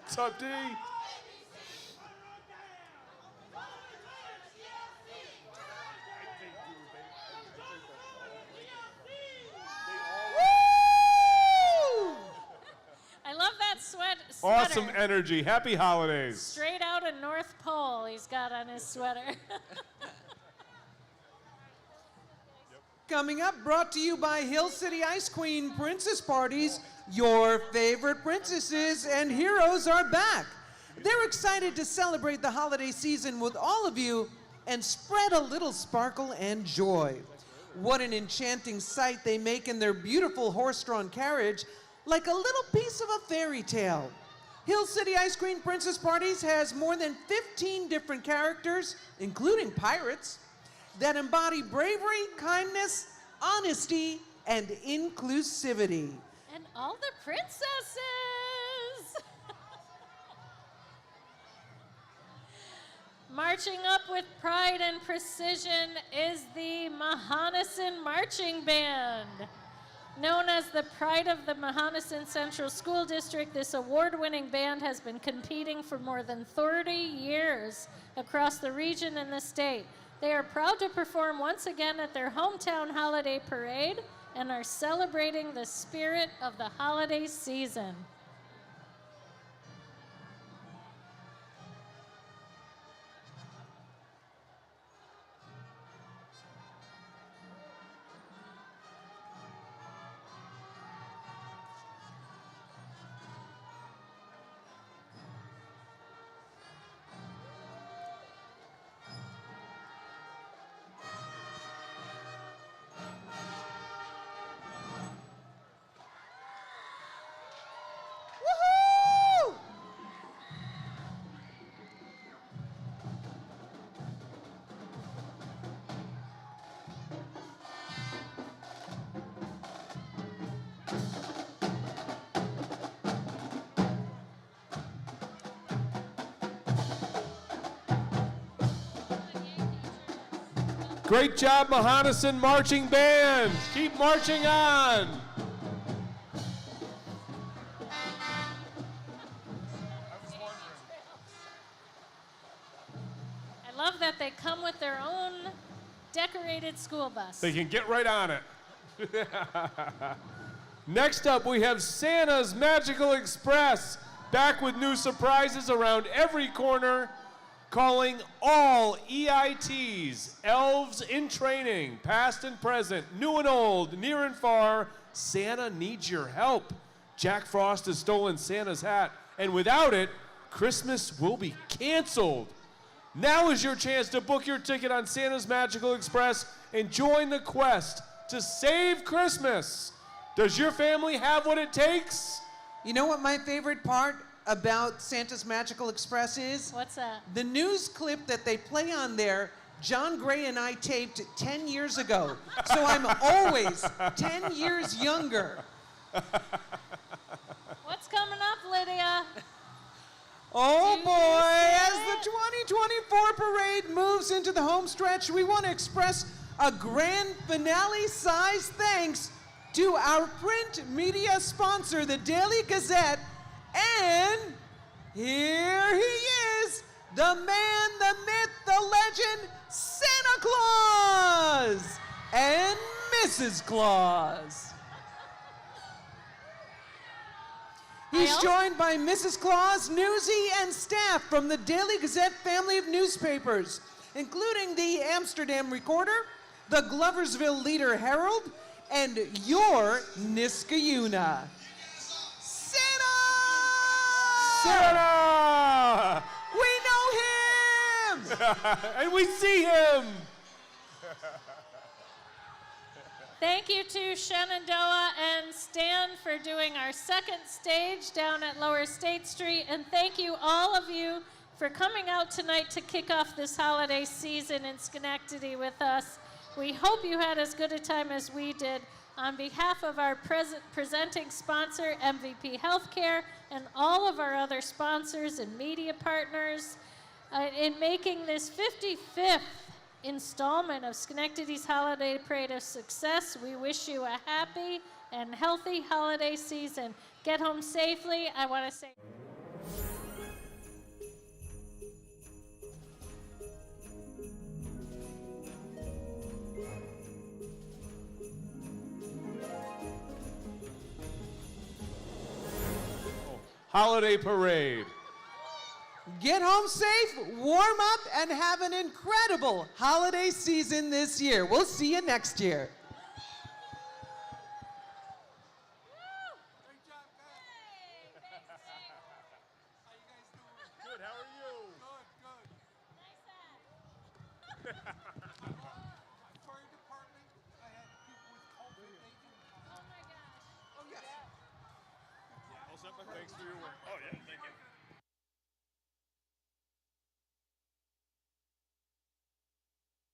What's up, D? I love that sweater. Awesome energy. Happy holidays. Straight out of North Pole he's got on his sweater. Coming up, brought to you by Hill City Ice Queen Princess Parties. Your favorite princesses and heroes are back. They're excited to celebrate the holiday season with all of you and spread a little sparkle and joy. What an enchanting sight they make in their beautiful horse-drawn carriage, like a little piece of a fairy tale. Hill City Ice Cream Princess Parties has more than 15 different characters, including pirates, that embody bravery, kindness, honesty, and inclusivity. And all the princesses. Marching up with pride and precision is the Mahonison Marching Band. Known as the pride of the Mahonison Central School District, this award-winning band has been competing for more than 30 years across the region and the state. They are proud to perform once again at their hometown holiday parade and are celebrating the spirit of the holiday season. Woohoo! Great job, Mahonison Marching Band. Keep marching on. I love that they come with their own decorated school bus. They can get right on it. Next up, we have Santa's Magical Express, back with new surprises around every corner, calling all EITs, elves in training, past and present, new and old, near and far. Santa needs your help. Jack Frost has stolen Santa's hat, and without it, Christmas will be canceled. Now is your chance to book your ticket on Santa's Magical Express and join the quest to save Christmas. Does your family have what it takes? You know what my favorite part about Santa's Magical Express is? What's that? The news clip that they play on there, John Gray and I taped 10 years ago. So I'm always 10 years younger. What's coming up, Lydia? Oh boy, as the 2024 parade moves into the home stretch, we want to express a grand finale-sized thanks to our print media sponsor, the Daily Gazette, and here he is, the man, the myth, the legend, Santa Claus and Mrs. Claus. He's joined by Mrs. Claus, Newsy, and staff from the Daily Gazette family of newspapers, including the Amsterdam Recorder, the Gloversville Leader Herald, and your Niskayuna. Santa! Santa! We know him! And we see him! Thank you to Shenandoah and Stan for doing our second stage down at Lower State Street. And thank you, all of you, for coming out tonight to kick off this holiday season in Schenectady with us. We hope you had as good a time as we did. On behalf of our presenting sponsor, MVP Healthcare, and all of our other sponsors and media partners, in making this 55th installment of Schenectady's Holiday Parade a success, we wish you a happy and healthy holiday season. Get home safely. I want to say Holiday Parade. Get home safe, warm up, and have an incredible holiday season this year. We'll see you next year. Good, how are you? Good, good. Thanks for your work. Oh, yeah, thank you.